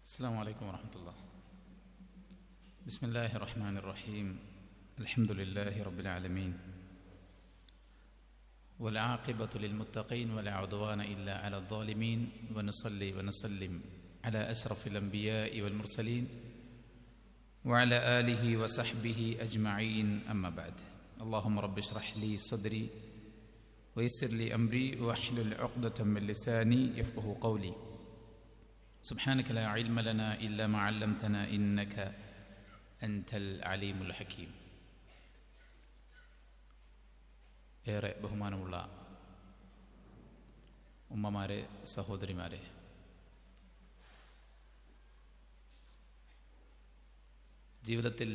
السلام عليكم ورحمة الله. بسم الله الرحمن الرحيم. الحمد لله رب العالمين والعاقبة للمتقين ولا عدوان إلا على الظالمين ونصلي ونسلم على أشرف الأنبياء والمرسلين وعلى آله وصحبه أجمعين أما بعد. اللهم رب اشرح لي صدري ويسر لي أمري واحلل عقدة من لساني يفقه قولي. سبحانك لا علم لنا إلا ما علمتنا إنك أنت العليم الحكيم. ഏറെ ബഹുമാനമുള്ള ഉമ്മമാരെ, സഹോദരിമാരെ, ജീവിതത്തിൽ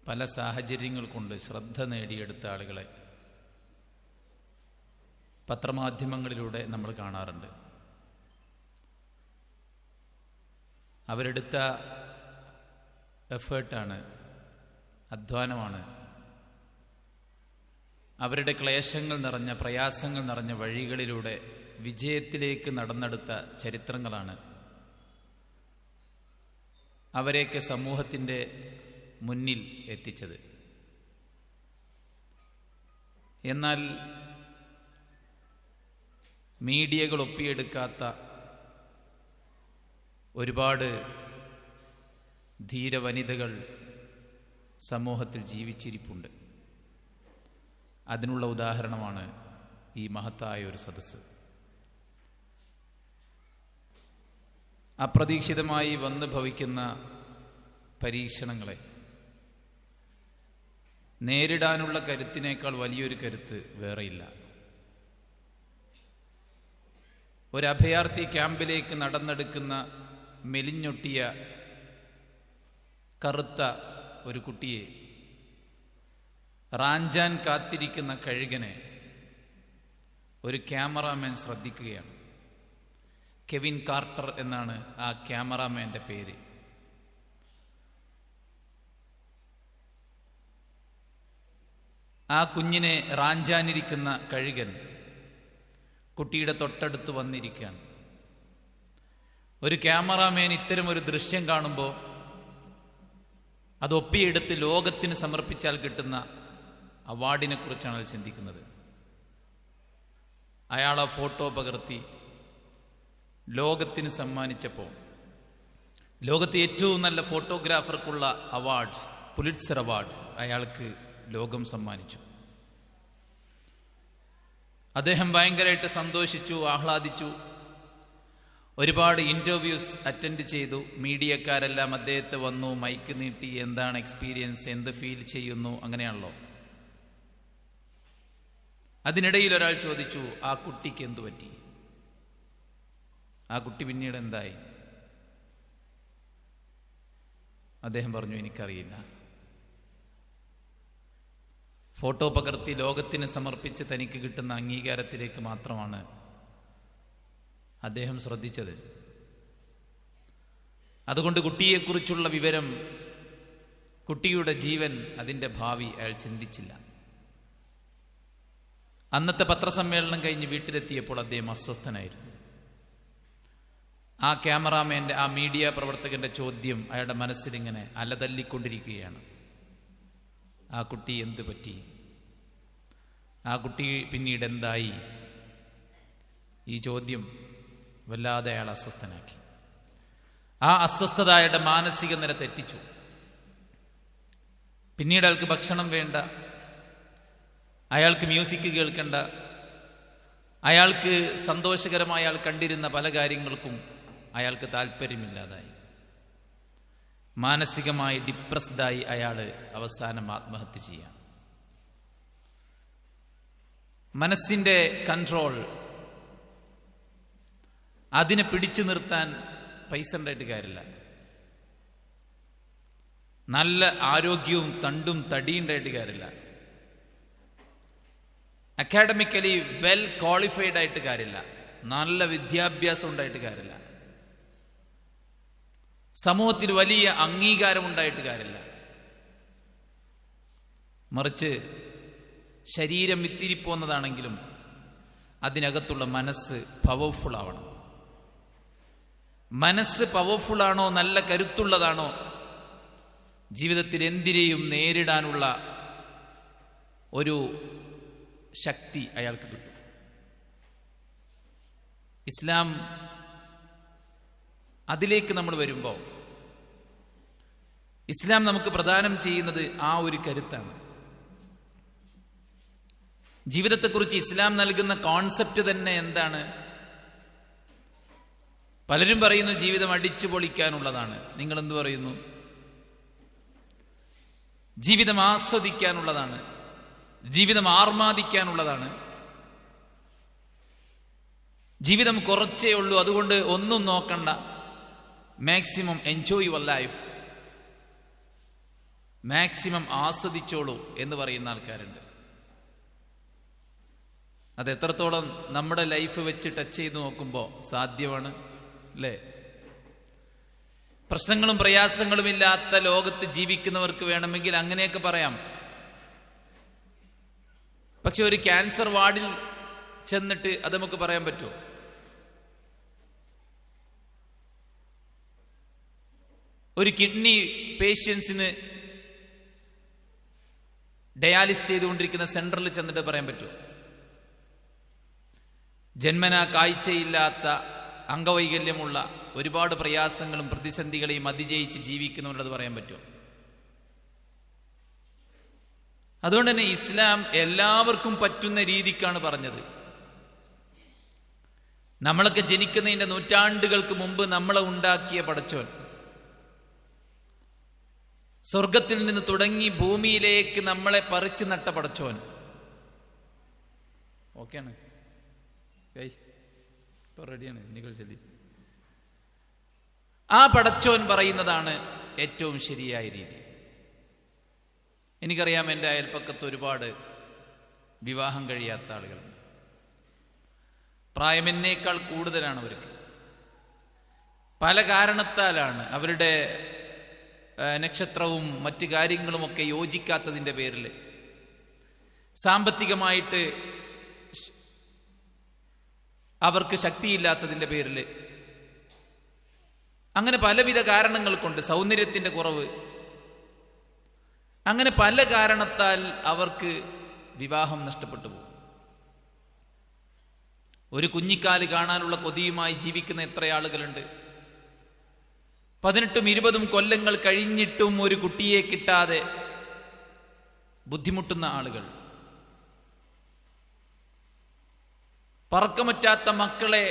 പല സാഹചര്യങ്ങൾ കൊണ്ട് ശ്രദ്ധ നേടിയെടുത്ത ആളുകളെ പത്രമാധ്യമങ്ങളിലൂടെ നമ്മൾ കാണാറുണ്ട്. അവരെടുത്ത എഫേർട്ടാണ്, അധ്വാനമാണ്, അവരുടെ ക്ലേശങ്ങൾ നിറഞ്ഞ, പ്രയാസങ്ങൾ നിറഞ്ഞ വഴികളിലൂടെ വിജയത്തിലേക്ക് നടന്നെടുത്ത ചരിത്രങ്ങളാണ് അവരെയൊക്കെ സമൂഹത്തിൻ്റെ മുന്നിൽ എത്തിച്ചത്. എന്നാൽ മീഡിയകൾ ഒപ്പിയെടുക്കാത്ത ഒരുപാട് ധീരവനിതകൾ സമൂഹത്തിൽ ജീവിച്ചിരിപ്പുണ്ട്. അതിനുള്ള ഉദാഹരണമാണ് ഈ മഹത്തായ ഒരു സദസ്സ്. അപ്രതീക്ഷിതമായി വന്നു ഭവിക്കുന്ന പരീക്ഷണങ്ങളെ നേരിടാനുള്ള കരുത്തിനേക്കാൾ വലിയൊരു കരുത്ത് വേറെയില്ല. ഒരഭയാർത്ഥി ക്യാമ്പിലേക്ക് നടന്നെടുക്കുന്ന മെലിഞ്ഞൊട്ടിയ കറുത്ത ഒരു കുട്ടിയെ, റാഞ്ചാൻ കാത്തിരിക്കുന്ന കഴുകനെ ഒരു ക്യാമറാമാൻ ശ്രദ്ധിക്കുകയാണ്. കെവിൻ കാർട്ടർ എന്നാണ് ആ ക്യാമറാമാൻ്റെ പേര്. ആ കുഞ്ഞിനെ റാഞ്ചാനിരിക്കുന്ന കഴുകൻ കുട്ടിയുടെ തൊട്ടടുത്ത് വന്നിരിക്കുകയാണ്. ഒരു ക്യാമറാമാൻ ഇത്തരം ഒരു ദൃശ്യം കാണുമ്പോൾ അത് ഒപ്പിയെടുത്ത് ലോകത്തിന് സമർപ്പിച്ചാൽ കിട്ടുന്ന അവാർഡിനെ കുറിച്ചാണ് അയാൾ ചിന്തിക്കുന്നത്. അയാൾ ആ ഫോട്ടോ പകർത്തി ലോകത്തിന് സമ്മാനിച്ചപ്പോൾ ലോകത്തെ ഏറ്റവും നല്ല ഫോട്ടോഗ്രാഫർക്കുള്ള അവാർഡ്, പുലിറ്റ്സർ അവാർഡ്, അയാൾക്ക് ലോകം സമ്മാനിച്ചു. അദ്ദേഹം ഭയങ്കരമായിട്ട് സന്തോഷിച്ചു, ആഹ്ലാദിച്ചു. ഒരുപാട് ഇൻ്റർവ്യൂസ് അറ്റൻഡ് ചെയ്തു. മീഡിയക്കാരെല്ലാം അദ്ദേഹത്തെ വന്നു, മൈക്ക് നീട്ടി, എന്താണ് എക്സ്പീരിയൻസ്, എന്ത് ഫീൽ ചെയ്യുന്നു, അങ്ങനെയാണല്ലോ. അതിനിടയിൽ ഒരാൾ ചോദിച്ചു, ആ കുട്ടിക്ക് എന്തു പറ്റി? ആ കുട്ടി പിന്നീട് എന്തായി? അദ്ദേഹം പറഞ്ഞു, എനിക്കറിയില്ല. ഫോട്ടോ പകർത്തി ലോകത്തിന് സമർപ്പിച്ച് തനിക്ക് കിട്ടുന്ന അംഗീകാരത്തിലേക്ക് മാത്രമാണ് അദ്ദേഹം ശ്രദ്ധിച്ചത്. അതുകൊണ്ട് കുട്ടിയെക്കുറിച്ചുള്ള വിവരം, കുട്ടിയുടെ ജീവൻ, അതിൻ്റെ ഭാവി അയാൾ ചിന്തിച്ചില്ല. അന്നത്തെ പത്രസമ്മേളനം കഴിഞ്ഞ് വീട്ടിലെത്തിയപ്പോൾ അദ്ദേഹം അസ്വസ്ഥനായിരുന്നു. ആ ക്യാമറാമാൻ്റെ, ആ മീഡിയ പ്രവർത്തകന്റെ ചോദ്യം അയാളുടെ മനസ്സിലിങ്ങനെ അലതല്ലിക്കൊണ്ടിരിക്കുകയാണ്. ആ കുട്ടി എന്തു പറ്റി? ആ കുട്ടി പിന്നീട് എന്തായി? ഈ ചോദ്യം വല്ലാതെ അയാൾ അസ്വസ്ഥനാക്കി. ആ അസ്വസ്ഥത അയാളുടെ മാനസിക നില തെറ്റിച്ചു. പിന്നീട് അയാൾക്ക് ഭക്ഷണം വേണ്ട, അയാൾക്ക് മ്യൂസിക് കേൾക്കണ്ട, അയാൾക്ക് സന്തോഷകരമായി അയാൾ കണ്ടിരുന്ന പല കാര്യങ്ങൾക്കും അയാൾക്ക് താല്പര്യമില്ലാതായി. മാനസികമായി ഡിപ്രസ്ഡായി അയാൾ അവസാനം ആത്മഹത്യ ചെയ്യാം. മനസ്സിന്റെ കൺട്രോൾ, അതിനെ പിടിച്ചു നിർത്താൻ പൈസ ഉണ്ടായിട്ട് കാര്യമില്ല. നല്ല ആരോഗ്യവും തണ്ടും തടിയുണ്ടായിട്ട് കാര്യമില്ല. അക്കാഡമിക്കലി വെൽ ക്വാളിഫൈഡ് ആയിട്ട് കാര്യമില്ല. നല്ല വിദ്യാഭ്യാസം ഉണ്ടായിട്ട് കാര്യമില്ല. സമൂഹത്തിൽ വലിയ അംഗീകാരം ഉണ്ടായിട്ട് കാര്യമില്ല. മറിച്ച് ശരീരം വിത്തിരിപ്പോന്നതാണെങ്കിലും അതിനകത്തുള്ള മനസ്സ് പവർഫുൾ ആവണം. മനസ്സ് പവർഫുൾ ആണോ, നല്ല കരുത്തുള്ളതാണോ, ജീവിതത്തിൽ എന്തിനേയും നേരിടാനുള്ള ഒരു ശക്തി അയാൾക്ക് കിട്ടും. ഇസ്ലാം അതിലേക്ക് നമ്മൾ വരുമ്പോൾ ഇസ്ലാം നമുക്ക് പ്രദാനം ചെയ്യുന്നത് ആ ഒരു കരുത്താണ്. ജീവിതത്തെക്കുറിച്ച് ഇസ്ലാം നൽകുന്ന കോൺസെപ്റ്റ് തന്നെ എന്താണ്? പലരും പറയുന്നു ജീവിതം അടിച്ചു പൊളിക്കാനുള്ളതാണ്. നിങ്ങൾ എന്ത് പറയുന്നു? ജീവിതം ആസ്വദിക്കാനുള്ളതാണ്, ജീവിതം ആർമാദിക്കാനുള്ളതാണ്. ജീവിതം കുറച്ചേ ഉള്ളൂ, അതുകൊണ്ട് ഒന്നും നോക്കണ്ട, maximum enjoy your life, maximum ആസ്വദിച്ചോളൂ എന്ന് പറയുന്ന ആൾക്കാരുണ്ട്. അത് എത്രത്തോളം നമ്മുടെ ലൈഫ് വെച്ച് ടച്ച് ചെയ്ത് നോക്കുമ്പോൾ സാധ്യമാണ് അല്ലേ? പ്രശ്നങ്ങളും പ്രയാസങ്ങളും ഇല്ലാത്ത ലോകത്ത് ജീവിക്കുന്നവർക്ക് വേണമെങ്കിൽ അങ്ങനെയൊക്കെ പറയാം. പക്ഷെ ഒരു ക്യാൻസർ വാർഡിൽ ചെന്നിട്ട് അത് നമുക്ക് പറയാൻ പറ്റുമോ? ഒരു കിഡ്നി പേഷ്യൻസിന് ഡയാലിസിസ് ചെയ്തുകൊണ്ടിരിക്കുന്ന സെന്ററിൽ ചെന്നിട്ട് പറയാൻ പറ്റുമോ? ജന്മനാ കാഴ്ചയില്ലാത്ത, അംഗവൈകല്യമുള്ള, ഒരുപാട് പ്രയാസങ്ങളും പ്രതിസന്ധികളെയും അതിജയിച്ച് ജീവിക്കുന്നവരത് പറയാൻ പറ്റുമോ? അതുകൊണ്ട് തന്നെ ഇസ്ലാം എല്ലാവർക്കും പറ്റുന്ന രീതിക്കാണ് പറഞ്ഞത്. നമ്മളൊക്കെ ജനിക്കുന്നതിന്റെ നൂറ്റാണ്ടുകൾക്ക് മുമ്പ് നമ്മളെ ഉണ്ടാക്കിയ പടച്ചോൻ, സ്വർഗത്തിൽ നിന്ന് തുടങ്ങി ഭൂമിയിലേക്ക് നമ്മളെ പറിച്ചു നട്ട പടച്ചോൻ, ഓക്കെയാണ്, റെഡിയാണ്, നിങ്ങൾ ചൊല്ലി. ആ പടച്ചോൻ പറയുന്നതാണ് ഏറ്റവും ശരിയായ രീതി. എനിക്കറിയാം, എൻ്റെ അയൽപ്പക്കത്ത് ഒരുപാട് വിവാഹം കഴിയാത്ത ആളുകളുണ്ട്. പ്രായം എന്നേക്കാൾ കൂടുതലാണ് അവർക്ക്. പല കാരണത്താലാണ്. അവരുടെ നക്ഷത്രവും മറ്റു കാര്യങ്ങളുമൊക്കെ യോജിക്കാത്തതിൻ്റെ പേരിൽ, സാമ്പത്തികമായിട്ട് അവർക്ക് ശക്തിയില്ലാത്തതിൻ്റെ പേരിൽ, അങ്ങനെ പലവിധ കാരണങ്ങൾ കൊണ്ട്, സൗന്ദര്യത്തിൻ്റെ കുറവ്, അങ്ങനെ പല കാരണത്താൽ അവർക്ക് വിവാഹം നഷ്ടപ്പെട്ടു പോകും. ഒരു കുഞ്ഞിക്കാല് കാണാനുള്ള കൊതിയുമായി ജീവിക്കുന്ന എത്ര ആളുകളുണ്ട്. 18ഉം 20ഉം കൊല്ലങ്ങൾ കഴിഞ്ഞിട്ടും ഒരു കുട്ടിയെ കിട്ടാതെ ബുദ്ധിമുട്ടുന്ന ആളുകൾ, പറക്കമറ്റാത്ത മക്കളെ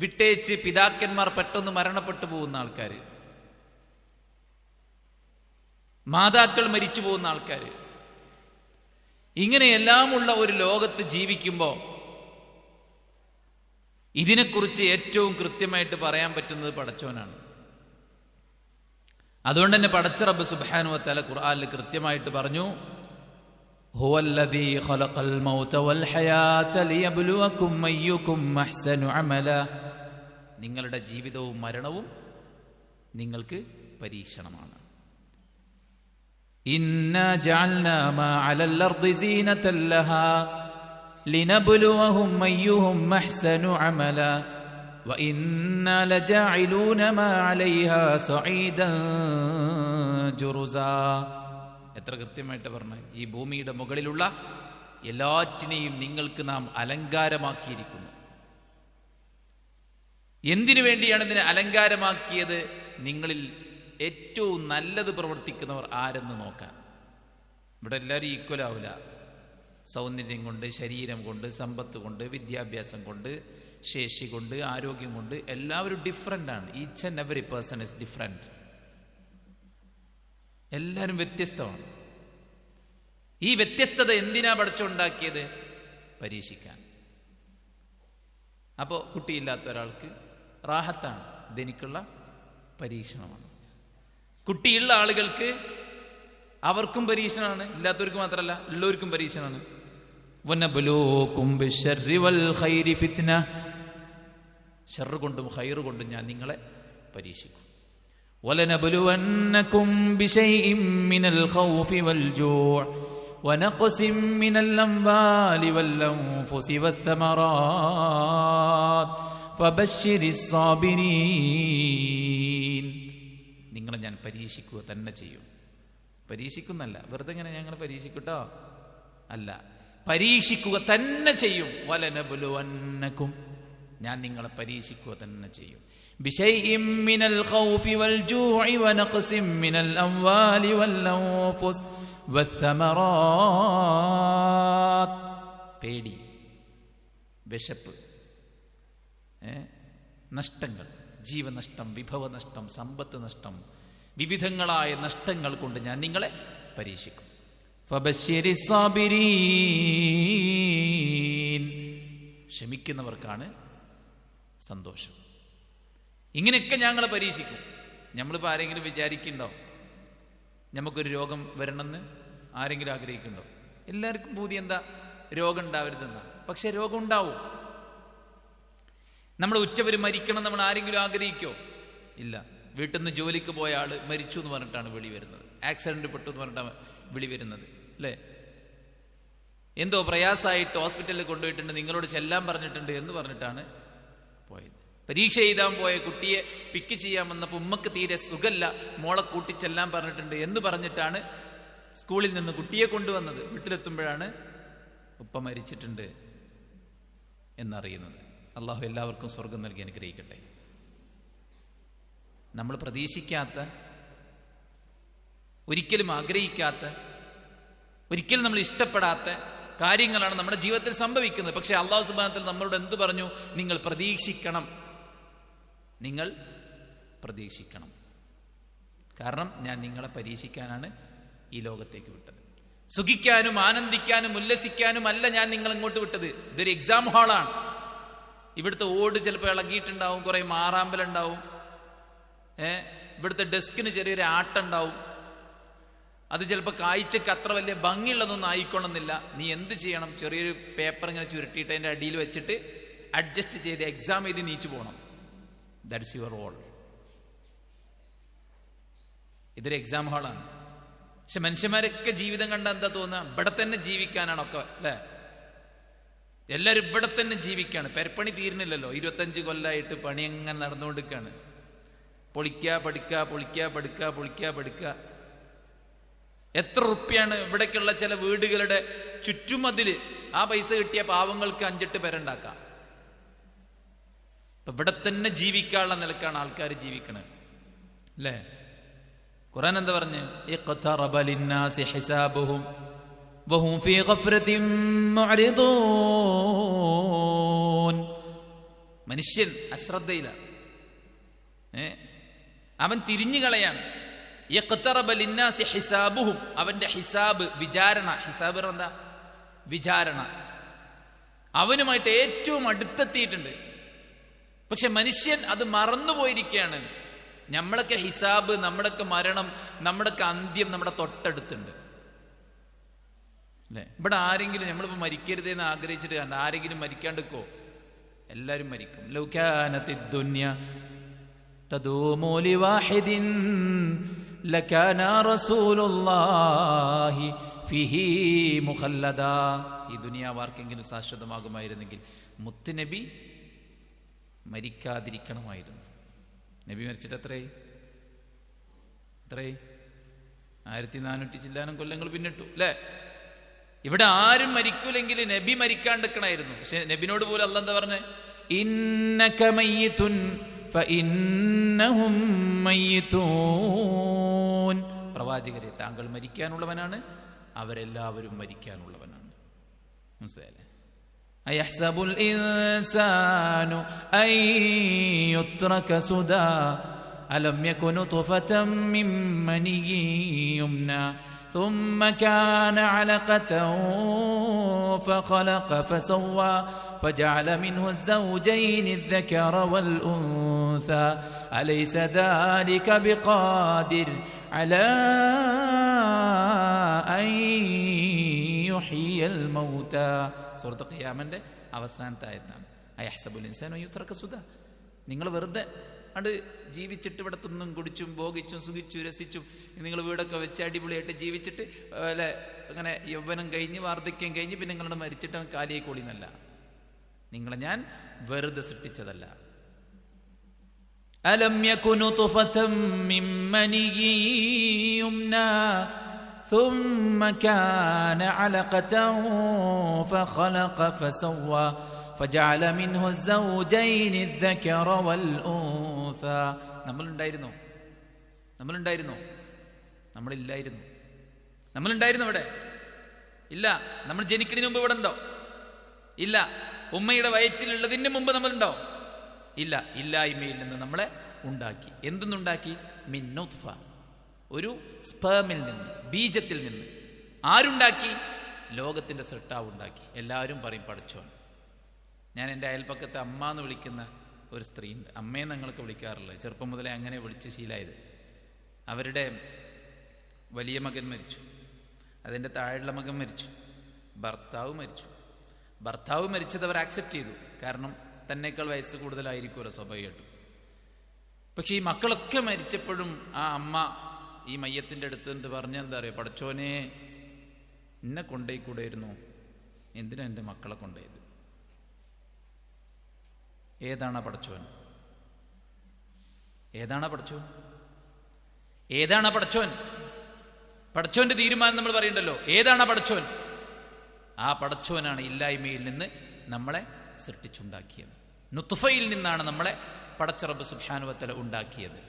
വിട്ടേച്ച് പിതാക്കന്മാർ പെട്ടെന്ന് മരണപ്പെട്ടു പോകുന്ന ആൾക്കാർ, മാതാക്കൾ മരിച്ചു പോകുന്ന ആൾക്കാർ, ഇങ്ങനെയെല്ലാമുള്ള ഒരു ലോകത്ത് ജീവിക്കുമ്പോൾ ഇതിനെക്കുറിച്ച് ഏറ്റവും കൃത്യമായിട്ട് പറയാൻ പറ്റുന്നത് പടച്ചോനാണ്. അതുകൊണ്ട് തന്നെ പടച്ച റബ്ബ് സുബ്ഹാനഹു വ തആല ഖുർആനിൽ കൃത്യമായിട്ട് പറഞ്ഞു, ഹുവല്ലദീ ഖലഖൽ മൗത വൽ ഹയാത ലിയബ്ലുവകും അയ്യുകും അഹ്സനു അമല. നിങ്ങളുടെ ജീവിതവും മരണവും നിങ്ങൾക്ക് പരീക്ഷണമാണ്. ഇന്നാ ജഅൽനാ മാ അലൽ അർദി സീനതൻ ലഹാ ലിനബ്ലുവഹും അയ്യുഹും അഹ്സനു അമല വഇന്നാ ലജാഇലൂന മാ അലൈഹാ സഈദൻ ജുറുസാ. എത്ര കൃത്യമായിട്ട് പറഞ്ഞു. ഈ ഭൂമിയുടെ മുകളിലുള്ള എല്ലാറ്റിനെയും നിങ്ങൾക്ക് നാം അലങ്കാരമാക്കിയിരിക്കുന്നു. എന്തിനു വേണ്ടിയാണ് ഇതിനെ അലങ്കാരമാക്കിയത്? നിങ്ങളിൽ ഏറ്റവും നല്ലത് പ്രവർത്തിക്കുന്നവർ ആരെന്ന് നോക്കാൻ. ഇവിടെ എല്ലാവരും ഈക്വൽ ആവില്ല. സൗന്ദര്യം കൊണ്ട്, ശരീരം കൊണ്ട്, സമ്പത്ത് കൊണ്ട്, വിദ്യാഭ്യാസം കൊണ്ട്, ശേഷി കൊണ്ട്, ആരോഗ്യം കൊണ്ട് എല്ലാവരും ഡിഫറൻ്റ് ആണ്. Each and every person is different. എല്ലാവരും വ്യത്യസ്തമാണ്. ഈ വ്യത്യസ്തത എന്തിനാ പഠിച്ചുണ്ടാക്കിയത്? പരീക്ഷിക്കാൻ. അപ്പോൾ കുട്ടിയില്ലാത്ത ഒരാൾക്ക് റാഹത്താണ്, ഇതെനിക്കുള്ള പരീക്ഷണമാണ്. കുട്ടിയുള്ള ആളുകൾക്ക് അവർക്കും പരീക്ഷണമാണ്, ഇല്ലാത്തവർക്ക് മാത്രമല്ല ഉള്ളവർക്കും പരീക്ഷണമാണ്. വനബ്ലൂകും ബിശ്ശർരി വൽ ഖൈരി ഫിത്ന. ശർറ് കൊണ്ടും ഖൈറ് കൊണ്ടും ഞാൻ നിങ്ങളെ പരീക്ഷിക്കും. വലനബ്ലുവന്നകും ബിശൈഇൻ മിനൽ ഖൗഫി വൽ ജൂഅ് വനഖ്സിം മിനൽ അംവാലി വൽ അൻഫുസി വസ്സമറാത്ത് ഫബശ്ശിരിസ് സാബിരീൻ. നിങ്ങളെ ഞാൻ പരീക്ഷിക്കുക തന്നെ ചെയ്യും. പരീക്ഷിക്കുന്നല്ല, വെറുതെ ഇങ്ങനെ ഞങ്ങൾ പരീക്ഷിക്കട്ടോ അല്ല, പരീക്ഷിക്കുക തന്നെ ചെയ്യും. വലനബ്ലുവന്നകും, ഞാൻ നിങ്ങളെ പരീക്ഷിക്കുക തന്നെ ചെയ്യും. ബിശൈഇം മിനൽ ഖൗഫി വൽ ജൂഇ വനഖ്സിം മിനൽ അംവാലി വൽ അൻഫുസ് വസ്സമറാത്ത്. പേടി, വിശപ്പ്, നഷ്ടങ്ങൾ, ജീവനഷ്ടം, വിഭവനഷ്ടം, സമ്പത്ത് നഷ്ടം, വിവിധങ്ങളായ നഷ്ടങ്ങൾ കൊണ്ട് ഞാൻ നിങ്ങളെ പരീക്ഷിക്കും. ഫബശ്ശിരിസ് സാബിരീൻ, ക്ഷമിക്കുന്നവർക്കാണ് സന്തോഷം. ഇങ്ങനെയൊക്കെ ഞങ്ങളെ പരീക്ഷിക്കും. നമ്മളിപ്പോൾ ആരെങ്കിലും വിചാരിക്കുന്നുണ്ടോ നമുക്കൊരു രോഗം വരണമെന്ന്? ആരെങ്കിലും ആഗ്രഹിക്കുന്നുണ്ടോ? എല്ലാവർക്കും പൂതി എന്താ? രോഗം ഉണ്ടാവരുതെന്നാ. പക്ഷെ രോഗം ഉണ്ടാവും. നമ്മൾ ഉറ്റവർ മരിക്കണം നമ്മൾ ആരെങ്കിലും ആഗ്രഹിക്കോ? ഇല്ല. വീട്ടിൽ നിന്ന് ജോലിക്ക് പോയ ആള് മരിച്ചു എന്ന് പറഞ്ഞിട്ടാണ് വിളി വരുന്നത്, ആക്സിഡന്റ് പെട്ടു എന്ന് പറഞ്ഞിട്ടാണ് വിളി വരുന്നത്, അല്ലേ? എന്തോ പ്രയാസമായിട്ട് ഹോസ്പിറ്റലിൽ കൊണ്ടുപോയിട്ടുണ്ട്, നിങ്ങളോട് ചെല്ലാൻ പറഞ്ഞിട്ടുണ്ട് എന്ന് പറഞ്ഞിട്ടാണ് പോയത്. പരീക്ഷ എഴുതാൻ പോയ കുട്ടിയെ പിക്ക് ചെയ്യാൻ വന്നപ്പോൾ ഉമ്മക്ക് തീരെ സുഖല്ല, മോളെ കൂട്ടിച്ചെല്ലാൻ പറഞ്ഞിട്ടുണ്ട് എന്ന് പറഞ്ഞിട്ടാണ് സ്കൂളിൽ നിന്ന് കുട്ടിയെ കൊണ്ടുവന്നത്. വീട്ടിലെത്തുമ്പോഴാണ് ഉപ്പ മരിച്ചിട്ടുണ്ട് എന്നറിയുന്നത്. അള്ളാഹു എല്ലാവർക്കും സ്വർഗം നൽകി അനുഗ്രഹിക്കട്ടെ. നമ്മൾ പ്രതീക്ഷിക്കാത്ത, ഒരിക്കലും ആഗ്രഹിക്കാത്ത, ഒരിക്കലും നമ്മൾ ഇഷ്ടപ്പെടാത്ത കാര്യങ്ങളാണ് നമ്മുടെ ജീവിതത്തിൽ സംഭവിക്കുന്നത്. പക്ഷെ അള്ളാഹു സുബ്ഹാനഹു വ തആല നമ്മളോട് എന്ത് പറഞ്ഞു? നിങ്ങൾ പ്രതീക്ഷിക്കണം, നിങ്ങൾ പ്രതീക്ഷിക്കണം. കാരണം ഞാൻ നിങ്ങളെ പരീക്ഷിക്കാനാണ് ഈ ലോകത്തേക്ക് വിട്ടത്. സുഖിക്കാനും ആനന്ദിക്കാനും ഉല്ലസിക്കാനും അല്ല ഞാൻ നിങ്ങൾ ഇങ്ങോട്ട് വിട്ടത്. ഇതൊരു എക്സാം ഹാളാണ്. ഇവിടുത്തെ ഓട് ചിലപ്പോൾ ഇളകിയിട്ടുണ്ടാവും, കുറെ മാറാമ്പലുണ്ടാവും, ഇവിടുത്തെ ഡെസ്കിന് ചെറിയൊരു ആട്ടുണ്ടാവും. അത് ചിലപ്പോൾ കാഴ്ചക്ക് അത്ര വലിയ ഭംഗിയുള്ളതൊന്നും ആയിക്കൊള്ളുന്നില്ല. നീ എന്ത് ചെയ്യണം? ചെറിയൊരു പേപ്പർ ഇങ്ങനെ ചുരുട്ടിയിട്ട് അതിൻ്റെ അടിയിൽ വെച്ചിട്ട് അഡ്ജസ്റ്റ് ചെയ്ത് എക്സാം എഴുതി നീച്ചു പോകണം. That's your role. ഇതൊരു എക്സാം ഹാളാണ്. പക്ഷെ മനുഷ്യന്മാരൊക്കെ ജീവിതം കണ്ട എന്താ തോന്നുക? ഇവിടെ തന്നെ ജീവിക്കാനാണൊക്കെ, അല്ലേ? എല്ലാവരും ഇവിടെ തന്നെ ജീവിക്കാണ്. പെരപ്പണി തീരുന്നില്ലല്ലോ. 25 കൊല്ലമായിട്ട് പണി അങ്ങനെ നടന്നുകൊണ്ടിരിക്കുകയാണ്. പൊളിക്കുക പഠിക്കുക, പൊളിക്കുക പഠിക്കുക, പൊളിക്കുക പഠിക്കുക. എത്ര റുപ്യാണ് ഇവിടേക്കുള്ള ചില വീടുകളുടെ ചുറ്റുമതില്? ആ പൈസ കിട്ടിയ പാവങ്ങൾക്ക് 5-8 പേരുണ്ടാക്കാം. ഇപ്പൊ ഇവിടെ തന്നെ ജീവിക്കാനുള്ള നിലക്കാണ് ആൾക്കാർ ജീവിക്കണത്, അല്ലേ? ഖുർആൻ എന്താ പറഞ്ഞു? ഇഖ്തറബ ലിന്നാസി ഹിസാബുഹും വഹും ഫീ ഗഫ്റതിൻ മുഅ്രിദൂൻ. മനുഷ്യൻ അശ്രദ്ധയിലാണ്, അവൻ തിരിഞ്ഞു കളയാണ്. ഇഖ്തറബ ലിന്നാസി ഹിസാബുഹും, അവന്റെ ഹിസാബ്, വിചാരണ. ഹിസാബ് എന്താ? വിചാരണ. അവനുമായിട്ട് ഏറ്റവും അടുത്തെത്തിയിട്ടുണ്ട്. പക്ഷെ മനുഷ്യൻ അത് മറന്നുപോയിരിക്കുകയാണ്. നമ്മളൊക്കെ ഹിസാബ്, നമ്മുടെയൊക്കെ മരണം, നമ്മുടെയൊക്കെ അന്ത്യം നമ്മുടെ തൊട്ടടുത്തുണ്ട്, അല്ലേ? ഇവിടെ ആരെങ്കിലും നമ്മളിപ്പോൾ മരിക്കരുതെന്ന് ആഗ്രഹിച്ചിട്ട് കണ്ട ആരെങ്കിലും മരിക്കാണ്ടിക്കോ? എല്ലാവരും മരിക്കും. ലൗ കാനത്തിദ് ദുനിയ തദൂമു ലിവാഹിദിൻ ലകാന റസൂലുള്ളാഹി ഫീഹി മുഖല്ലദാ. ഈ ദുനിയാവ് ആർക്കെങ്കിലും ശാശ്വതമാകുമായിരുന്നെങ്കിൽ മുത്തുനബി മരിക്കാതിരിക്കണമായിരുന്നു. നബി മരിച്ചിട്ട് എത്രയായി? 1400 ചില്ലാനം കൊല്ലങ്ങൾ പിന്നിട്ടു, അല്ലേ? ഇവിടെ ആരും മരിക്കൂലെങ്കിൽ നബി മരിക്കാണ്ടിരിക്കണമായിരുന്നു. പക്ഷെ നബിനോട് പോലും അല്ലാഹ് എന്താ പറഞ്ഞേ? ഇന്നക മയ്യിതുൻ ഫഇന്നഹും മയ്യിതൂൻ. പ്രവാചകരെ, താങ്കൾ മരിക്കാനുള്ളവനാണ്, അവരെല്ലാവരും മരിക്കാനുള്ളവനാണ്. മനസ്സിലായില്ലേ? അയഹ്സബുൽ ഇൻസാനു അൻ യുത്രക സുദാ അലം യകുനു തുഫതൻ മിൻ മനിയ്യിൻ യുംനാ ثم كان علقة فخلق فسوى فجعل منه الزوجين الذكر والأنثى أليس ذلك بقادر على أن يحيي الموتى. സൂറത്ത് ഖിയാമന്റെ അവസാനത്തെ ആയത്താണ്. അയഹ്സബുൽ ഇൻസാനു യുത്രക സുദാ. നിങ്ങൾ വെറുതെ അത് ജീവിച്ചിട്ട് ഇവിടെ തിന്നും കുടിച്ചും ഭോഗിച്ചും സുഖിച്ചും രസിച്ചും നിങ്ങൾ വീടൊക്കെ വെച്ച് അടിപൊളിയായിട്ട് ജീവിച്ചിട്ട് അല്ലെ അങ്ങനെ യൗവനം കഴിഞ്ഞ് വാർദ്ധക്യം കഴിഞ്ഞ് പിന്നെ നിങ്ങളുടെ മരിച്ചിട്ട് കാലിയെ കൊളിന്നല്ല. നിങ്ങളെ ഞാൻ വെറുതെ സൃഷ്ടിച്ചതല്ല. അലം യകുനു തുഫതം മിൻ മനിയ്യിൻ യുംനാ ثم كان علقة فخلق فسوى فجعل منه الزوجين الذكر والأنثى. നമ്മളുണ്ടായിരുന്നോ? നമ്മളുണ്ടായിരുന്നു ഇവിടെ? ഇല്ല. നമ്മൾ ജനിക്കുന്നതിന് മുമ്പ് ഇവിടെ ഉണ്ടോ? ഇല്ല. ഉമ്മയുടെ വയറ്റിലുള്ളതിന് മുമ്പ് നമ്മളുണ്ടോ? ഇല്ല. ഇല്ലായ്മയിൽ നിന്ന് നമ്മളെ ഉണ്ടാക്കി. എന്തെന്നുണ്ടാക്കി? മിൻ നുത്ഫ, ഒരു സ്പേമിൽ നിന്ന്, ബീജത്തിൽ നിന്ന്. ആരുണ്ടാക്കി? ലോകത്തിന്റെ സൃഷ്ടാവ് ഉണ്ടാക്കി. എല്ലാവരും പറയും പടച്ചോൻ. ഞാൻ എൻ്റെ അയൽപ്പക്കത്തെ അമ്മ എന്ന് വിളിക്കുന്ന ഒരു സ്ത്രീയുണ്ട്. അമ്മയെന്ന് ഞങ്ങൾക്ക് വിളിക്കാറുള്ളത്. ചെറുപ്പം മുതലേ അങ്ങനെ വിളിച്ച് ശീലായത്. അവരുടെ വലിയ മകൻ മരിച്ചു, അതിൻ്റെ താഴെയുള്ള മകൻ മരിച്ചു, ഭർത്താവ് മരിച്ചു. ഭർത്താവ് മരിച്ചത് അവർ ആക്സെപ്റ്റ് ചെയ്തു. കാരണം തന്നേക്കാൾ വയസ്സ് കൂടുതലായിരിക്കുമല്ലോ സ്വാഭാവികമായിട്ടും. പക്ഷെ ഈ മക്കളൊക്കെ മരിച്ചപ്പോഴും ആ അമ്മ ഈ മയ്യത്തിൻ്റെ അടുത്ത് എന്ത് പറഞ്ഞെന്താ അറിയോ? പടച്ചോനെ, എന്നെ കൊണ്ടുപോയിക്കൂടായിരുന്നു, എന്തിനാ എൻ്റെ മക്കളെ കൊണ്ടുപോയത്? ഏതാണ് പടച്ചോൻ? പടച്ചോന്റെ തീരുമാനം നമ്മൾ പറയണ്ടല്ലോ. ഏതാണ് പടച്ചോൻ? ആ പടച്ചോനാണ് ഇല്ലായ്മയിൽ നിന്ന് നമ്മളെ സൃഷ്ടിച്ചുണ്ടാക്കിയത്. നുത്ഫയിൽ നിന്നാണ് നമ്മളെ പടച്ച റബ്ബ് സുബ്ഹാനഹു വ തആല ഉണ്ടാക്കിയത്.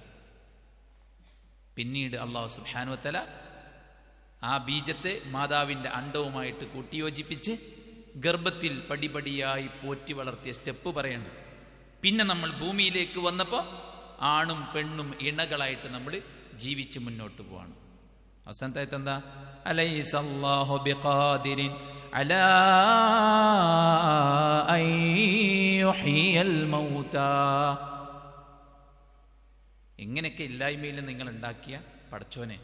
പിന്നീട് അല്ലാഹു സുബ്ഹാനഹു വ തആല ആ ബീജത്തെ മാതാവിൻ്റെ അണ്ഡവുമായിട്ട് കൂട്ടിയോജിപ്പിച്ച് ഗർഭത്തിൽ പടിപടിയായി പോറ്റി വളർത്തിയ സ്റ്റെപ്പ് പറയണം. പിന്നെ നമ്മൾ ഭൂമിയിലേക്ക് വന്നപ്പോൾ ആണും പെണ്ണും ഇണകളായിട്ട് നമ്മൾ ജീവിച്ച് മുന്നോട്ട് പോവാണ്. അവസാനത്തായിട്ട് എന്താ? അലൈസല്ലാഹു ബിഖാദിരിൻ അലാ അൻ യുഹ്യിയൽ മൗതാ. എങ്ങനെയൊക്കെ ഇല്ലായ്മയിൽ നിങ്ങൾ ഉണ്ടാക്കിയ പടച്ചോനെ,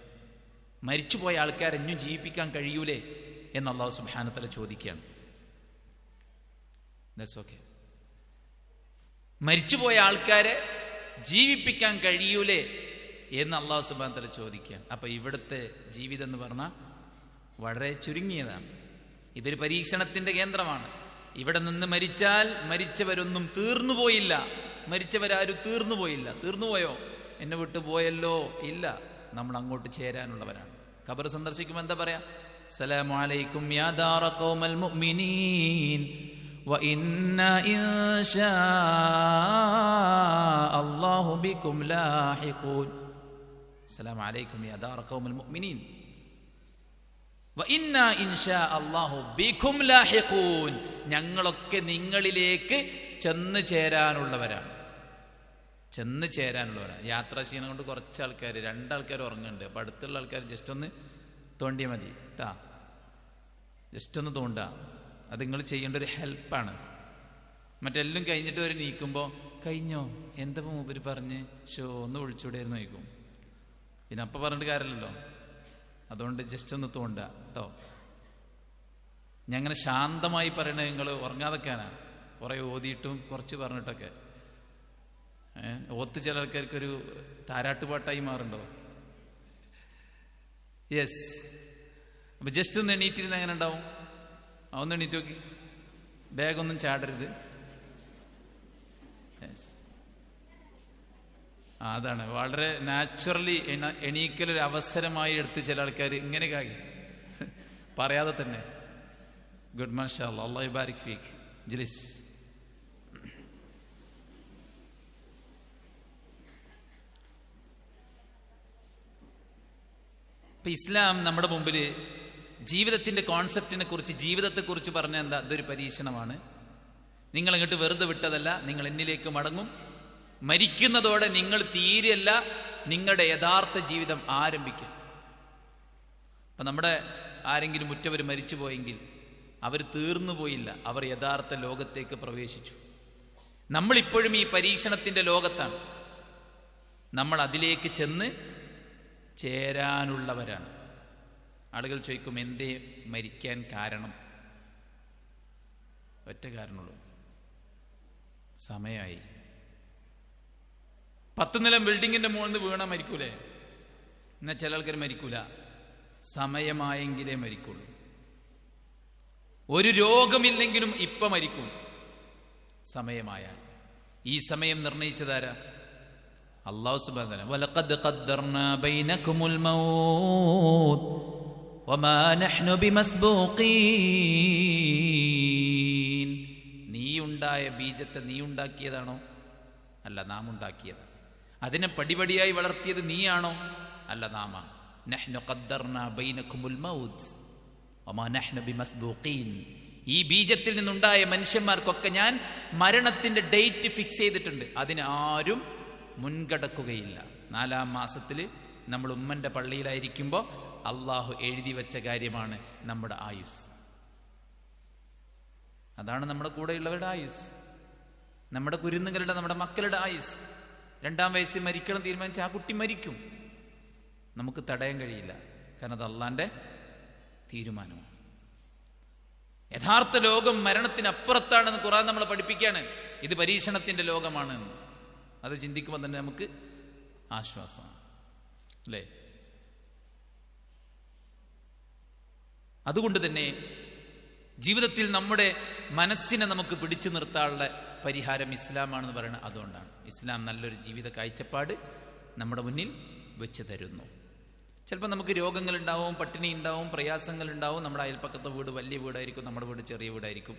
മരിച്ചുപോയ ആൾക്കാരെ ഇനിയും ജീവിപ്പിക്കാൻ കഴിയൂലേ എന്ന് അല്ലാഹു സുബ്ഹാനഹു വ തആല ചോദിക്കുകയാണ്. That's okay. മരിച്ചുപോയ ആൾക്കാരെ ജീവിപ്പിക്കാൻ കഴിയൂലേ എന്ന് അല്ലാഹു സുബ്ഹാനഹു വ തആല ചോദിക്കുകയാണ്. അപ്പൊ ഇവിടുത്തെ ജീവിതം എന്ന് പറഞ്ഞാൽ വളരെ ചുരുങ്ങിയതാണ്. ഇതൊരു പരീക്ഷണത്തിന്റെ കേന്ദ്രമാണ്. ഇവിടെ നിന്ന് മരിച്ചാൽ മരിച്ചവരൊന്നും തീർന്നുപോയില്ല. മരിച്ചവരാരും തീർന്നുപോയില്ല. തീർന്നുപോയോ? എന്നെ വിട്ടു പോയല്ലോ? ഇല്ല. നമ്മൾ അങ്ങോട്ട് ചേരാനുള്ളവരാണ്. ഖബർ സന്ദർശിക്കുമ്പോൾ എന്താ പറയാ? അസ്സലാമു അലൈക്കും യാ ദാറ ഖൗമൽ മുഅ്മിനീൻ വ ഇന്നാ ഇൻഷാ അല്ലാഹു ബികും ലാഹിഖൂൻ. അസ്സലാമു അലൈക്കും യാ ദാറ ഖൗമൽ മുഅ്മിനീൻ വ ഇന്നാ ഇൻഷാ അല്ലാഹു ബികും ലാഹിഖൂൻ. ഞങ്ങളൊക്കെ നിങ്ങളിലേക്ക് ചെന്ന് ചേരാനുള്ളവരാണ്. യാത്രാ ക്ഷീണം കൊണ്ട് കുറച്ച് ആൾക്കാർ, 2 ആൾക്കാർ ഉറങ്ങുന്നുണ്ട്. അപ്പം അടുത്തുള്ള ആൾക്കാർ ജസ്റ്റ് ഒന്ന് തോണ്ടിയാൽ മതി കേട്ടാ. ജസ്റ്റ് ഒന്ന് തോണ്ടുക. അത് നിങ്ങൾ ചെയ്യേണ്ട ഒരു ഹെൽപ്പാണ്. മറ്റെല്ലാം കഴിഞ്ഞിട്ട് അവർ നീക്കുമ്പോൾ കഴിഞ്ഞോ, എന്താ മൂപ്പര് പറഞ്ഞ് ഒന്ന് വിളിച്ചൂടായിരുന്നു ചോദിക്കും. പിന്നെ അപ്പം പറഞ്ഞിട്ട് കാര്യമില്ലല്ലോ. അതുകൊണ്ട് ജസ്റ്റ് ഒന്ന് തോണ്ടുക കേട്ടോ. ഞാൻ അങ്ങനെ ശാന്തമായി പറയണത് നിങ്ങൾ ഉറങ്ങാതൊക്കെയാണ്. കുറേ ഓതിയിട്ടും കുറച്ച് പറഞ്ഞിട്ടൊക്കെ ഓത്ത് ചില ആൾക്കാർക്കൊരു താരാട്ടുപാട്ടായി മാറുണ്ടോ? യെസ്. അപ്പൊ ജസ്റ്റ് ഒന്ന് എണീറ്റിരുന്ന് എങ്ങനെ ഉണ്ടാവും? ഒന്ന് എണീറ്റ് നോക്കി. ബാഗൊന്നും ചാടരുത്. യെസ്. അതാണ് വളരെ നാച്ചുറലി എണീക്കലൊരു അവസരമായി എടുത്ത് ചില ആൾക്കാർ ഇങ്ങനെ കാര്യം പറയാതെ തന്നെ. ഗുഡ് മാഷാ അല്ലാഹ്, അല്ലാഹു ബാരിക് ഫീക്ക്. ജ്ലിസ്. ഇപ്പൊ ഇസ്ലാം നമ്മുടെ മുമ്പിൽ ജീവിതത്തിന്റെ കോൺസെപ്റ്റിനെ കുറിച്ച്, ജീവിതത്തെക്കുറിച്ച് പറഞ്ഞ എന്താ? ഇതൊരു പരീക്ഷണമാണ്. നിങ്ങൾ ഇങ്ങോട്ട് വെറുതെ വിട്ടതല്ല, നിങ്ങൾ എന്നിലേക്ക് മടങ്ങും. മരിക്കുന്നതോടെ നിങ്ങൾ തീരെയല്ല, നിങ്ങളുടെ യഥാർത്ഥ ജീവിതം ആരംഭിക്കും. അപ്പൊ നമ്മുടെ ആരെങ്കിലും ഉറ്റവർ മരിച്ചു പോയെങ്കിൽ അവർ തീർന്നു പോയില്ല, അവർ യഥാർത്ഥ ലോകത്തേക്ക് പ്രവേശിച്ചു. നമ്മളിപ്പോഴും ഈ പരീക്ഷണത്തിന്റെ ലോകത്താണ്. നമ്മൾ അതിലേക്ക് ചെന്ന് ചേരാനുള്ളവരാണ്. ആളുകൾ ചോദിക്കും, എന്തേ മരിക്കാൻ കാരണം? ഒറ്റ കാരണമുള്ളൂ, സമയമായി. 10 നില ബിൽഡിങ്ങിന്റെ മുകളിൽ നിന്ന് വീണാൽ മരിക്കൂലേ? എന്നാൽ ചില ആൾക്കാർ മരിക്കൂല, സമയമായെങ്കിലേ മരിക്കുള്ളൂ. ഒരു രോഗമില്ലെങ്കിലും ഇപ്പൊ മരിക്കും സമയമായാൽ. ഈ സമയം നിർണയിച്ചതാരാ? അല്ലാഹു സുബ്ഹാനഹു വ തആല. വലഖദ് ഖദ്ദർനാ ബൈനകുമുൽ മൗത്ത് വമാ നഹ്നു ബിമസ്ബൂഖീൻ. നീ ഉണ്ടായ ബീജത്തെ നീ ഉണ്ടാക്കിയതാണോ? അല്ല, നാം ഉണ്ടാക്കിയത്. അതിനെ പടിപടിയായി വളർത്തിയത് നീയാണോ? അല്ല, നാമാ. നഹ്നു ഖദ്ദർനാ ബൈനകുമുൽ മൗത്ത് വമാ നഹ്നു ബിമസ്ബൂഖീൻ. ഈ ബീജത്തിൽ നിന്നുണ്ടായ മനുഷ്യന്മാർക്കൊക്കെ ഞാൻ മരണത്തിന്റെ ഡേറ്റ് ഫിക്സ് ചെയ്തിട്ടുണ്ട്. അതിന് ആരും മുൻകടക്കുകയില്ല. 4-ാം മാസത്തിൽ നമ്മൾ ഉമ്മന്റെ പള്ളിയിലായിരിക്കുമ്പോൾ അള്ളാഹു എഴുതി വെച്ച കാര്യമാണ് നമ്മുടെ ആയുസ്. അതാണ് നമ്മുടെ കൂടെയുള്ളവരുടെ ആയുസ്, നമ്മുടെ കുരുന്നുകളുടെ, നമ്മുടെ മക്കളുടെ ആയുസ്. 2-ാം വയസ്സിൽ മരിക്കണം തീരുമാനിച്ച ആ കുട്ടി മരിക്കും. നമുക്ക് തടയാൻ കഴിയില്ല, കാരണം അത് അള്ളാന്റെ തീരുമാനമാണ്. യഥാർത്ഥ ലോകം മരണത്തിനപ്പുറത്താണെന്ന് ഖുർആൻ നമ്മളെ പഠിപ്പിക്കുകയാണ്. ഇത് പരീക്ഷണത്തിന്റെ ലോകമാണ്. അത് ചിന്തിക്കുമ്പോൾ തന്നെ നമുക്ക് ആശ്വാസമാണ്, അല്ലേ? അതുകൊണ്ട് തന്നെ ജീവിതത്തിൽ നമ്മുടെ മനസ്സിനെ നമുക്ക് പിടിച്ചു നിർത്താനുള്ള പരിഹാരം ഇസ്ലാമാണെന്ന് പറയുന്നത് അതുകൊണ്ടാണ്. ഇസ്ലാം നല്ലൊരു ജീവിത കാഴ്ചപ്പാട് നമ്മുടെ മുന്നിൽ വെച്ച് തരുന്നു. ചിലപ്പോൾ നമുക്ക് രോഗങ്ങളുണ്ടാവും, പട്ടിണി ഉണ്ടാവും, പ്രയാസങ്ങളുണ്ടാവും. നമ്മുടെ അയൽപ്പക്കത്തെ വീട് വലിയ വീടായിരിക്കും, നമ്മുടെ വീട് ചെറിയ വീടായിരിക്കും.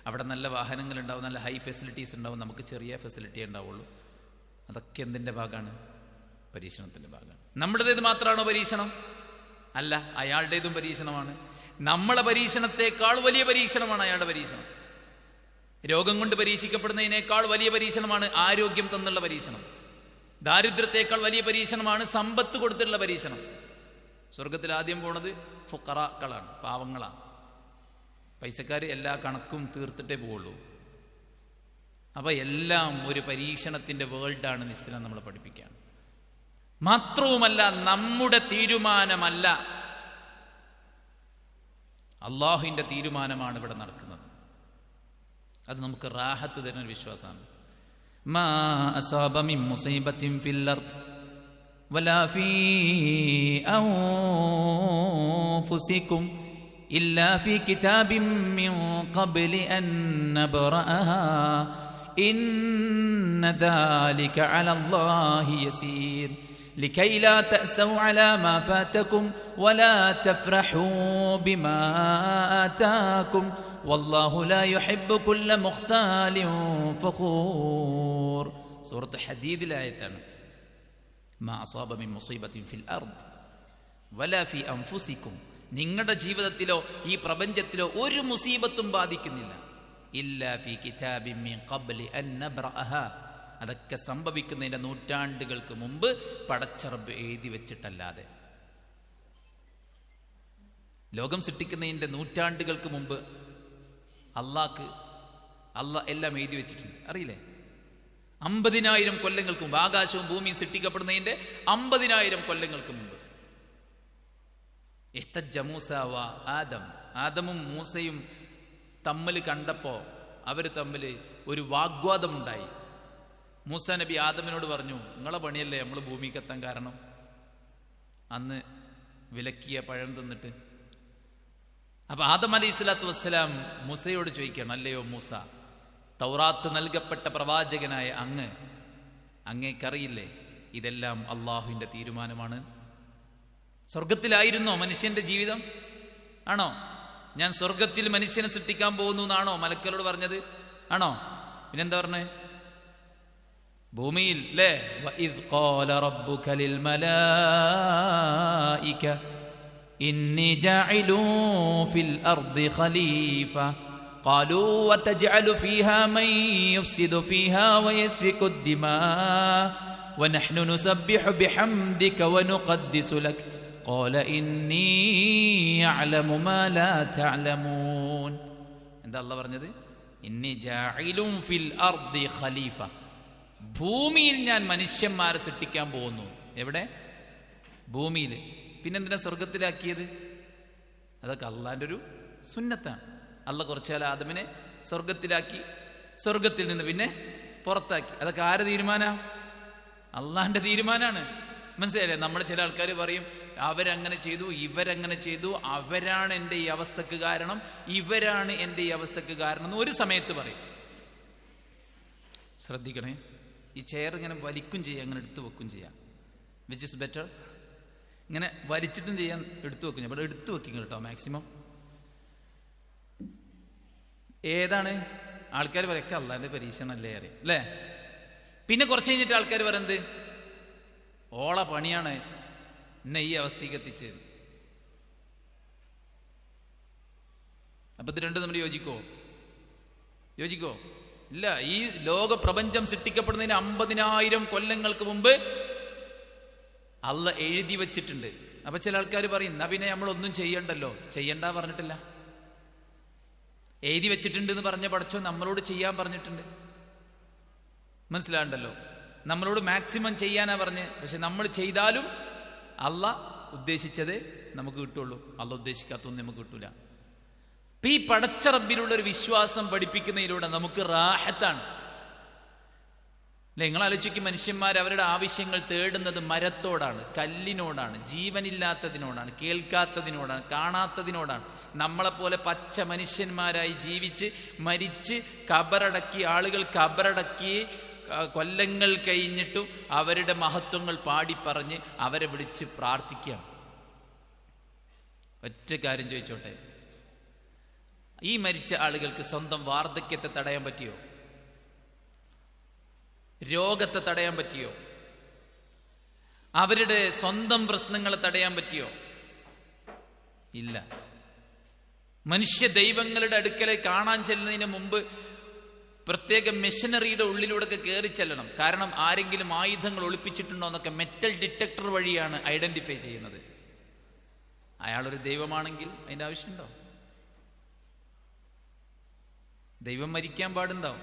അവിടെ നല്ല വാഹനങ്ങളുണ്ടാവും, നല്ല ഹൈ ഫെസിലിറ്റീസ് ഉണ്ടാവും, നമുക്ക് ചെറിയ ഫെസിലിറ്റി ഉണ്ടാവുള്ളൂ. അതൊക്കെ എന്തിൻ്റെ ഭാഗമാണ്? പരീക്ഷണത്തിൻ്റെ ഭാഗമാണ്. നമ്മുടേത് മാത്രമാണോ പരീക്ഷണം? അല്ല, അയാളുടേതും പരീക്ഷണമാണ്. നമ്മളെ പരീക്ഷണത്തെക്കാൾ വലിയ പരീക്ഷണമാണ് അയാളുടെ പരീക്ഷണം. രോഗം കൊണ്ട് പരീക്ഷിക്കപ്പെടുന്നതിനേക്കാൾ വലിയ പരീക്ഷണമാണ് ആരോഗ്യം തന്നുള്ള പരീക്ഷണം. ദാരിദ്ര്യത്തെക്കാൾ വലിയ പരീക്ഷണമാണ് സമ്പത്ത് കൊടുത്തിട്ടുള്ള പരീക്ഷണം. സ്വർഗത്തിൽ ആദ്യം പോണത് ഫുഖറാക്കളാണ്, പാവങ്ങളാണ്. പൈസക്കാർ എല്ലാ കണക്കും തീർത്തിട്ടേ പോവുള്ളൂ. അപ്പൊ എല്ലാം ഒരു പരീക്ഷണത്തിന്റെ വേൾഡാണ് ഇസ്ലാം നമ്മളെ പഠിപ്പിക്കാൻ. മാത്രവുമല്ല, നമ്മുടെ തീരുമാനമല്ല, അള്ളാഹുവിന്റെ തീരുമാനമാണ് ഇവിടെ നടക്കുന്നത്. അത് നമുക്ക് റാഹത്ത് തരുന്ന വിശ്വാസമാണ്. മാ അസാബ മിൻ മുസീബത്തിൻ ഫിൽ അർദ് വലാ ഫീ അൻഫുസികും ഇല്ലാ ഫീ കിതാബിൻ മിൻ ഖബ്ലി അൻ നബ്റഅഹാ ഇന്ന ദാലിക അലല്ലാഹി യസീർ لكي لا تأسوا على ما فاتكم ولا تفرحوا بما آتاكم والله لا يحب كل مختال فخور. സൂറത്ത് ഹദീദിലെ ആയത്താണ്. മാ അസാബ മിൻ മുസീബത്തിൻ ഫിൽ അർദ് വലാ ഫീ അൻഫുസികും. നിങ്ങളുടെ ജീവിതത്തിലോ ഈ പ്രപഞ്ചത്തിലോ ഒരു മുസീബത്തും ബാധിക്കുന്നില്ല. ഇല്ലാ ഫീ കിതാബിൻ മിൻ ഖബ്ലി അൻ നബ്റഅഹാ. അതൊക്കെ സംഭവിക്കുന്നതിന്റെ നൂറ്റാണ്ടുകൾക്ക് മുമ്പ് പടച്ചറബ് എഴുതി വെച്ചിട്ടല്ലാതെ. ലോകം സൃഷ്ടിക്കുന്നതിന്റെ നൂറ്റാണ്ടുകൾക്ക് മുമ്പ് അള്ളാഹ് എല്ലാം എഴുതി വെച്ചിട്ടുണ്ട്. അറിയില്ലേ? 50,000 കൊല്ലങ്ങൾക്ക് മുമ്പ്, ആകാശവും ഭൂമിയും സൃഷ്ടിക്കപ്പെടുന്നതിന്റെ 50,000 കൊല്ലങ്ങൾക്ക് മുമ്പ്. ആദമും മൂസയും തമ്മിൽ കണ്ടപ്പോ അവർ തമ്മിൽ ഒരു വാഗ്വാദമുണ്ടായി. മൂസ നബി ആദമിനോട് പറഞ്ഞു, നിങ്ങളെ പണിയല്ലേ നമ്മൾ ഭൂമിക്കെത്താൻ കാരണം, അന്ന് വിലക്കിയ പഴം തിന്നിട്ട്. അപ്പൊ ആദം അലൈഹി സ്വലാത്തു വസ്സലാം മൂസയോട് ചോദിക്കണം, അല്ലയോ മൂസ, തൗറാത്ത് നൽകപ്പെട്ട പ്രവാചകനായ അങ്ങേക്കറിയില്ലേ ഇതെല്ലാം അള്ളാഹുവിന്റെ തീരുമാനമാണ്? സ്വർഗത്തിലായിരുന്നോ മനുഷ്യന്റെ ജീവിതം? ആണോ? ഞാൻ സ്വർഗത്തിൽ മനുഷ്യനെ സൃഷ്ടിക്കാൻ പോകുന്നു എന്നാണോ മലക്കളോട് പറഞ്ഞത്? ആണോ? പിന്നെന്താ പറഞ്ഞേ? ഭൂമിയിൽ അല്ലേ? വഇദ് ഖാല റബ്ബുക ലിൽ മലായിക ഇന്നി ജാഇലു ഫിൽ അർദി ഖലീഫ ഖാലൂ വതജ്അലു ഫീഹാ മൻ യുഫ്സിദു ഫീഹാ വയസ്ഫികു അദ്ദിമാ വനഹ്നു നുസബ്ബിഹു ബിഹംദിക വനുഖദ്ദിസു ലക ഖാല ഇന്നി അഅലമു മാ ലാ തഅലമൂൻ. എന്താ അല്ലാഹ് പറഞ്ഞത്? ഇന്നി ജാഇലു ഫിൽ അർദി ഖലീഫ. ഭൂമിയിൽ ഞാൻ മനുഷ്യന്മാരെ സൃഷ്ടിക്കാൻ പോകുന്നു. എവിടെ? ഭൂമിയിൽ. പിന്നെന്തിനാ സ്വർഗത്തിലാക്കിയത്? അതൊക്കെ അള്ളാന്റെ ഒരു സുന്നത്താണ്. അള്ളാഹ് കുറച്ചാൽ ആദമിനെ സ്വർഗത്തിലാക്കി, സ്വർഗത്തിൽ നിന്ന് പിന്നെ പുറത്താക്കി. അതൊക്കെ ആരെ തീരുമാന? അള്ളാഹിന്റെ തീരുമാനമാണ്. മനസ്സിലായില്ലേ? നമ്മൾ ചില ആൾക്കാർ പറയും അവരങ്ങനെ ചെയ്തു, ഇവരങ്ങനെ ചെയ്തു, അവരാണ് എൻ്റെ ഈ അവസ്ഥക്ക് കാരണം, ഇവരാണ് എൻ്റെ ഈ അവസ്ഥക്ക് കാരണം എന്ന് ഒരു സമയത്ത് പറയും. ശ്രദ്ധിക്കണേ, ഈ ചെയർ ഇങ്ങനെ വലിക്കും ചെയ്യാം, അങ്ങനെ എടുത്തു വെക്കും ചെയ്യാം. Which is better? ഇങ്ങനെ വലിച്ചിട്ടും ചെയ്യാൻ, എടുത്തു വെക്കും. അപ്പോൾ എടുത്തു വെക്കും കേട്ടോ മാക്സിമം. ഏതാണ് ആൾക്കാർ പറയൊക്കെ അള്ളാന്റെ പരീക്ഷണല്ലേ അറിയാം അല്ലേ? പിന്നെ കുറച്ച് കഴിഞ്ഞിട്ട് ആൾക്കാർ പറയുന്നത് ഓള പണിയാണ് എന്നെ ഈ അവസ്ഥയ്ക്ക് എത്തിച്ചത്. അപ്പൊ ഇത് രണ്ടും നമ്മൾ യോജിക്കോ? ഇല്ല. ഈ ലോക പ്രപഞ്ചം സൃഷ്ടിക്കപ്പെടുന്നതിന് 50,000 കൊല്ലങ്ങൾക്ക് മുമ്പ് അള്ളാഹ് എഴുതി വച്ചിട്ടുണ്ട്. അപ്പൊ ചില ആൾക്കാർ പറയും എന്നാ പിന്നെ നമ്മളൊന്നും ചെയ്യണ്ടല്ലോ. ചെയ്യണ്ട പറഞ്ഞിട്ടില്ല. എഴുതി വെച്ചിട്ടുണ്ട് എന്ന് പറഞ്ഞ പടച്ചോ നമ്മളോട് ചെയ്യാൻ പറഞ്ഞിട്ടുണ്ട്. മനസ്സിലാണ്ടല്ലോ? നമ്മളോട് മാക്സിമം ചെയ്യാനാ പറഞ്ഞ്. പക്ഷെ നമ്മൾ ചെയ്താലും അള്ളാഹ് ഉദ്ദേശിച്ചതേ നമുക്ക് കിട്ടുള്ളൂ, അള്ളാഹ് ഉദ്ദേശിക്കാത്തൊന്നും നമുക്ക് കിട്ടൂല. അപ്പൊ ഈ പടച്ച റബ്ബിലുള്ള ഒരു വിശ്വാസം പഠിപ്പിക്കുന്നതിലൂടെ നമുക്ക് റാഹത്താണ്. നിങ്ങൾ ആലോചിക്കും, മനുഷ്യന്മാർ അവരുടെ ആവശ്യങ്ങൾ തേടുന്നത് മരത്തോടാണ്, കല്ലിനോടാണ്, ജീവനില്ലാത്തതിനോടാണ്, കേൾക്കാത്തതിനോടാണ്, കാണാത്തതിനോടാണ്. നമ്മളെപ്പോലെ പച്ച മനുഷ്യന്മാരായി ജീവിച്ച് മരിച്ച് കബറടക്കി, ആളുകൾ കബറടക്കി കൊല്ലങ്ങൾ കഴിഞ്ഞിട്ടും അവരുടെ മഹത്വങ്ങൾ പാടിപ്പറഞ്ഞ് അവരെ വിളിച്ച് പ്രാർത്ഥിക്കുകയാണ്. ഒറ്റ കാര്യം ചോദിച്ചോട്ടെ, ഈ മരിച്ച ആളുകൾക്ക് സ്വന്തം വാർദ്ധക്യത്തെ തടയാൻ പറ്റിയോ? രോഗത്തെ തടയാൻ പറ്റിയോ? അവരുടെ സ്വന്തം പ്രശ്നങ്ങളെ തടയാൻ പറ്റിയോ? ഇല്ല. മനുഷ്യ ദൈവങ്ങളുടെ അടുക്കലെ കാണാൻ ചെല്ലുന്നതിന് മുമ്പ് പ്രത്യേക മെഷീനറിയുടെ ഉള്ളിലൂടെ ഒക്കെ കയറി ചെല്ലണം. കാരണം ആരെങ്കിലും ആയുധങ്ങൾ ഒളിപ്പിച്ചിട്ടുണ്ടോ എന്നൊക്കെ മെറ്റൽ ഡിറ്റക്ടർ വഴിയാണ് ഐഡന്റിഫൈ ചെയ്യുന്നത്. അയാളൊരു ദൈവമാണെങ്കിൽ അതിന്റെ ആവശ്യമുണ്ടോ? ദൈവം മരിക്കാൻ പാടുണ്ടോ?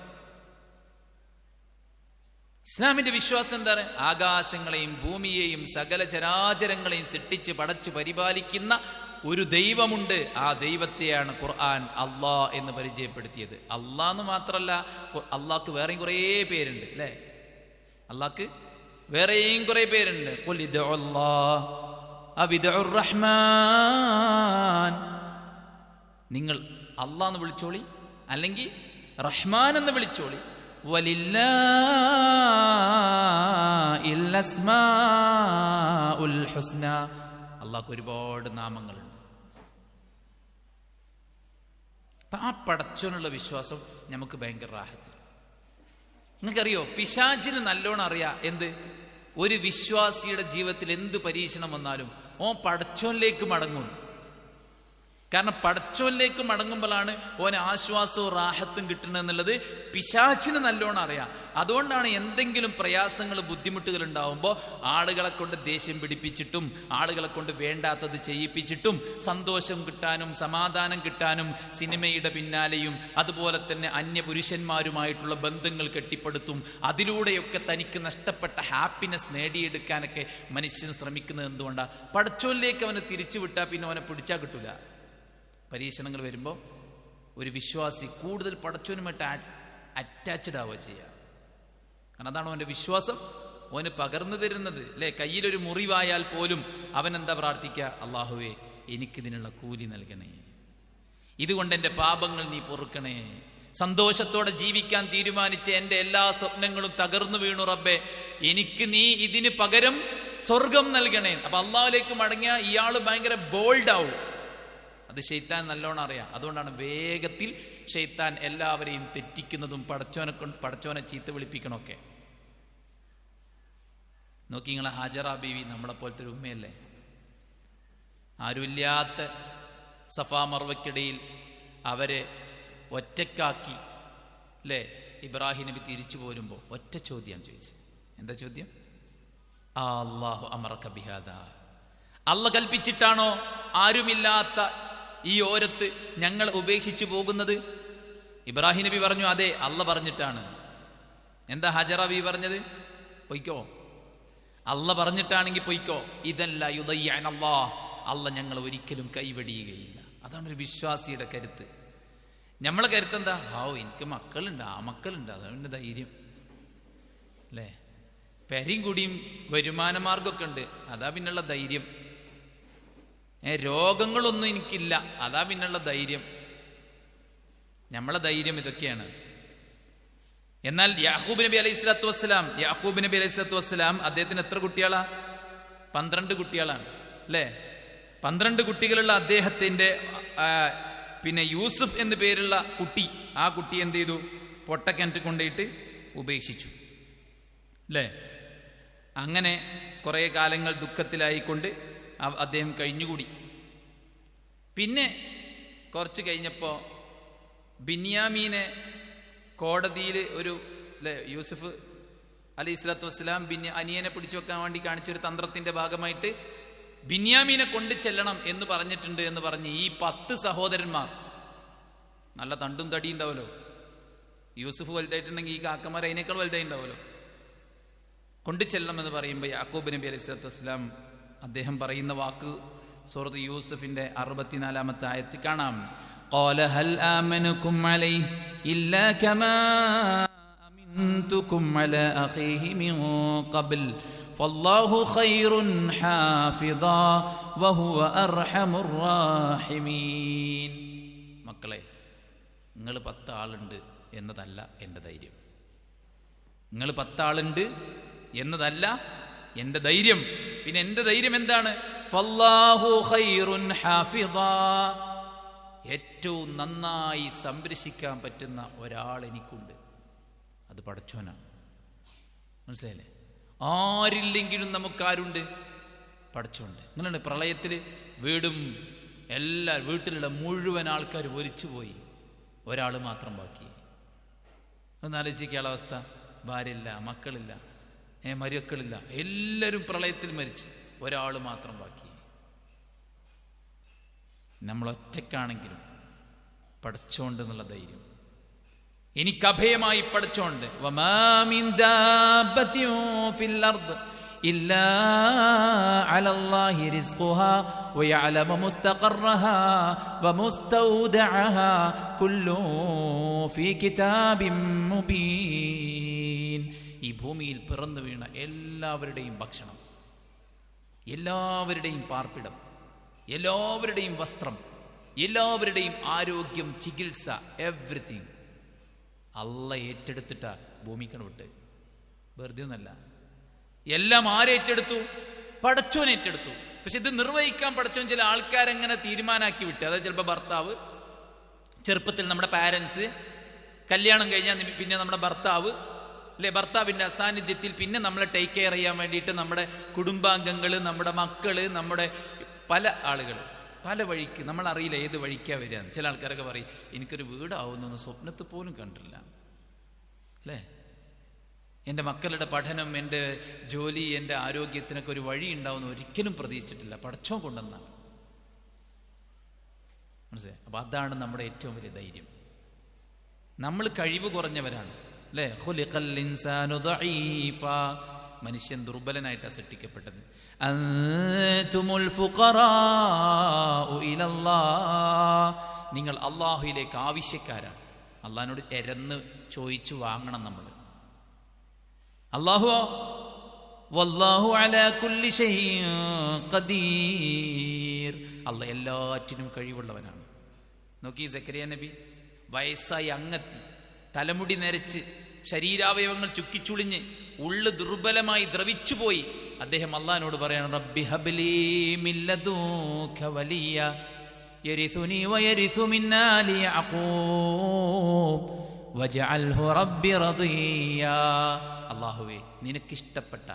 ഇസ്ലാമിന്റെ വിശ്വാസം എന്താണ്? ആകാശങ്ങളെയും ഭൂമിയെയും സകല ചരാചരങ്ങളെയും സൃഷ്ടിച്ച് പടച്ചു പരിപാലിക്കുന്ന ഒരു ദൈവമുണ്ട്. ആ ദൈവത്തെയാണ് ഖുർആൻ അള്ളാഹ് എന്ന് പരിചയപ്പെടുത്തിയത്. അള്ളാഹ് മാത്രല്ല, അള്ളാഹ്ക്ക് വേറെയും കുറേ പേരുണ്ട് അല്ലേ? അള്ളാഹ്ക്ക് വേറെയും കുറേ പേരുണ്ട്. നിങ്ങൾ അള്ളാഹ് എന്ന് വിളിച്ചോളി, അല്ലെങ്കിൽ റഹ്മാൻ എന്ന് വിളിച്ചോളി. അള്ളാഹ്ക്ക് ഒരുപാട് നാമങ്ങളുണ്ട്. അപ്പൊ ആ പടച്ചോനുള്ള വിശ്വാസം നമുക്ക് ഭയങ്കര റാഹത്ത്. നിങ്ങൾക്കറിയോ, പിശാചിന് നല്ലോണം അറിയാം എന്ത്? ഒരു വിശ്വാസിയുടെ ജീവിതത്തിൽ എന്ത് പരീക്ഷണം വന്നാലും ഓൻ പടച്ചോനിലേക്ക് മടങ്ങും. കാരണം പടച്ചോനിലേക്ക് മടങ്ങുമ്പോഴാണ് ഓന് ആശ്വാസവും റാഹത്തും കിട്ടണമെന്നുള്ളത് പിശാചിന് നല്ലോണം അറിയാം. അതുകൊണ്ടാണ് എന്തെങ്കിലും പ്രയാസങ്ങൾ, ബുദ്ധിമുട്ടുകൾ ഉണ്ടാവുമ്പോൾ ആളുകളെ കൊണ്ട് ദേഷ്യം പിടിപ്പിച്ചിട്ടും ആളുകളെ കൊണ്ട് വേണ്ടാത്തത് ചെയ്യിപ്പിച്ചിട്ടും സന്തോഷം കിട്ടാനും സമാധാനം കിട്ടാനും സിനിമയുടെ പിന്നാലെയും അതുപോലെ തന്നെ അന്യപുരുഷന്മാരുമായിട്ടുള്ള ബന്ധങ്ങൾ കെട്ടിപ്പടുത്തും അതിലൂടെയൊക്കെ തനിക്ക് നഷ്ടപ്പെട്ട ഹാപ്പിനെസ് നേടിയെടുക്കാനൊക്കെ മനുഷ്യൻ ശ്രമിക്കുന്നത് എന്തുകൊണ്ടാണ്? പടച്ചോനിലേക്ക് അവനെ തിരിച്ചുവിട്ടാൽ പിന്നെ അവനെ പിടിച്ചാൽ കിട്ടൂല. പരീക്ഷണങ്ങൾ വരുമ്പോൾ ഒരു വിശ്വാസി കൂടുതൽ പടച്ചോനുമായിട്ട് അറ്റാച്ച്ഡ് ആവുക ചെയ്യുക. കാരണം അതാണ് അവൻ്റെ വിശ്വാസം അവന് പകർന്നു തരുന്നത് അല്ലേ? കയ്യിലൊരു മുറിവായാൽ പോലും അവൻ എന്താ പ്രാർത്ഥിക്കുക? അള്ളാഹുവേ, എനിക്കിതിനുള്ള കൂലി നൽകണേ, ഇതുകൊണ്ട് എൻ്റെ പാപങ്ങൾ നീ പൊറുക്കണേ. സന്തോഷത്തോടെ ജീവിക്കാൻ തീരുമാനിച്ച എൻ്റെ എല്ലാ സ്വപ്നങ്ങളും തകർന്നു വീണു റബ്ബേ, എനിക്ക് നീ ഇതിന് പകരം സ്വർഗം നൽകണേ. അപ്പൊ അള്ളാഹുലേക്ക് മടങ്ങിയ ഇയാൾ ഭയങ്കര ബോൾഡാവും. അത് ശൈത്താൻ നല്ലോണം അറിയാം. അതുകൊണ്ടാണ് വേഗത്തിൽ ശൈത്താൻ എല്ലാവരെയും തെറ്റിക്കുന്നതും പടച്ചോനെ ചീത്ത വിളിപ്പിക്കണമൊക്കെ. നോക്കി, നിങ്ങളെ ഹാജറ ബീവി നമ്മളെ പോലത്തെ ഒരു ഉമ്മയല്ലേ? ആരുമില്ലാത്ത സഫാ മർവയ്ക്കിടയിൽ അവരെ ഒറ്റക്കാക്കി അല്ലേ? ഇബ്രാഹിം നബി തിരിച്ചു പോരുമ്പോൾ ഒറ്റ ചോദ്യം ചോദിച്ചു. എന്താ ചോദ്യം? അല്ലാഹു അമറക ബിഹാദാ, അല്ല കൽപ്പിച്ചിട്ടാണോ ആരുമില്ലാത്ത ഈ ഓരത്ത് ഞങ്ങൾ ഉപേക്ഷിച്ചു പോകുന്നത്? ഇബ്രാഹിം നബി പറഞ്ഞു, അതെ, അല്ല പറഞ്ഞിട്ടാണ്. എന്താ ഹജറ ബീവി പറഞ്ഞത്? പൊയ്ക്കോ, അല്ല പറഞ്ഞിട്ടാണെങ്കിൽ പൊയ്ക്കോ. ഇതല്ല യുദയ്യനല്ലാഹ്, അല്ല ഞങ്ങൾ ഒരിക്കലും കൈവെടിയുകയില്ല. അതാണ് ഒരു വിശ്വാസിയുടെ കരുത്ത്. നമ്മളെ കരുത്തെന്താ? എനിക്ക് മക്കളുണ്ട്, ആ മക്കളുണ്ട്, അതാണ് ധൈര്യം അല്ലേ? പെരിയും കുടിയും വരുമാന മാർഗമൊക്കെ ഉണ്ട്, അതാ പിന്നുള്ള ധൈര്യം. രോഗങ്ങളൊന്നും എനിക്കില്ല, അതാ പിന്നുള്ള ധൈര്യം. നമ്മളെ ധൈര്യം ഇതൊക്കെയാണ്. എന്നാൽ യാക്കൂബ് നബി അലൈഹി സ്വലാത്തു വസ്സലാം അദ്ദേഹത്തിന് എത്ര കുട്ടികളാ? 12 കുട്ടികളാണ് അല്ലേ? 12 കുട്ടികളുള്ള അദ്ദേഹത്തിന്റെ പിന്നെ യൂസുഫ് എന്ന് പേരുള്ള കുട്ടി, ആ കുട്ടി എന്ത് ചെയ്തു? പൊട്ടക്കിണറ്റ് കൊണ്ടുപോയിട്ട് ഉപേക്ഷിച്ചു അല്ലേ? അങ്ങനെ കുറെ കാലങ്ങൾ ദുഃഖത്തിലായിക്കൊണ്ട് അദ്ദേഹം കഴിഞ്ഞുകൂടി. പിന്നെ കുറച്ച് കഴിഞ്ഞപ്പോൾ ബിന്യാമീനെ കോടതിയിൽ ഒരു യൂസുഫ് അലൈഹി സ്വലാത്തു വസ്സലാം അനിയനെ പിടിച്ചു വെക്കാൻ വേണ്ടി കാണിച്ചൊരു തന്ത്രത്തിന്റെ ഭാഗമായിട്ട് ബിന്യാമീനെ കൊണ്ടു ചെല്ലണം എന്ന് പറഞ്ഞിട്ടുണ്ട് എന്ന് പറഞ്ഞ് ഈ 10 സഹോദരന്മാർ, നല്ല തണ്ടും തടി ഉണ്ടാവുമല്ലോ, യൂസുഫ് വലുതായിട്ടുണ്ടെങ്കിൽ ഈ കാക്കമാർ അതിനേക്കാൾ വലുതായി ഉണ്ടാവുമല്ലോ, കൊണ്ടു ചെല്ലണം എന്ന് പറയുമ്പോൾ യാക്കൂബ് നബി അലൈഹി സ്വലാത്തു വസ്സലാം അദ്ദേഹം പറയുന്ന വാക്ക് സൂറത്ത് യൂസുഫിന്റെ 64-ാമത്തെ ആയത്തിൽ കാണാം. قال هل آمنكم عليه إلا كما أمنتكم على أخيه من قبل فالله خير حافظا وهو أرحم الراحمين. മക്കളെ, നിങ്ങൾ 10 ആളുണ്ട് എന്നതല്ല എൻ്റെ ധൈര്യം. നിങ്ങൾ 10 ആളുണ്ട് എന്നതല്ല എൻ്റെ ധൈര്യം. പിന്നെ എൻ്റെ ധൈര്യം എന്താണ്? ഫല്ലാഹു ഖൈറുൻ ഹാഫിദാ, ഏറ്റവും നന്നായി സംരക്ഷിക്കാൻ പറ്റുന്ന ഒരാൾ എനിക്കുണ്ട്, അത് പടച്ചോനാണ്. മനസ്സിലായില്ലേ? ആരില്ലെങ്കിലും നമുക്കാരുണ്ട്? പടച്ചോണ്ട്. അങ്ങനെയാണ് പ്രളയത്തിൽ വീട്ടിലുള്ള മുഴുവൻ ആൾക്കാർ ഒലിച്ചുപോയി, ഒരാൾ മാത്രം ബാക്കി. ഒന്നാലോചിക്കാനുള്ള അവസ്ഥ. ഭാര്യയില്ല, മക്കളില്ല, മരുക്കളില്ല, എല്ലാവരും പ്രളയത്തിൽ മരിച്ച് ഒരാൾ മാത്രം ബാക്കി. നമ്മൾ ഒറ്റക്കാണെങ്കിലും പടച്ചോണ്ട് എന്നുള്ള ധൈര്യം എനിക്ക് അഭയമായി പടച്ചോണ്ട്. വമാ മിൻ ദാബത്തിൻ ഫിൽ അർദ് ഇല്ലാ അലല്ലാഹി റിസ്ഖുഹാ വയഅലമു മുസ്തഖറഹാ വമുസ്തൗദഅഹാ കുല്ലു ഫീ കിതാബിൻ മുബീൻ. ഈ ഭൂമിയിൽ പിറന്നു വീണ എല്ലാവരുടെയും ഭക്ഷണം, എല്ലാവരുടെയും പാർപ്പിടം, എല്ലാവരുടെയും വസ്ത്രം, എല്ലാവരുടെയും ആരോഗ്യം, ചികിത്സ, എവ്രിതിങ് അള്ളാഹ് ഏറ്റെടുത്തിട്ടാ ഭൂമിക്കണ വിട്ട്. വെറുതെ ഒന്നല്ല. എല്ലാം ആരേറ്റെടുത്തു? പടച്ചോൻ ഏറ്റെടുത്തു. പക്ഷെ ഇത് നിർവഹിക്കാൻ പടച്ചോൻ ചില ആൾക്കാരെങ്ങനെ തീരുമാനാക്കി വിട്ട്. അതായത് ചിലപ്പോൾ ഭർത്താവ്, ചെറുപ്പത്തിൽ നമ്മുടെ പാരൻസ്, കല്യാണം കഴിഞ്ഞാൽ പിന്നെ നമ്മുടെ ഭർത്താവ് അല്ലെ, ഭർത്താവിൻ്റെ അസാന്നിധ്യത്തിൽ പിന്നെ നമ്മളെ ടേക്ക് കെയർ ചെയ്യാൻ വേണ്ടിയിട്ട് നമ്മുടെ കുടുംബാംഗങ്ങൾ, നമ്മുടെ മക്കള്, നമ്മുടെ പല ആളുകൾ പല വഴിക്ക്, നമ്മളറിയില്ല ഏത് വഴിക്കാ വരിക. ചില ആൾക്കാരൊക്കെ പറയും എനിക്കൊരു വീടാവുന്നൊന്ന് സ്വപ്നത്തിൽ പോലും കണ്ടില്ല അല്ലേ, എൻ്റെ മക്കളുടെ പഠനം, എൻ്റെ ജോലി, എൻ്റെ ആരോഗ്യത്തിനൊക്കെ ഒരു വഴി ഉണ്ടാവുന്ന ഒരിക്കലും പ്രതീക്ഷിച്ചിട്ടില്ല, പടച്ചോൻ കൊണ്ടെന്നാണ്. മനസ്സിലായി? അപ്പൊ അതാണ് നമ്മുടെ ഏറ്റവും വലിയ ധൈര്യം. നമ്മൾ കഴിവ് കുറഞ്ഞവരാണ് അല്ലേ. ഖുലിഖൽ ഇൻസാനു ദഈഫാ, മനുഷ്യൻ ദുർബലനായിട്ടാണ് സൃഷ്ടിക്കപ്പെട്ടത്. അൻതുമുൽ ഫുഖറാഉ ഇലല്ലാഹ്, നിങ്ങൾ അല്ലാഹുവിലേക്ക് ആവശ്യക്കാരാണ്. അള്ളാഹിനോട് എരന്ന് ചോദിച്ചു വാങ്ങണം നമ്മൾ. അല്ലാഹു വല്ലാഹു അലാ കുല്ലി ഷൈഇൻ ഖദീർ, അല്ലാഹ് എല്ലാറ്റിനും കഴിവുള്ളവനാണ്. നോക്കി സക്കരിയ നബി വയസ്സായി അങ്ങത്തി, തലമുടി നരച്ച്, ശരീരാവയവങ്ങൾ ചുക്കിച്ചുളിഞ്ഞ്, ഉള്ളു ദുർബലമായി ദ്രവിച്ചുപോയി. അദ്ദേഹം അള്ളാഹിനോട് പറയാണ്, റബ്ബി ഹബ്ലി മിൻ ലദുക വലിയ യരിസുനി വയരിസു മിൻ ആലി യഅഖൂബ് വജഅൽഹു റബ്ബി റദിയ. അല്ലാഹുവേ, നിനക്കിഷ്ടപ്പെട്ട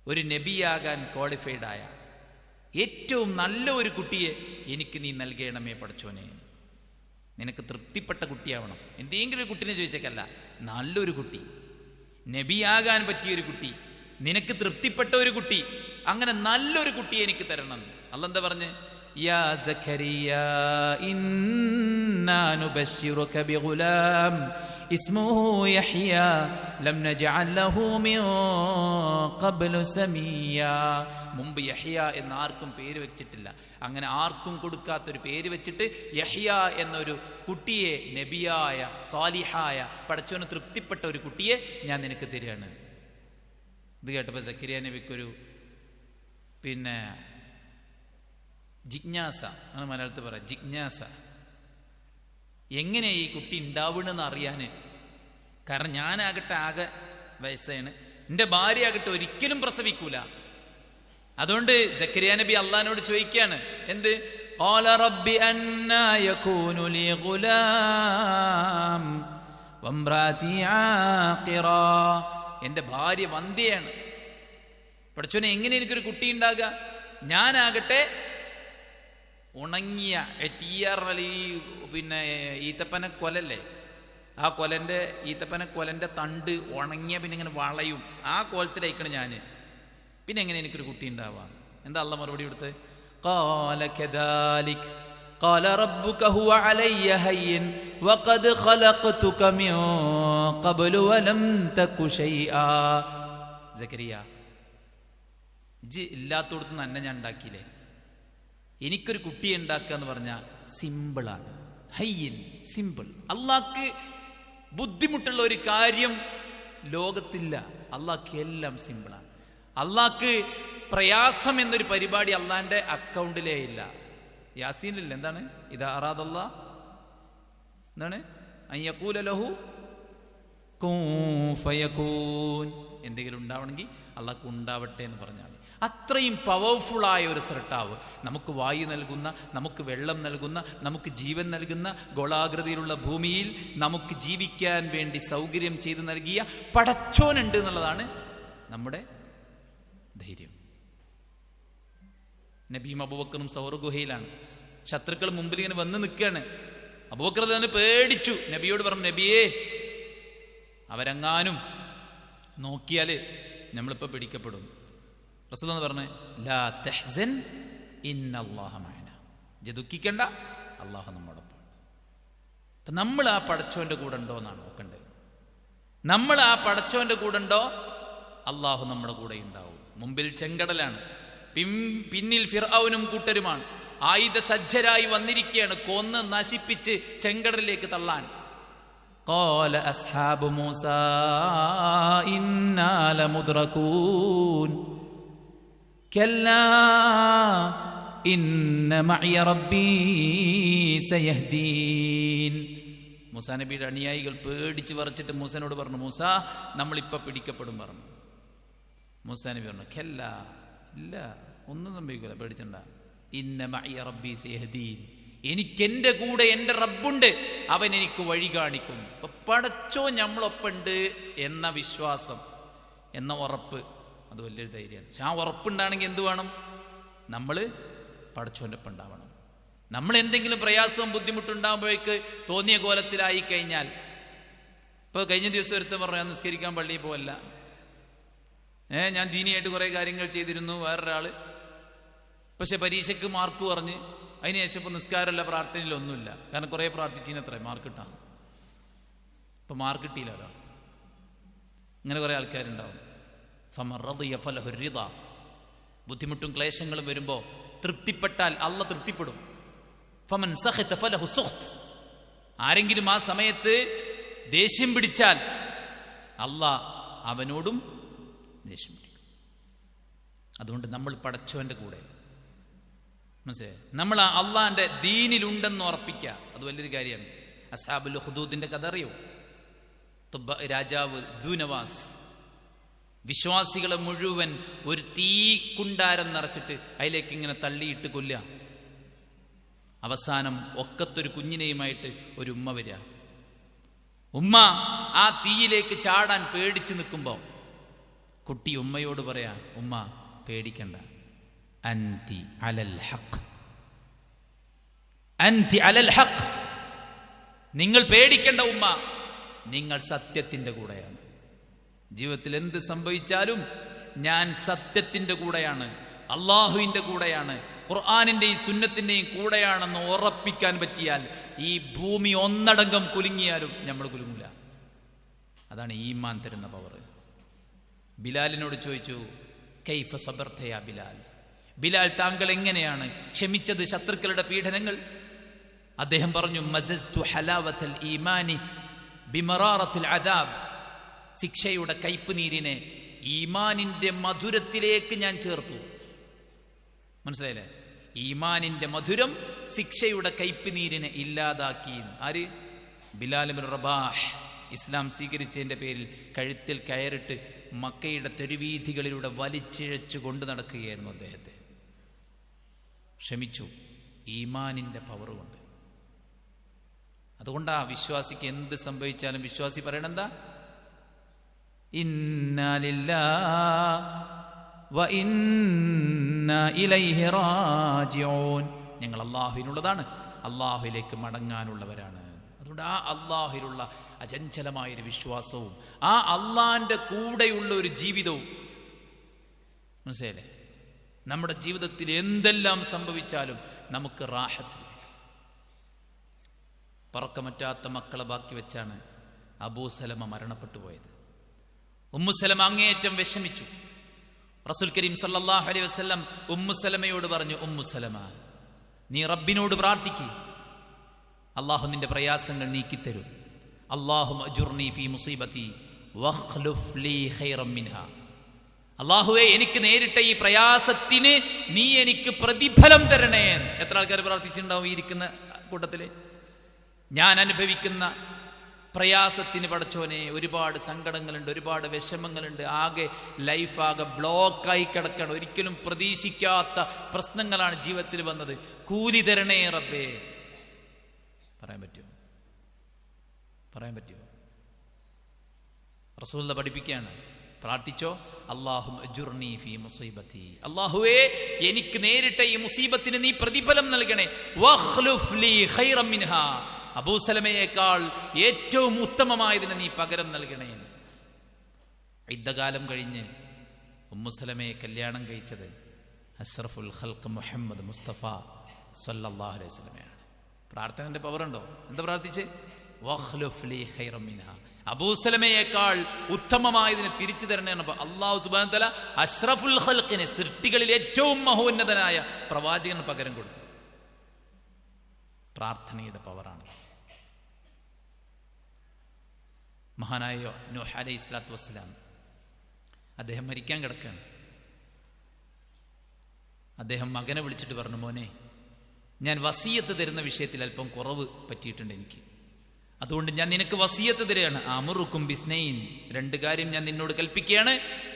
ഒരു നബിയാകാൻ ക്വാളിഫൈഡ് ആയ ഏറ്റവും നല്ല ഒരു കുട്ടിയെ എനിക്ക് നീ നൽകണമേ പടച്ചോനെ. നിനക്ക് തൃപ്തിപ്പെട്ട കുട്ടിയാവണം. എന്തെങ്കിലും ഒരു കുട്ടീനെ ചോദിച്ചേക്കല്ല, നല്ലൊരു കുട്ടി, നബിയാകാൻ പറ്റിയൊരു കുട്ടി, നിനക്ക് തൃപ്തിപ്പെട്ട ഒരു കുട്ടി, അങ്ങനെ നല്ലൊരു കുട്ടിയെ എനിക്ക് തരണം. അല്ലാഹ് എന്താ പറഞ്ഞ്? യാ സഖരിയ ഇന്നാ നുബശ്ശിറുക ബിഗുലാം ഇസ്മുഹു യഹ്യ ലം നജഅൽ ലഹു മിൻ ഖബ്ലു സമീയ. മുമ്പ് യഹ്യ എന്ന് ആർക്കും പേര് വെച്ചിട്ടില്ല. അങ്ങനെ ആർക്കും കൊടുക്കാത്തൊരു പേര് വെച്ചിട്ട് യഹ്യ എന്നൊരു കുട്ടിയെ, നബിയായ സാലിഹായ പടച്ചോന് തൃപ്തിപ്പെട്ട ഒരു കുട്ടിയെ ഞാൻ നിനക്ക് തരികയാണ്. ഇത് കേട്ടപ്പോൾ സക്കരിയ നബിക്കൊരു ജിജ്ഞാസ, അങ്ങനെ മലയാളത്തിൽ പറയാം, ജിജ്ഞാസ. എങ്ങനെ ഈ കുട്ടി ഉണ്ടാവണമെന്ന് അറിയാൻ. കാരണം ഞാനാകട്ടെ ആകെ വയസ്സാണ്, എൻ്റെ ഭാര്യ ആകട്ടെ ഒരിക്കലും പ്രസവിക്കൂല. അതുകൊണ്ട് സക്കരിയ നബി അള്ളാഹിനോട് ചോദിക്കുകയാണ്, എന്ത്? ഖാല റബ്ബി അന്നാ യകൂനു ലീ ഗുലാം വംറാതി ആഖിറ. എൻ്റെ ഭാര്യ വന്ധ്യയാണ്, പടച്ചോനെ എങ്ങനെ എനിക്കൊരു കുട്ടി ഉണ്ടാകുക? ഞാനാകട്ടെ ഉണങ്ങിയ ഈത്തപ്പന കൊലല്ലേ, ആ ഈത്തപ്പന തണ്ട് ഉണങ്ങിയ പിന്നെ ഇങ്ങനെ വളയും, ആ കോലത്തിലായിക്കണം ഞാൻ. പിന്നെ എങ്ങനെ എനിക്കൊരു കുട്ടി ഉണ്ടാവാം? എന്താ അള്ളാഹ് മറുപടി കൊടുത്ത്? ഖാല കദാലിക് ഖാല റബ്ബുക ഹുവ അലയ്യ ഹയ്യിൻ വഖദ് ഖലഖതുക മിൻ ഖബ്ലു വലം തകു ശൈആ. സക്കരിയ, ഇജ്ജ് ഇല്ലാത്തടത്തുനിന്ന് എന്നെ ഞാൻ ഉണ്ടാക്കിയില്ലേ, എനിക്കൊരു കുട്ടിയെ ഉണ്ടാക്കുക എന്ന് പറഞ്ഞാൽ സിമ്പിളാണ്. ഹയ്യിൻ, സിമ്പിൾ. അള്ളാഹ്ക്ക് ബുദ്ധിമുട്ടുള്ള ഒരു കാര്യം ലോകത്തില്ല. അള്ളാഹ്ക്ക് എല്ലാം സിമ്പിളാണ്. അള്ളാഹ്ക്ക് പ്രയാസം എന്നൊരു പരിപാടി അള്ളാഹിന്റെ അക്കൗണ്ടിലേ ഇല്ല. യാസീനില്ല. എന്താണ്? ഇദാ അറാദല്ലാ, എന്താണ്? അൻ യഖൂല ലഹു കുൻ ഫയകൂൻ. എന്തെങ്കിലും ഉണ്ടാവണമെങ്കിൽ അള്ളാഹ്ക്ക് ഉണ്ടാവട്ടെ എന്ന് പറഞ്ഞാൽ മതി. അത്രയും പവർഫുള്ളായ ഒരു സൃഷ്ടാവ്, നമുക്ക് വായു നൽകുന്ന, നമുക്ക് വെള്ളം നൽകുന്ന, നമുക്ക് ജീവൻ നൽകുന്ന, ഗോളാകൃതിയിലുള്ള ഭൂമിയിൽ നമുക്ക് ജീവിക്കാൻ വേണ്ടി സൗകര്യം ചെയ്തു നൽകിയ പടച്ചോനുണ്ട് എന്നുള്ളതാണ് നമ്മുടെ ധൈര്യം. നബിയും അബൂബക്കറും സൗർ ഗുഹയിലാണ്. ശത്രുക്കൾ മുമ്പിൽ ഇങ്ങനെ വന്ന് നിൽക്കുകയാണ്. അബൂബക്കർ തന്നെ പേടിച്ചു. നബിയോട് പറഞ്ഞു, നബിയേ, അവരെങ്ങാനും നോക്കിയാല് നമ്മളിപ്പോ പിടിക്കപ്പെടും. റസൂൽ എന്ന് പറഞ്ഞു, ലാ തഹ്സൻ ഇന്നല്ലാഹ മഅന. ദുഃഖിക്കണ്ട, അള്ളാഹു നമ്മോടൊപ്പം. നമ്മൾ ആ പടച്ചോന്റെ കൂടെ ഉണ്ടോ എന്നാണ് നോക്കേണ്ടത്. നമ്മൾ ആ പടച്ചോന്റെ കൂടെ ഉണ്ടോ, അള്ളാഹു നമ്മുടെ കൂടെ ഉണ്ടാവും. മുമ്പിൽ ചെങ്കടലാണ്, പിന്നിൽ ഫിർഔനും കൂട്ടരുമാണ്. ആയുധ സജ്ജരായി വന്നിരിക്കുകയാണ്, കൊന്ന് നശിപ്പിച്ച് ചെങ്കടലിലേക്ക് തള്ളാൻ. ഖാല അസ്ഹാബു മൂസാ ഇന്നാ ലമുദ്റകൂൻ കല്ലാ ഇന്ന മഅയ റബ്ബീ സയഹ്ദീൻ. മൂസാ നബിയുടെ അനുയായികൾ പേടിച്ച് വിറച്ചിട്ട് മൂസനോട് പറഞ്ഞു, മൂസാ, നമ്മളിപ്പോ പിടിക്കപ്പെടും പറഞ്ഞു. മൂസാ നബി പറഞ്ഞു, കല്ലാ, ഇല്ല, ഒന്നും സംഭവിക്കില്ല, പേടിച്ചണ്ട. ഇന്ന മഅയ റബ്ബീ സയഹ്ദീൻ. എനിക്കെന്റെ കൂടെ എൻ്റെ റബ്ബുണ്ട്, അവൻ എനിക്ക് വഴി കാണിക്കും. അപ്പൊ പടച്ചോ നമ്മളൊപ്പുണ്ട് എന്ന വിശ്വാസം, എന്ന ഉറപ്പ്, അത് വലിയൊരു ധൈര്യമാണ്. പക്ഷെ ആ ഉറപ്പുണ്ടാണെങ്കിൽ എന്ത് വേണം? നമ്മൾ പടച്ചോൻ്റെ ഒപ്പം ഉണ്ടാവണം. നമ്മൾ എന്തെങ്കിലും പ്രയാസവും ബുദ്ധിമുട്ടുണ്ടാകുമ്പോഴേക്ക് തോന്നിയ കോലത്തിലായി കഴിഞ്ഞാൽ, ഇപ്പൊ കഴിഞ്ഞ ദിവസം ഒരുത്തൻ പറഞ്ഞു, നിസ്കരിക്കാൻ പള്ളിയിൽ പോവല്ല, ഞാൻ ദീനിയായിട്ട് കുറെ കാര്യങ്ങൾ ചെയ്തിരുന്നു. വേറൊരാള് പക്ഷെ പരീക്ഷയ്ക്ക് മാർക്ക് പറഞ്ഞ് അതിനുശേഷം ഇപ്പൊ നിസ്കാരമല്ല, പ്രാർത്ഥനയില്ല, ഒന്നുമില്ല. കാരണം കുറെ പ്രാർത്ഥിച്ചതിനത്ര മാർക്ക് കിട്ടാണ്. ഇപ്പൊ മാർക്ക് കിട്ടിയില്ലല്ലോ. ഇങ്ങനെ കുറെ ആൾക്കാരുണ്ടാവും. ബുദ്ധിമുട്ടും ക്ലേശങ്ങളും വരുമ്പോ തൃപ്തിപ്പെട്ടാൽ അള്ളാഹ് തൃപ്തിപ്പെടും. ആരെങ്കിലും ആ സമയത്ത് ദേഷ്യം പിടിച്ചാൽ അള്ളാഹ് അവനോടും ദേഷ്യം പിടിക്കും. അതുകൊണ്ട് നമ്മൾ പടച്ചവന്റെ കൂടെ, മനസ്സിലായി, നമ്മൾ അള്ളാന്റെ ദീനിലുണ്ടെന്ന് ഉറപ്പിക്കുക. അത് വലിയൊരു കാര്യമാണ്. അസ്ഹാബുൽ ഹുദൂദിന്റെ കഥ അറിയോ? രാജാവ് ദുനവാസ് വിശ്വാസികളെ മുഴുവൻ ഒരു തീ കുണ്ടാരം നിറച്ചിട്ട് അതിലേക്ക് ഇങ്ങനെ തള്ളിയിട്ട് കൊല്ലുക. അവസാനം ഒക്കത്തൊരു കുഞ്ഞിനെയുമായിട്ട് ഒരു ഉമ്മ വരിക. ഉമ്മ ആ തീയിലേക്ക് ചാടാൻ പേടിച്ചു നിൽക്കുമ്പോ കുട്ടി ഉമ്മയോട് പറയാ, ഉമ്മ പേടിക്കണ്ട, അൻതി അലൽ ഹഖ്, അൻതി അലൽ ഹഖ്. നിങ്ങൾ പേടിക്കേണ്ട ഉമ്മ, നിങ്ങൾ സത്യത്തിന്റെ കൂടെയാണ്. ജീവിതത്തിൽ എന്ത് സംഭവിച്ചാലും ഞാൻ സത്യത്തിന്റെ കൂടെയാണ്, അള്ളാഹുവിന്റെ കൂടെയാണ്, ഖുർആനിന്റെയും സുന്നത്തിന്റെയും കൂടെയാണെന്ന് ഉറപ്പിക്കാൻ പറ്റിയാൽ ഈ ഭൂമി ഒന്നടങ്കം കുലുങ്ങിയാലും നമ്മൾ കുലുങ്ങില്ല. അതാണ് ഈമാൻ തരുന്ന പവർ. ബിലാലിനോട് ചോദിച്ചു, കൈഫ സബർതയാ ബിലാൽ, ബിലാൽ താങ്കൾ എങ്ങനെയാണ് ക്ഷമിച്ചത് ശത്രുക്കളുടെ പീഡനങ്ങൾ? അദ്ദേഹം പറഞ്ഞു, മസസ്തു ഹലാവത്തൽ ഈമാനി ബിമറാറത്തിൽ അദാബ്. ശിക്ഷയുടെ കയ്പ് നീരിനെ ഈമാനിന്റെ മധുരത്തിലേക്ക് ഞാൻ ചേർത്തു. മനസ്സിലായില്ലേ? ഈമാനിന്റെ മധുരം ശിക്ഷയുടെ കയ്പ് നീരിനെ ഇല്ലാതാക്കി. ആര്? ബിലാൽ ഇബ്നു റബാഹ് ഇസ്ലാം സ്വീകരിച്ചതിന്റെ പേരിൽ കഴുത്തിൽ കയറിട്ട് മക്കയുടെ തെരുവീഥികളിലൂടെ വലിച്ചിഴച്ചു കൊണ്ട് നടക്കുകയായിരുന്നു. അദ്ദേഹത്തെ ക്ഷമിച്ചു, ഈമാനിന്റെ പവർ കൊണ്ട്. അതുകൊണ്ടാ വിശ്വാസിക്ക് എന്ത് സംഭവിച്ചാലും വിശ്വാസി പറയണെന്താ? ഇന്നാ ലില്ലാഹി വ ഇന്നാ ഇലൈഹി റാജിഊൻ. ഞങ്ങൾ അല്ലാഹുവിനുള്ളതാണ്, അല്ലാഹുവിലേക്ക് മടങ്ങാനുള്ളവരാണ്. അതുകൊണ്ട് ആ അല്ലാഹുവിലുള്ള അചഞ്ചലമായൊരു വിശ്വാസവും ആ അള്ളാന്റെ കൂടെയുള്ള ഒരു ജീവിതവും, മനസ്സിലായില്ലേ? നമ്മുടെ ജീവിതത്തിൽ എന്തെല്ലാം സംഭവിച്ചാലും നമുക്ക് റാഹത്ത് ലഭിക്കും. പറക്കമറ്റാത്ത മക്കളെ ബാക്കി വെച്ചാണ് അബൂ സലമ മരണപ്പെട്ടു പോയത്. ഉമ്മു സലമ അങ്ങേയറ്റം വിഷമിച്ചു. റസൂൽ കരീം സല്ലല്ലാഹു അലൈഹി വസല്ലം ഉമ്മു സലമയോട് പറഞ്ഞു, ഉമ്മു സലമ, നീ റബ്ബിനോട് പ്രാർത്ഥിക്ക്, അള്ളാഹു നിന്റെ പ്രയാസങ്ങൾ നീക്കിത്തരും. അല്ലാഹുമ്മ അജുർനി ഫീ മുസീബതി വഖ്ലുഫ് ലീ ഖൈറൻ മിൻഹാ. അല്ലാഹുവേ, എനിക്ക് നേരിട്ട ഈ പ്രയാസത്തിന് നീ എനിക്ക് പ്രതിഫലം തരണേ. എത്ര ആൾക്കാർ പ്രാർത്ഥിച്ചിട്ടുണ്ടാവും ഈ ഇരിക്കുന്ന കൂട്ടത്തില്? ഞാൻ അനുഭവിക്കുന്ന പ്രയാസത്തിന് പടച്ചോനെ ഒരുപാട് സങ്കടങ്ങളുണ്ട്, ഒരുപാട് വിഷമങ്ങളുണ്ട്, ആകെ ലൈഫാകെ ബ്ലോക്കായി കിടക്കണം, ഒരിക്കലും പ്രതീക്ഷിക്കാത്ത പ്രശ്നങ്ങളാണ് ജീവിതത്തിൽ വന്നത്, കൂലി തരണേ റബ്ബേ. പറയാൻ പറ്റുമോ? പറയാൻ പറ്റുമോ? റസൂലുള്ളാഹി പഠിപ്പിക്കുകയാണ്, പ്രാർത്ഥിച്ചോ, അല്ലാഹുമ്മ അജുർനി ഫീ മുസീബതി, അല്ലാഹുവേ എനിക്ക് നേരിട്ട ഈ മുസീബത്തിന് നീ പ്രതിഫലം നൽകണേ. വഖ്ലുഫ് ലീ ഖൈറൻ മിൻഹാ, അബൂ സലമയേക്കാൾ ഏറ്റവും ഉത്തമമായതിനെ നീ പകരം നൽകണേ. ഇദ്ദകാലം കഴിഞ്ഞ് ഉമ്മു സലമയെ കല്യാണം കഴിച്ചത് അഷ്റഫുൽ ഖൽഖ് മുഹമ്മദ് മുസ്തഫ സല്ലല്ലാഹു അലൈഹി വസല്ലമയാണ്. പ്രാർത്ഥനന്റെ പവർ ഉണ്ടോ? എന്താ പ്രാർത്ഥിച്ച്? വഖ്ലുഫ് ലീ ഖൈറൻ മിൻഹാ, അബൂ സലമയേക്കാൾ ഉത്തമമായതിനെ തിരിച്ചു തരണേ. അല്ലാഹു സുബ്ഹാനഹു വ തആല അഷ്റഫുൽ ഖൽഖിനെ, സൃഷ്ടികളിൽ ഏറ്റവും മഹോന്നതനായ പ്രവാചകന് പകരം കൊടുത്തു. പ്രാർത്ഥനയുടെ പവറാണ്. മഹാനായ നൂഹ് അലൈഹി സ്വലാത്തു വസ്സലാം, അദ്ദേഹം മരിക്കാൻ കിടക്കുകയാണ്. അദ്ദേഹം മകനെ വിളിച്ചിട്ട് പറഞ്ഞു, മോനെ, ഞാൻ വസിയത്ത് തരുന്ന വിഷയത്തിൽ അല്പം കുറവ് പറ്റിയിട്ടുണ്ട് എനിക്ക്, അതുകൊണ്ട് ഞാൻ നിനക്ക് വസിയത്ത് തരികയാണ്. അമുറുക്കും ബിസ്നൈൻ, രണ്ട് കാര്യം ഞാൻ നിന്നോട് കൽപ്പിക്കുകയാണ്,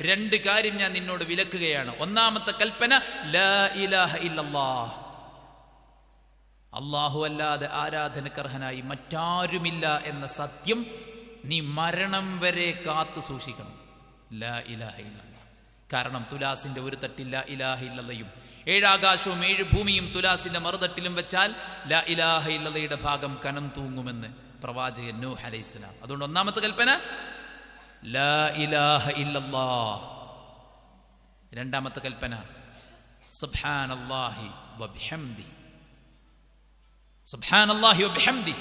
രണ്ട് കാര്യം ഞാൻ നിന്നോട് വിലക്കുകയാണ്. ഒന്നാമത്തെ കൽപ്പന, ലാ ഇലാഹ ഇല്ലല്ലാഹ്, അല്ലാഹു അല്ലാതെ ആരാധനക്കർഹനായി മറ്റാരുമില്ല എന്ന സത്യം നീ മരണം വരെ കാത്തു സൂക്ഷിക്കണം. ലാ ഇലാഹ ഇല്ലല്ലാഹ്. കാരണം തുലാസിന്റെ ഒരു തട്ടിൽ ലാ ഇലാഹ ഇല്ലല്ലയും 7 ആകാശവും 7 ഭൂമിയും തുലാസിന്റെ മറുതട്ടിലും വെച്ചാൽ ലാ ഇലാഹ ഇല്ലല്ലയുടെ ഭാഗം കനം തൂങ്ങുമെന്ന് പ്രവാചകൻ നൂഹ് അലൈഹിസ്സലാം. അതുകൊണ്ട് ഒന്നാമത്തെ കൽപ്പന ലാ ഇലാഹ ഇല്ലല്ലാഹ്. രണ്ടാമത്തെ കൽപ്പന സുബ്ഹാനല്ലാഹി വബിഹംദി, സുബ്ഹാനല്ലാഹി വബിഹംദി.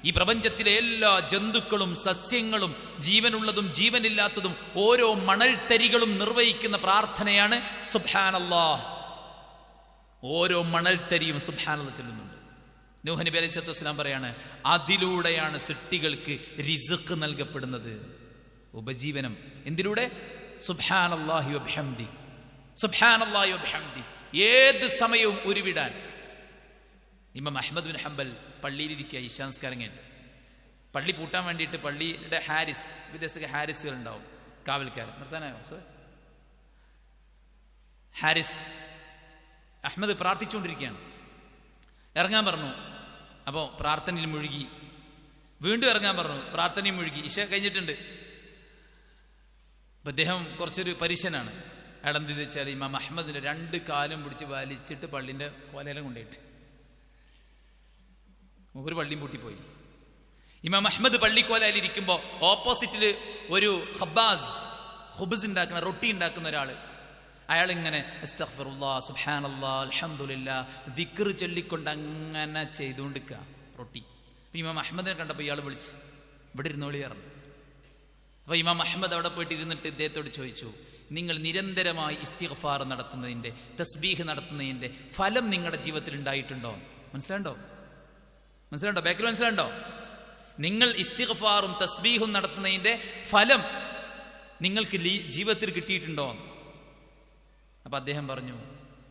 ഈ പ്രപഞ്ചത്തിലെ എല്ലാ ജന്തുക്കളും സസ്യങ്ങളും ജീവനുള്ളതും ജീവനില്ലാത്തതും ഓരോ മണൽത്തരികളും നിർവഹിക്കുന്ന പ്രാർത്ഥനയാണ് സുബ്ഹാനല്ലാഹ്. ഓരോ മണൽത്തരിയും സുബ്ഹാനല്ലാഹ് ചൊല്ലുന്നുണ്ട്. നൂഹ് നബി അലൈഹി സ്വലാത്തു വസ്സലാം പറയാണ്, അതിലൂടെയാണ് സൃഷ്ടികൾക്ക് റിസ്ഖ് നൽകപ്പെടുന്നത്, ഉപജീവനം. എന്തിലൂടെ? സുബ്ഹാനല്ലാഹി വബിഹംദി, സുബ്ഹാനല്ലാഹി വബിഹംദി. ഏത് സമയവും ഉരുവിടാൻ. ഇമാം അഹ്മദ് ബിൻ ഹംബൽ പള്ളിയിലിരിക്കുക, ഇശാൻസ്കാരം കഴിഞ്ഞിട്ട് പള്ളി പൂട്ടാൻ വേണ്ടിയിട്ട് പള്ളിയുടെ ഹാരിസ്, വിദേശത്തൊക്കെ ഹാരിസുകൾ ഉണ്ടാവും, കാവൽക്കാരൻ. നിർത്താനായോ സർ? ഹാരിസ് അഹ്മദ് പ്രാർത്ഥിച്ചുകൊണ്ടിരിക്കുകയാണ്. ഇറങ്ങാൻ പറഞ്ഞു. അപ്പോൾ പ്രാർത്ഥനയിൽ മുഴുകി. വീണ്ടും ഇറങ്ങാൻ പറഞ്ഞു, പ്രാർത്ഥനയിൽ മുഴുകി. ഇശ കഴിഞ്ഞിട്ടുണ്ട്. അപ്പം അദ്ദേഹം കുറച്ചൊരു പരീശനാണ്. അയാൾ എന്ത് വെച്ചാൽ ഇമാം അഹ്മദിന്റെ 2 കാലും പിടിച്ച് വലിച്ചിട്ട് പള്ളിന്റെ കോലയിലും കൊണ്ടുപോയിട്ട് ഒരു പള്ളിയും പൂട്ടിപ്പോയി. ഇമാം അഹ്മദ് പള്ളിക്കോലയിലിരിക്കുമ്പോൾ ഓപ്പോസിറ്റിൽ ഒരു ഹുബ്സ് ഉണ്ടാക്കുന്ന, റൊട്ടി ഉണ്ടാക്കുന്ന ഒരാള്, അയാൾ ഇങ്ങനെ അസ്തഗ്ഫിറുല്ലാഹ് സുബ്ഹാനല്ലാഹ് അൽഹംദുലില്ലാഹ് ദിക്ർ ചൊല്ലിക്കൊണ്ട് അങ്ങനെ ചെയ്തുകൊണ്ടിരിക്കുക റൊട്ടി. അപ്പൊ ഇമാം അഹ്മദിനെ കണ്ടപ്പോൾ ഇയാൾ വിളിച്ച്, ഇവിടെ ഇരുന്നോളി പറഞ്ഞു. അപ്പൊ ഇമാം അഹ്മദ് അവിടെ പോയിട്ട് ഇരുന്നിട്ട് ഇദ്ദേഹത്തോട് ചോദിച്ചു, നിങ്ങൾ നിരന്തരമായി ഇസ്തിഗ്ഫാർ നടത്തുന്നതിന്റെ, തസ്ബീഹ് നടത്തുന്നതിന്റെ ഫലം നിങ്ങളുടെ ജീവിതത്തിൽ ഉണ്ടായിട്ടുണ്ടോ? മനസ്സിലാണ്ടോ? ബാക്കിൽ മനസ്സിലാണ്ടോ? നിങ്ങൾ ഇസ്തിഗ്ഫാറും തസ്ബീഹും നടത്തുന്നതിന്റെ ഫലം നിങ്ങൾക്ക് ജീവിതത്തിൽ കിട്ടിയിട്ടുണ്ടോ? അപ്പം അദ്ദേഹം പറഞ്ഞു,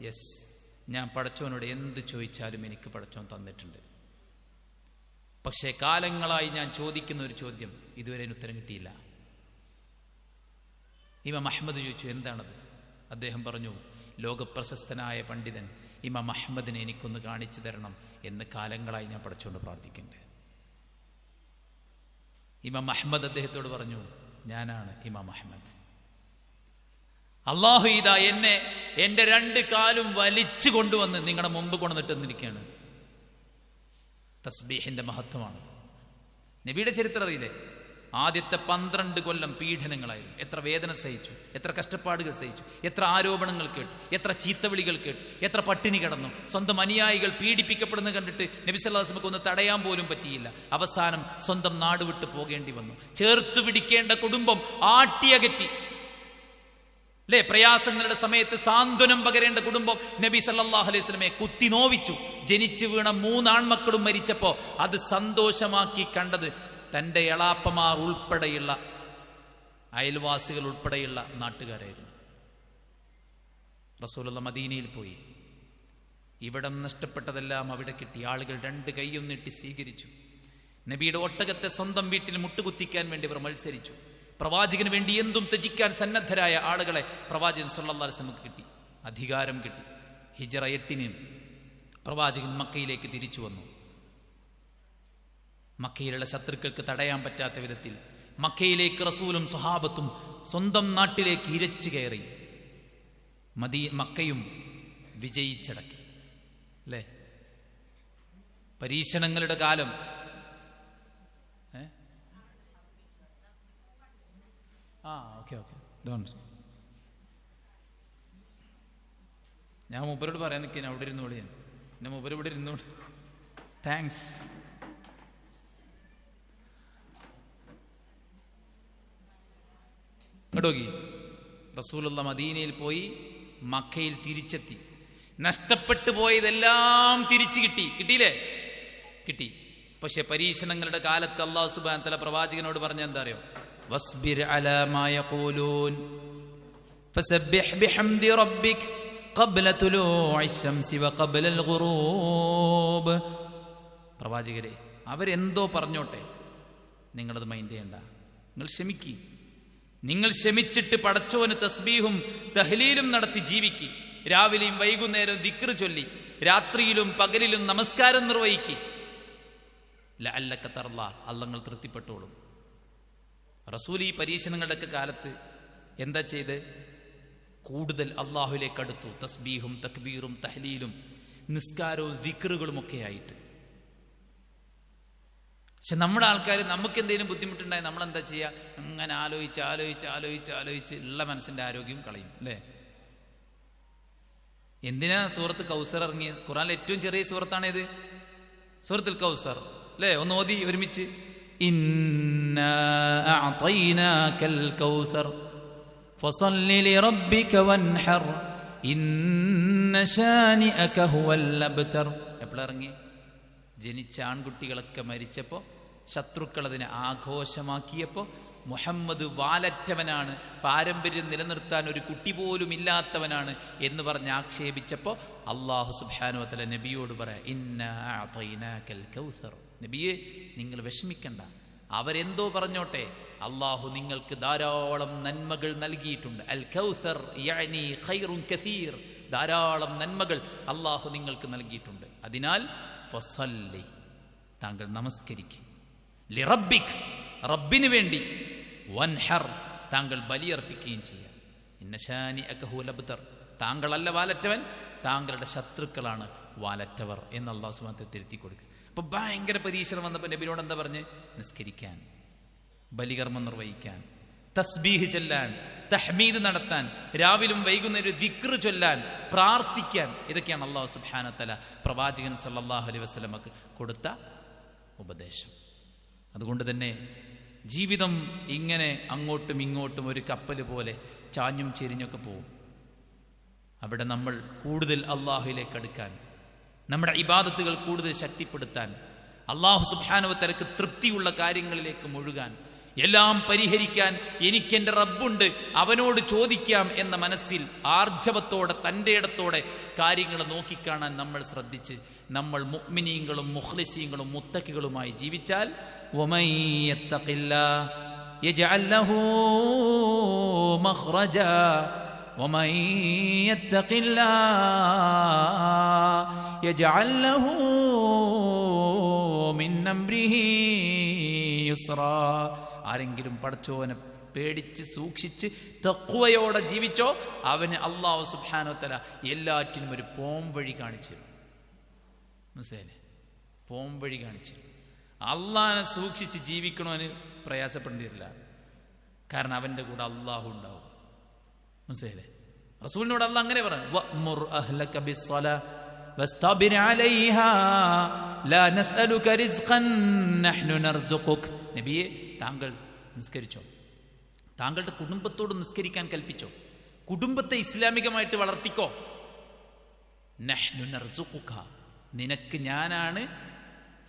യെസ്, ഞാൻ പടച്ചോനോട് എന്ത് ചോദിച്ചാലും എനിക്ക് പടച്ചോൻ തന്നിട്ടുണ്ട്. പക്ഷേ കാലങ്ങളായി ഞാൻ ചോദിക്കുന്ന ഒരു ചോദ്യം ഇതുവരെ ഉത്തരം കിട്ടിയില്ല. ഇമാം അഹ്മദ് ചോദിച്ചു, എന്താണത്? അദ്ദേഹം പറഞ്ഞു, ലോകപ്രശസ്തനായ പണ്ഡിതൻ ഇമാം അഹ്മദിനെ എനിക്കൊന്ന് കാണിച്ചു തരണം എന്ന് കാലങ്ങളായി ഞാൻ പടച്ചോണ്ട് പ്രാർത്ഥിക്കുന്നുണ്ട്. ഇമാം അഹ്മദ് അദ്ദേഹത്തോട് പറഞ്ഞു, ഞാനാണ് ഇമാം അഹ്മദ്. അള്ളാഹു ഇതാ എന്നെ എൻ്റെ 2 കാലും വലിച്ചു കൊണ്ടുവന്ന് നിങ്ങളുടെ മുമ്പ് കൊണ്ടുവന്നിട്ടെന്നിരിക്കുകയാണ്. തസ്ബീഹിന്റെ മഹത്വമാണ്. നബിയുടെ ചരിത്രം അറിയില്ലേ? ആദ്യത്തെ 12 കൊല്ലം പീഡനങ്ങളായിരുന്നു. എത്ര വേദന സഹിച്ചു, എത്ര കഷ്ടപ്പാടുകൾ സഹിച്ചു, എത്ര ആരോപണങ്ങൾ കേട്ടു, എത്ര ചീത്തവിളികൾ കേട്ടു, എത്ര പട്ടിണി കിടന്നു. സ്വന്തം അനുയായികൾ പീഡിപ്പിക്കപ്പെടുന്നത് കണ്ടിട്ട് നബി സല്ലല്ലാഹു അലൈഹി വസല്ലം ഒന്ന് തടയാൻ പോലും പറ്റിയില്ല. അവസാനം സ്വന്തം നാട് വിട്ട് പോകേണ്ടി വന്നു. ചേർത്തു പിടിക്കേണ്ട കുടുംബം ആട്ടിയകറ്റി. അല്ലേ? പ്രയാസങ്ങളുടെ സമയത്ത് സാന്ത്വനം പകരേണ്ട കുടുംബം നബി സല്ലല്ലാഹു അലൈഹി വസല്ലമയെ കുത്തി നോവിച്ചു. ജനിച്ചു വീണ 3 ആൺമക്കളും മരിച്ചപ്പോ അത് സന്തോഷമാക്കി കണ്ടത് തൻ്റെ എളാപ്പമാർ ഉൾപ്പെടെയുള്ള അയൽവാസികൾ ഉൾപ്പെടെയുള്ള നാട്ടുകാരായിരുന്നു. റസൂലുള്ളാഹി മദീനയിൽ പോയി. ഇവിടം നഷ്ടപ്പെട്ടതെല്ലാം അവിടെ കിട്ടി. ആളുകൾ 2 കൈയും നീട്ടി സ്വീകരിച്ചു. നബിയുടെ ഒട്ടകത്തെ സ്വന്തം വീട്ടിൽ മുട്ടുകുത്തിക്കാൻ വേണ്ടി അവർ മത്സരിച്ചു. പ്രവാചകന് വേണ്ടി എന്തും ത്യജിക്കാൻ സന്നദ്ധരായ ആളുകളെ പ്രവാചകൻ സല്ലല്ലാഹു അലൈഹി വസല്ലം കിട്ടി. അധികാരം കിട്ടി. ഹിജ്റ 8 പ്രവാചകൻ മക്കയിലേക്ക് തിരിച്ചു വന്നു. മക്കയിലുള്ള ശത്രുക്കൾക്ക് തടയാൻ പറ്റാത്ത വിധത്തിൽ മക്കയിലേക്ക് റസൂലും സ്വഹാബത്തും സ്വന്തം നാട്ടിലേക്ക് ഇരച്ചു കയറി. മക്കയും വിജയിച്ചടക്കി. അല്ലേ? പരീക്ഷണങ്ങളുടെ കാലം. ഞാൻ മൂപ്പരോട് പറയാൻ നിൽക്കാൻ അവിടെ ഇരുന്നോളി. എന്നെ മൂപ്പര് ഇവിടെ ഇരുന്നോളി. താങ്ക്സ്. ഇങ്ങോട്ടോക്കി. റസൂലുള്ളാഹി മദീനയിൽ പോയി, മക്കയിൽ തിരിച്ചെത്തി. നഷ്ടപ്പെട്ടു പോയതെല്ലാം തിരിച്ചു കിട്ടി. കിട്ടിയില്ലേ? കിട്ടി. പക്ഷെ പരീക്ഷണങ്ങളുടെ കാലത്ത് അല്ലാഹു സുബ്ഹാനഹു വ തആല പ്രവാചകനോട് പറഞ്ഞ എന്താ അറിയോ? വസ്ബിർ അലാ മാ യഖൂലൂൻ ഫസബ്ബിഹ് ബിഹംദി റബ്ബിക് ഖബ്ല തുലൂഇ ശംസി വ ഖബ്ലൽ ഗുറൂബ്. പ്രവാചകരെ, അവരെന്തോ പറഞ്ഞോട്ടെ, നിങ്ങളത് മൈൻഡ് ചെയ്യണ്ട. നിങ്ങൾ ക്ഷമിക്കി. നിങ്ങൾ ക്ഷമിച്ചിട്ട് പടച്ചോന് തസ്ബീഹും തഹ്ലീലും നടത്തി ജീവിക്കി. രാവിലെയും വൈകുന്നേരവും ദിക്ർ ചൊല്ലി, രാത്രിയിലും പകലിലും നമസ്കാരം നിർവഹിക്കി. ലഅല്ലക തർള, അല്ലാഹ് തൃപ്തിപ്പെട്ടോളും. റസൂൽ ഈ പരീക്ഷണങ്ങളുടെയൊക്കെ കാലത്ത് എന്താ ചെയ്ത്? കൂടുതൽ അള്ളാഹുലേക്ക് അടുത്തു. തസ്ബീഹും തക്ബീറും തഹ്ലീലും നിസ്കാരവും ദിക്റുകളും ഒക്കെ ആയിട്ട്. പക്ഷെ നമ്മുടെ ആൾക്കാർ നമുക്ക് എന്തെങ്കിലും ബുദ്ധിമുട്ടുണ്ടായി നമ്മളെന്താ ചെയ്യുക? അങ്ങനെ ആലോചിച്ച് ഉള്ള മനസ്സിന്റെ ആരോഗ്യം കളയും. അല്ലേ? എന്തിനാ സൂറത്ത് കൗസർ ഇറങ്ങിയത്? ഖുർആനിലെ ഏറ്റവും ചെറിയ സൂറത്താണേത്? സൂറത്തുൽ കൗസർ. അല്ലേ? ഒന്ന് ഓതി ഒരുമിച്ച്. ഇന്നാ അഅതൈനാകൽ കൗസർ ഫസല്ലി ലിറബ്ബിക വൻഹർ ഇന്ന ശാനിഅക ഹുവൽ അബ്തർ. എപ്പോഴാ ഇറങ്ങി? ജനിച്ച ആൺകുട്ടികളൊക്കെ മരിച്ചപ്പോൾ, ശത്രുക്കൾ അതിനെ ആഘോഷമാക്കിയപ്പോൾ, മുഹമ്മദ് വാലറ്റവനാണ്, പാരമ്പര്യം നിലനിർത്താൻ ഒരു കുട്ടി പോലും ഇല്ലാത്തവനാണ് എന്ന് പറഞ്ഞ് ആക്ഷേപിച്ചപ്പോൾ അല്ലാഹു സുബ്ഹാനഹു വ തആല നബിയോട് പറയാ, ഇന്നാ അഅതൈനാകൽ കൗസർ. നബിയെ, നിങ്ങൾ വിഷമിക്കണ്ട, അവരെന്തോ പറഞ്ഞോട്ടെ, അള്ളാഹു നിങ്ങൾക്ക് ധാരാളം നന്മകൾ നൽകിയിട്ടുണ്ട്. അൽ കൗസർ യഅനി ഖൈറുൻ കസീർ, ധാരാളം നന്മകൾ അള്ളാഹു നിങ്ങൾക്ക് നൽകിയിട്ടുണ്ട്. അതിനാൽ ഫസല്ലി, താങ്കൾ നമസ്കരിക്കും. ലിറബ്ബിക്, റബ്ബിന് വേണ്ടി. വൻഹർ, താങ്കൾ ബലിയർപ്പിക്കുകയും ചെയ്യാം. ഇന്ന ശാനിഅക ഹുവൽ അബ്തർ, താങ്കളല്ല വാലറ്റവൻ, താങ്കളുടെ ശത്രുക്കളാണ് വാലറ്റവർ എന്ന് അല്ലാഹു സുബ്ഹാനഹു വ തആല തിരുത്തി കൊടുക്കുക. അപ്പൊ ഭയങ്കര പരീക്ഷണം വന്നപ്പോൾ നബിയോട് എന്താ പറഞ്ഞ്? നിസ്കരിക്കാൻ, ബലികർമ്മം നിർവഹിക്കാൻ, തസ്ബീഹ് ചൊല്ലാൻ, തഹ്മീദ് നടത്താൻ, രാവിലും വൈകുന്നേരം ദിക്ർ ചൊല്ലാൻ, പ്രാർത്ഥിക്കാൻ. ഇതൊക്കെയാണ് അല്ലാഹു സുബ്ഹാനഹു വ തആല പ്രവാചകൻ സല്ലല്ലാഹു അലൈഹി വസല്ലമക്ക് കൊടുത്ത ഉപദേശം. അതുകൊണ്ട് തന്നെ ജീവിതം ഇങ്ങനെ അങ്ങോട്ടും ഇങ്ങോട്ടും ഒരു കപ്പൽ പോലെ ചാഞ്ഞും ചെരിഞ്ഞൊക്കെ പോവും. അവിടെ നമ്മൾ കൂടുതൽ അള്ളാഹുവിലേക്ക് അടുക്കാൻ, നമ്മുടെ ഇബാദത്തുകൾ കൂടുതൽ ശക്തിപ്പെടുത്താൻ, അള്ളാഹു സുബ്ഹാനഹു വ തആലക്ക് തൃപ്തിയുള്ള കാര്യങ്ങളിലേക്ക് മുഴുകാൻ, എല്ലാം പരിഹരിക്കാൻ എനിക്കെൻ്റെ റബ്ബുണ്ട്, അവനോട് ചോദിക്കാം എന്ന മനസ്സിൽ ആർജവത്തോടെ തൻ്റെ ഇടത്തോടെ കാര്യങ്ങൾ നോക്കിക്കാണാൻ നമ്മൾ ശ്രദ്ധിച്ച് നമ്മൾ മുഅ്മിനീങ്ങളും മുഖ്ലിസീങ്ങളും മുത്തഖികളുമായി ജീവിച്ചാൽ വമൻ യത്തഖില്ലാഹ യജ്അൽ ലഹു മഖ്റജാ വമൻ യത്തഖില്ലാഹ യജ്അൽ ലഹു മിൻ അംരിഹി യുസ്റാ. ആരെങ്കിലും പടച്ചോനെ പേടിച്ച് സൂക്ഷിച്ച് തഖ്വയോടെ ജീവിച്ചോ അവന് അല്ലാഹു സുബ്ഹാനഹു വ തആല എല്ലാറ്റിനും ഒരു പോംവഴി കാണിച്ചു തരും. മനസ്സിലായില്ലേ? പോംവഴി കാണിച്ചു. അള്ളാഹിനെ സൂക്ഷിച്ച് ജീവിക്കണവന് പ്രയാസപ്പെടേണ്ടി വരില്ല. കാരണം അവൻ്റെ കൂടെ അള്ളാഹു ഉണ്ടാവും. മനസ്സിലായില്ലേ? റസൂലിനോട് അള്ളാഹ് അങ്ങനെ പറഞ്ഞു, വഅ്മുർ അഹ്ലക ബിസ്സലാ വസ്തബിർ അലൈഹാ ലാ നസ്അലുക റിസ്ഖൻ നഹ്നു നർസുഖുക. നബിയെ, താങ്കൾ നിസ്കരിച്ചോ, താങ്കളുടെ കുടുംബത്തോട് നിസ്കരിക്കാൻ കൽപ്പിച്ചോ, കുടുംബത്തെ ഇസ്ലാമികമായിട്ട് വളർത്തിക്കോ. നഹ്നു നർസുഖുക, നിനക്ക് ഞാനാണ്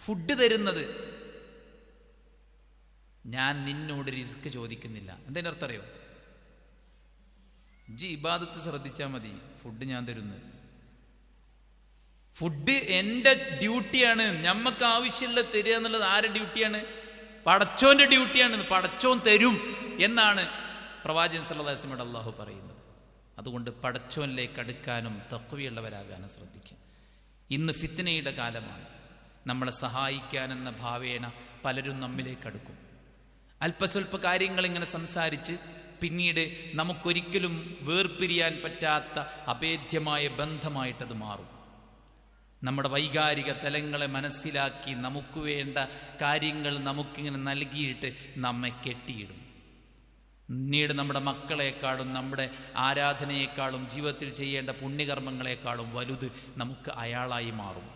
ഫുഡ് തരുന്നത്, ഞാൻ നിന്നോട് റിസ്ക് ചോദിക്കുന്നില്ല. എന്തിൻ്റെ അർത്ഥം അറിയോ? ജി ഇബാദത്ത് ശ്രദ്ധിച്ചാൽ മതി, ഫുഡ് ഞാൻ തരുന്നത്. ഫുഡ് എൻ്റെ ഡ്യൂട്ടിയാണ്. ഞമ്മക്ക് ആവശ്യമുള്ള തരിക എന്നുള്ളത് ആരുടെ ഡ്യൂട്ടിയാണ്? പടച്ചോന്റെ ഡ്യൂട്ടിയാണ്. പടച്ചോൻ തരും എന്നാണ് പ്രവാചകൻ സല്ലല്ലാഹു അലൈഹി വസല്ലം അല്ലാഹു പറയുന്നത്. അതുകൊണ്ട് പടച്ചോനിലേക്ക് അടുക്കാനും തഖ്വയുള്ളവരാകാനും ശ്രദ്ധിക്കും. ഇന്ന് ഫിത്നയുടെ കാലമാണ്. നമ്മളെ സഹായിക്കാനെന്ന ഭാവേന പലരും നമ്മിലേക്ക് അടുക്കും. അല്പസ്വല്പ കാര്യങ്ങൾ ഇങ്ങനെ സംസാരിച്ച് പിന്നീട് നമുക്കൊരിക്കലും വേർപിരിയാൻ പറ്റാത്ത അഭേദ്യമായ ബന്ധമായിട്ടത് മാറും. നമ്മുടെ വൈകാരിക തലങ്ങളെ മനസ്സിലാക്കി നമുക്ക് വേണ്ട കാര്യങ്ങൾ നമുക്കിങ്ങനെ നൽകിയിട്ട് നമ്മെ കെട്ടിയിടും. പിന്നീട് നമ്മുടെ മക്കളെക്കാളും നമ്മുടെ ആരാധനയെക്കാളും ജീവിതത്തിൽ ചെയ്യേണ്ട പുണ്യകർമ്മങ്ങളെക്കാളും വലുത് നമുക്ക് അയാളായി മാറും.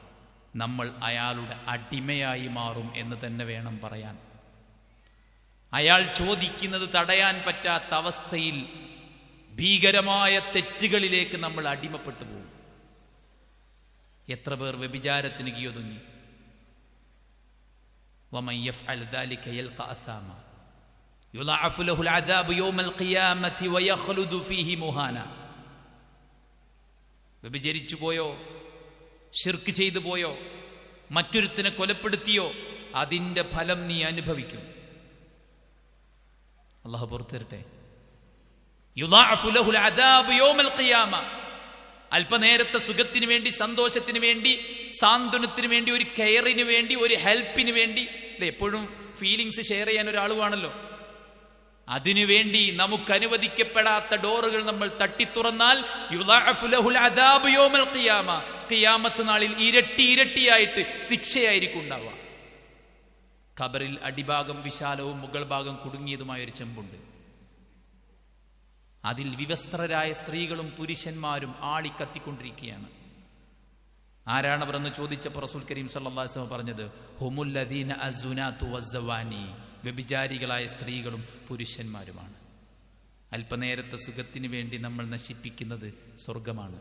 നമ്മൾ അയാളുടെ അടിമയായി മാറും എന്ന് തന്നെ വേണം പറയാൻ. അയാൾ ചോദിക്കുന്നത് തടയാൻ പറ്റാത്ത അവസ്ഥയിൽ ഭീകരമായ തെറ്റുകളിലേക്ക് നമ്മൾ അടിമപ്പെട്ടു പോകും. എത്ര പേർ വ്യഭിചാരത്തിന് കീഴൊതുങ്ങി. വമൻ യഫ്അൽ ദാലിക യൽഖ അസാമ യുളഅഫു ലഹുൽ അദാബു യൗമൽ ഖിയാമത്തി വയഖ്ലുദു ഫീഹി മുഹാന. വ്യഭിചരിച്ചു പോയോ, ശിർക്ക് ചെയ്തു പോയോ, മറ്റൊരുത്തിനെ കൊലപ്പെടുത്തിയോ, അതിൻ്റെ ഫലം നീ അനുഭവിക്കും. അല്ലാഹു പുറത്തിരട്ടെ. യുളഅഫു ലഹുൽ അദാബു യൗമൽ ഖിയാമ. അല്പനേരത്തെ സുഖത്തിന് വേണ്ടി, സന്തോഷത്തിന് വേണ്ടി, സാന്ത്വനത്തിന് വേണ്ടി, ഒരു കെയറിന് വേണ്ടി, ഒരു ഹെൽപ്പിന് വേണ്ടി, എപ്പോഴും ഫീലിങ്സ് ഷെയർ ചെയ്യാൻ ഒരാൾ വേണമല്ലോ. അതിനുവേണ്ടി നമുക്ക് അനുവദിക്കപ്പെടാത്ത ഡോറുകൾ നമ്മൾ തട്ടിത്തുറന്നാൽ യുളഅഫു ലഹുൽ അദാബു യൗമൽ ഖിയാമ, ഖിയാമത്ത് നാളിൽ ഇരട്ടി ഇരട്ടിയായിട്ട് ശിക്ഷയായിരിക്കും ഉണ്ടാവുക. ഖബറിൽ അടിഭാഗം വിശാലവും മുകൾ ഭാഗം കുടുങ്ങിയതുമായ ഒരു ചെമ്പുണ്ട്. അതിൽ വിവസ്ത്രരായ സ്ത്രീകളും പുരുഷന്മാരും ആളിക്കത്തിക്കൊണ്ടിരിക്കുകയാണ്. ആരാണവരെന്ന് ചോദിച്ചപ്പോൾ റസൂൽ കരീം സല്ലല്ലാഹു അലൈഹി വസല്ലം പറഞ്ഞത് ഹുമുല്ലദീന അസ്സുനാതു വസ്സവാനി, വ്യഭിചാരികളായ സ്ത്രീകളും പുരുഷന്മാരുമാണ്. അല്പനേരത്തെ സുഖത്തിന് വേണ്ടി നമ്മൾ നശിപ്പിക്കുന്നത് സ്വർഗമാണ്.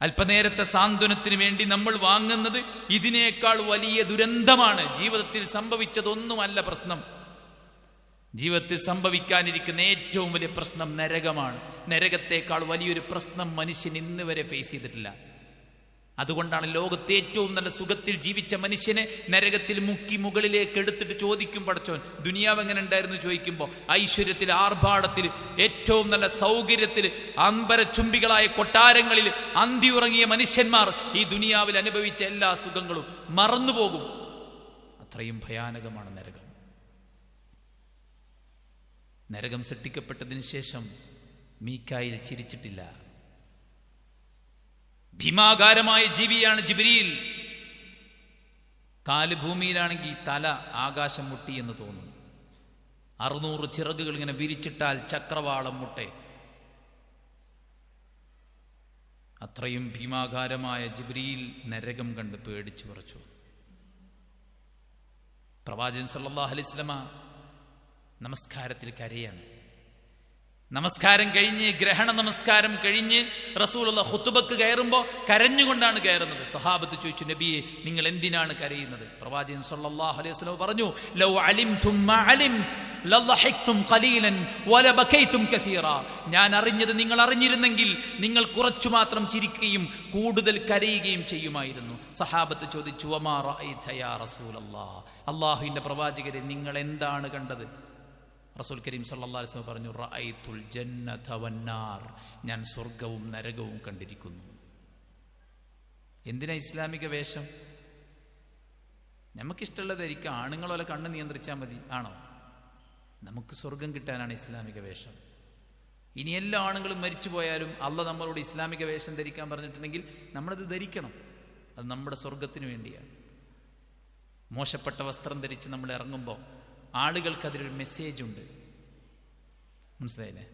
അല്പനേരത്തെ സാന്ത്വനത്തിന് വേണ്ടി നമ്മൾ വാങ്ങുന്നത് ഇതിനേക്കാൾ വലിയ ദുരന്തമാണ്. ജീവിതത്തിൽ സംഭവിച്ചതൊന്നുമല്ല പ്രശ്നം. ജീവിതത്തിൽ സംഭവിക്കാനിരിക്കുന്ന ഏറ്റവും വലിയ പ്രശ്നം നരകമാണ്. നരകത്തേക്കാൾ വലിയൊരു പ്രശ്നം മനുഷ്യൻ ഇന്ന് വരെ ഫേസ് ചെയ്തിട്ടില്ല. അതുകൊണ്ടാണ് ലോകത്തെ ഏറ്റവും നല്ല സുഖത്തിൽ ജീവിച്ച മനുഷ്യനെ നരകത്തിൽ മുക്കി മുകളിലേക്ക് എടുത്തിട്ട് ചോദിക്കും പടച്ചോൻ, ദുനിയാവ് എങ്ങനെ ഉണ്ടായിരുന്നു ചോദിക്കുമ്പോൾ, ഐശ്വര്യത്തിൽ, ആർഭാടത്തിൽ, ഏറ്റവും നല്ല സൗകര്യത്തിൽ, അമ്പരചുംബികളായ കൊട്ടാരങ്ങളിൽ അന്തിയുറങ്ങിയ മനുഷ്യന്മാർ ഈ ദുനിയാവിൽ അനുഭവിച്ച എല്ലാ സുഖങ്ങളും മറന്നുപോകും. അത്രയും ഭയാനകമാണ് നരകം. നരകം സൃഷ്ടിക്കപ്പെട്ടതിന് ശേഷം മീകായിൽ ചിരിച്ചിട്ടില്ല. ഭീമാകാരമായ ജീവിയാണ് ജിബ്രീൽ. കാല് ഭൂമിയിലാണെങ്കിൽ തല ആകാശം മുട്ടി എന്ന് തോന്നും. 600 ചിറകുകൾ ഇങ്ങനെ വിരിച്ചിട്ടാൽ ചക്രവാളം മുട്ടെ. അത്രയും ഭീമാകാരമായ ജിബ്രീൽ നരകം കണ്ട് പേടിച്ചു വിറച്ചു. പ്രവാചകൻ സല്ലല്ലാഹു അലൈഹി വസല്ലമ നമസ്കാരത്തിൽ കരയാണ്. നമസ്കാരം കഴിഞ്ഞ്, ഗ്രഹണ നമസ്കാരം കഴിഞ്ഞ് റസൂലുള്ളാഹി ഖുതുബക്ക് കയറുമ്പോൾ കരഞ്ഞുകൊണ്ടാണ് കയറുന്നത്. സ്വഹാബത്ത് ചോദിച്ചു, നബിയെ നിങ്ങൾ എന്തിനാണ് കരയുന്നത്? പ്രവാചകൻ സല്ലല്ലാഹു അലൈഹി വസല്ലം പറഞ്ഞു, ലൗ അലിംതും മാ അലിംത് ലളഹിക്തും ഖലീലൻ വലബകൈതും കസീറാ. ഞാൻ അറിഞ്ഞത് നിങ്ങൾ അറിഞ്ഞിരുന്നെങ്കിൽ നിങ്ങൾ കുറച്ചു മാത്രം ചിരിക്കുകയും കൂടുതൽ കരയുകയും ചെയ്യുമായിരുന്നു. സഹാബത്ത് ചോദിച്ചു, വമാ റഅയ്ത യാ റസൂലല്ലാഹ്, അല്ലാഹുവിന്റെ പ്രവാചകരെ നിങ്ങൾ എന്താണ് കണ്ടത്? റസൂൽ കരീം സല്ലല്ലാഹു അലൈഹി വസല്ലം പറഞ്ഞു, റഅയ്തുൽ ജന്നത വന്നാർ, ഞാൻ സ്വർഗവും നരകവും കണ്ടിരിക്കുന്നു. എന്തിനാ ഇസ്ലാമിക വേഷം? നമുക്കിഷ്ടമുള്ളത് ധരിക്കുക, ആണുങ്ങൾ പോലെ കണ്ണ് നിയന്ത്രിച്ചാൽ മതി ആണോ? നമുക്ക് സ്വർഗം കിട്ടാനാണ് ഇസ്ലാമിക വേഷം. ഇനി എല്ലാ ആണുങ്ങളും മരിച്ചു പോയാലും അള്ളാഹ് നമ്മളോട് ഇസ്ലാമിക വേഷം ധരിക്കാൻ പറഞ്ഞിട്ടുണ്ടെങ്കിൽ നമ്മളത് ധരിക്കണം. അത് നമ്മുടെ സ്വർഗത്തിന് വേണ്ടിയാണ്. മോശപ്പെട്ട വസ്ത്രം ധരിച്ച് നമ്മൾ ഇറങ്ങുമ്പോൾ ആളുകൾക്ക് അതിലൊരു മെസ്സേജ് ഉണ്ട്, മനസ്സിലായില്ലേ?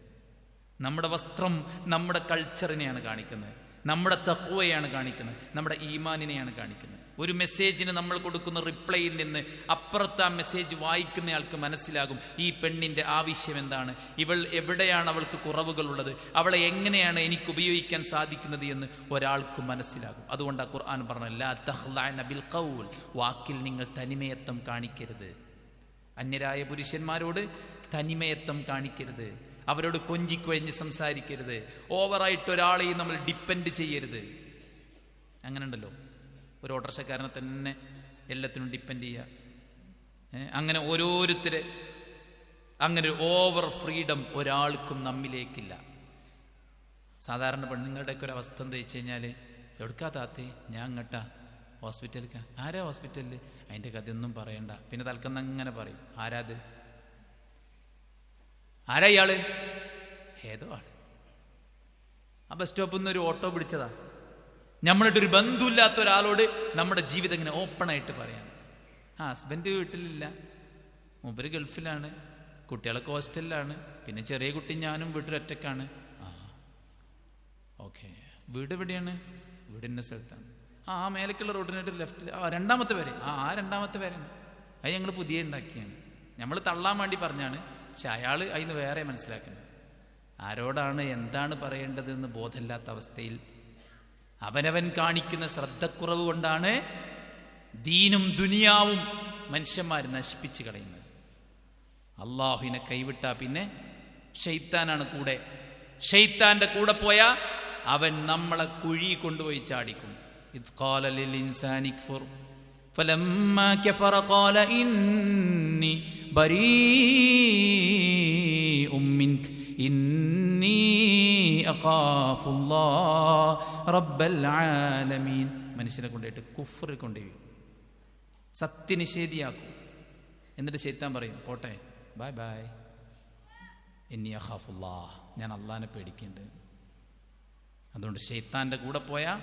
നമ്മുടെ വസ്ത്രം നമ്മുടെ കൾച്ചറിനെയാണ് കാണിക്കുന്നത്, നമ്മുടെ തഖ്വയാണ് കാണിക്കുന്നത്, നമ്മുടെ ഈമാനിനെയാണ് കാണിക്കുന്നത്. ഒരു മെസ്സേജിന് നമ്മൾ കൊടുക്കുന്ന റിപ്ലൈയിൽ നിന്ന് അപ്പുറത്ത് ആ മെസ്സേജ് വായിക്കുന്നയാൾക്ക് മനസ്സിലാകും ഈ പെണ്ണിൻ്റെ ആവശ്യം എന്താണ്, ഇവൾ എവിടെയാണ് അവൾക്ക് കുറവുകളുള്ളത്, അവളെ എങ്ങനെയാണ് എനിക്ക് ഉപയോഗിക്കാൻ സാധിക്കുന്നത് എന്ന് ഒരാൾക്ക് മനസ്സിലാകും. അതുകൊണ്ടാണ് ഖുർആൻ പറഞ്ഞത്, ലാ തഖ്ലഅന ബിൽ ഖൗൽ, വാക്കിൽ നിങ്ങൾ തനിമയത്വം കാണിക്കരുത്. അന്യരായ പുരുഷന്മാരോട് തനിമയത്വം കാണിക്കരുത്, അവരോട് കൊഞ്ചിക്കൊഴിഞ്ഞ് സംസാരിക്കരുത്, ഓവറായിട്ട് ഒരാളെയും നമ്മൾ ഡിപ്പെൻഡ് ചെയ്യരുത്. അങ്ങനെ ഉണ്ടല്ലോ, ഒരു ഓട്ടോറിക്ഷക്കാരനെ തന്നെ എല്ലാത്തിനും ഡിപ്പെൻഡ് ചെയ്യുക. അങ്ങനെ ഓരോരുത്തരെ അങ്ങനെ ഒരു ഓവർ ഫ്രീഡം ഒരാൾക്കും നമ്മിലേക്കില്ല. സാധാരണ പെണ്ണുങ്ങളുടെയൊക്കെ ഒരു അവസ്ഥ എന്താ വെച്ച് കഴിഞ്ഞാൽ, എവിടുക്കാ താത്തേ? ഞാൻ അങ്ങട്ടാ ഹോസ്പിറ്റലിലേക്കാ. ആരാ ഹോസ്പിറ്റലിൽ? അതിൻ്റെ കഥയൊന്നും പറയണ്ട. പിന്നെ തൽക്കുന്ന അങ്ങനെ പറയും, ആരാത്? ആരാ ഇയാള്? ഏതോ ആള്. ആ ബസ് സ്റ്റോപ്പിൽ നിന്ന് ഒരു ഓട്ടോ പിടിച്ചതാ. നമ്മളിട്ടൊരു ബന്ധമില്ലാത്ത ഒരാളോട് നമ്മുടെ ജീവിതം ഇങ്ങനെ ഓപ്പണായിട്ട് പറയാം. ഹസ്ബൻഡ് വീട്ടിലില്ല, മൂപ്പര് ഗൾഫിലാണ്, കുട്ടികളൊക്കെ ഹോസ്റ്റലിലാണ്, പിന്നെ ചെറിയ കുട്ടി ഞാനും വീട്ടിലൊറ്റക്കാണ്. ഓക്കെ, വീട് എവിടെയാണ്? വീടിൻ്റെ സ്ഥലത്താണ്. മേലേക്കുള്ള റോഡിനായിട്ട് ലെഫ്റ്റിൽ രണ്ടാമത്തെ പേര്. രണ്ടാമത്തെ പേരാണ്. അത് ഞങ്ങൾ പുതിയ ഉണ്ടാക്കിയാണ്, നമ്മൾ തള്ളാൻ വേണ്ടി പറഞ്ഞാണ്. പക്ഷെ അയാൾ അതിന് വേറെ മനസ്സിലാക്കുന്നത്. ആരോടാണ് എന്താണ് പറയേണ്ടതെന്ന് ബോധമില്ലാത്ത അവസ്ഥയിൽ അവനവൻ കാണിക്കുന്ന ശ്രദ്ധക്കുറവ് കൊണ്ടാണ് ദീനും ദുനിയാവും മനുഷ്യന്മാർ നശിപ്പിച്ചു കളയുന്നത്. അള്ളാഹുവിനെ കൈവിട്ടാ പിന്നെ ഷെയ്ത്താനാണ് കൂടെ. ഷെയ്ത്താന്റെ കൂടെ പോയാ അവൻ നമ്മളെ കുഴി കൊണ്ടുപോയി ചാടിക്കും. إذ قال للإنسان كفر فلما كفر قال إني بريء منك إني أخاف الله رب العالمين. മനുഷ്യനെ കൊണ്ടുപോയിട്ട് കുഫ്റിൽ കൊണ്ടുപോയി സത്യനിഷേധിയാക്കും. എന്നിട്ട് ശൈത്താൻ പറയും, പോട്ടെ, ബൈ ബൈ, ഇന്നി അഖാഫുല്ലാഹ്, ഞാൻ അള്ളാഹിനെ പേടിക്കുന്നുണ്ട്. അതുകൊണ്ട് ശൈത്താന്റെ കൂടെ പോയാൽ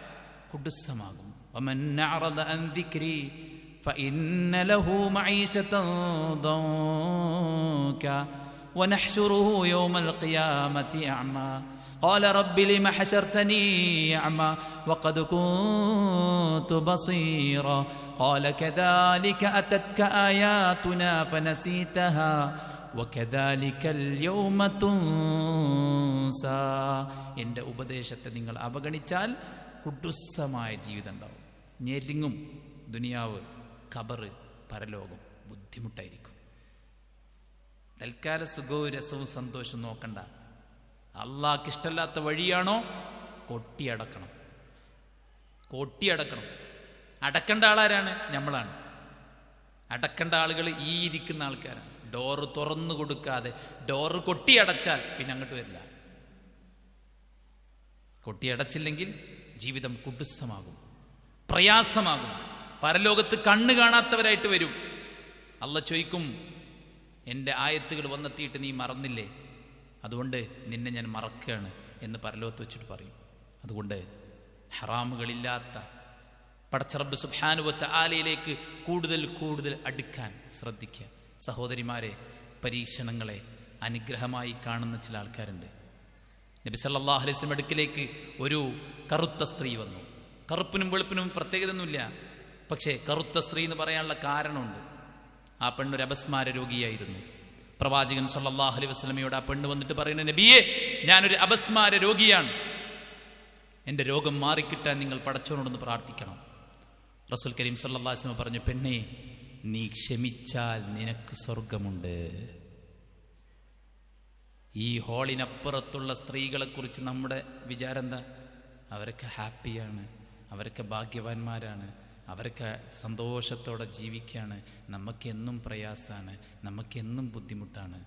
കുടുസമാകും. വമൻ അഅറദ അൻ ദിക്രി ഫഇന്ന ലഹു മഈശതൻ ദൻക വനഹ്ശുറുഹു യൗമൽ ഖിയാമത്തി അഅമാ ഖാല റബ്ബി ലിമ ഹശർതനി അഅമാ വഖദ് കുൻതു ബസീറാ ഖാല കദാലിക അതത്ക ആയാതുനാ ഫനസീതഹാ വകദാലികൽ യൗമ തുൻസാ. എൻ്റെ ഉപദേശത്തെ നിങ്ങൾ അവഗണിച്ചാൽ കുടുസമായ ജീവിതം ഉണ്ടാവും. ഞെരിങ്ങും ദുനിയാവ്, ഖബറ്, പരലോകം ബുദ്ധിമുട്ടായിരിക്കും. തൽക്കാല സുഖവും രസവും സന്തോഷവും നോക്കണ്ട. അള്ളാഹ്ക്ക് ഇഷ്ടമല്ലാത്ത വഴിയാണോ കൊട്ടിയടക്കണം. കൊട്ടിയടക്കണം. അടക്കേണ്ട ആളാരാണ്? നമ്മളാണ്. അടക്കേണ്ട ആളുകൾ ഈ ഇരിക്കുന്ന ആൾക്കാരാണ്. ഡോറ് തുറന്നു കൊടുക്കാതെ ഡോറ് കൊട്ടിയടച്ചാൽ പിന്നെ അങ്ങോട്ട് വരില്ല. കൊട്ടിയടച്ചില്ലെങ്കിൽ ജീവിതം കുടുസമാകും, പ്രയാസമാകും. പരലോകത്ത് കണ്ണ് കാണാത്തവരായിട്ട് വരും. അള്ളാഹ് ചോദിക്കും, എൻ്റെ ആയത്തുകൾ വന്നെത്തിയിട്ട് നീ മറന്നില്ലേ, അതുകൊണ്ട് നിന്നെ ഞാൻ മറക്കുകയാണ് എന്ന് പരലോകത്ത് വെച്ചിട്ട് പറയും. അതുകൊണ്ട് ഹറാമുകളില്ലാത്ത പടച്ച റബ്ബ് സുബ്ഹാനഹു വ തആലയിലേക്ക് കൂടുതൽ കൂടുതൽ അടുക്കാൻ ശ്രദ്ധിക്കുക. സഹോദരിമാരെ, പരീക്ഷണങ്ങളെ അനുഗ്രഹമായി കാണുന്ന ചില ആൾക്കാരുണ്ട്. നബി സല്ലല്ലാഹു അലൈഹി വസല്ലം അടുക്കിലേക്ക് ഒരു കറുത്ത സ്ത്രീ വന്നു. കറുപ്പിനും വെളുപ്പിനും പ്രത്യേകതയൊന്നുമില്ല, പക്ഷേ കറുത്ത സ്ത്രീ എന്ന് പറയാനുള്ള കാരണമുണ്ട്. ആ പെണ്ണൊരു അപസ്മാര രോഗിയായിരുന്നു. പ്രവാചകൻ സല്ലല്ലാഹു അലൈഹി വസല്ലമയോട് ആ പെണ്ണ് വന്നിട്ട് പറയുന്നു, നബിയേ, ഞാനൊരു അപസ്മാര രോഗിയാണ്, എൻ്റെ രോഗം മാറിക്കിട്ടാൻ നിങ്ങൾ പടച്ചവനോടൊന്ന് പ്രാർത്ഥിക്കണം. റസൂൽ കരീം സല്ലല്ലാഹു അലൈഹി വസല്ലം പറഞ്ഞു, പെണ്ണേ, നീ ക്ഷമിച്ചാൽ നിനക്ക് സ്വർഗമുണ്ട്. ഈ ഹോളിനപ്പുറത്തുള്ള സ്ത്രീകളെ കുറിച്ച് നമ്മുടെ വിചാരം എന്താ? അവരൊക്കെ ഹാപ്പിയാണ്, അവരൊക്കെ ഭാഗ്യവാന്മാരാണ്, അവരൊക്കെ സന്തോഷത്തോടെ ജീവിക്കുകയാണ്. നമുക്കെന്നും പ്രയാസമാണ്, നമുക്കെന്നും ബുദ്ധിമുട്ടാണ്.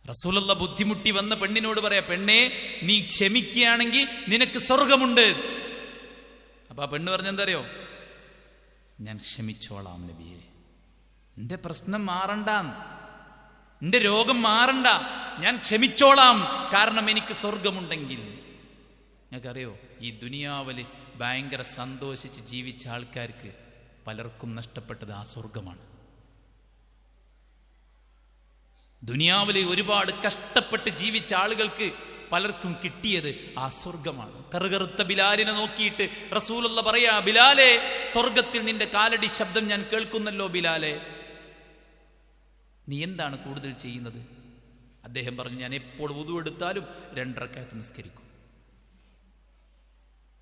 റസൂലുള്ള ബുദ്ധിമുട്ടി വന്ന പെണ്ണിനോട് പറയാ, പെണ്ണേ, നീ ക്ഷമിക്കുകയാണെങ്കിൽ നിനക്ക് സ്വർഗമുണ്ട്. അപ്പൊ ആ പെണ്ണ് പറഞ്ഞെന്താ അറിയോ? ഞാൻ ക്ഷമിച്ചോളാം നബിയെ, എന്റെ പ്രശ്നം മാറണ്ട, എന്റെ രോഗം മാറണ്ട, ഞാൻ ക്ഷമിച്ചോളാം, കാരണം എനിക്ക് സ്വർഗമുണ്ടെങ്കിൽ. ഞങ്ങൾക്കറിയോ, ഈ ദുനിയാവില് ഭയങ്കര സന്തോഷിച്ച് ജീവിച്ച ആൾക്കാർക്ക് പലർക്കും നഷ്ടപ്പെട്ടത് ആ സ്വർഗമാണ്. ദുനിയാവില് ഒരുപാട് കഷ്ടപ്പെട്ട് ജീവിച്ച ആളുകൾക്ക് പലർക്കും കിട്ടിയത് ആ സ്വർഗമാണ്. കറുകറുത്ത ബിലാലിനെ നോക്കിയിട്ട് റസൂലുള്ള പറയാ, ബിലാലെ, സ്വർഗത്തിൽ നിന്റെ കാലടി ശബ്ദം ഞാൻ കേൾക്കുന്നല്ലോ ബിലാലെ, നീ എന്താണ് കൂടുതൽ ചെയ്യുന്നത്? അദ്ദേഹം പറഞ്ഞു, ഞാൻ എപ്പോൾ വുദു എടുത്താലും 2 റക്അത്ത് നിസ്കരിക്കും.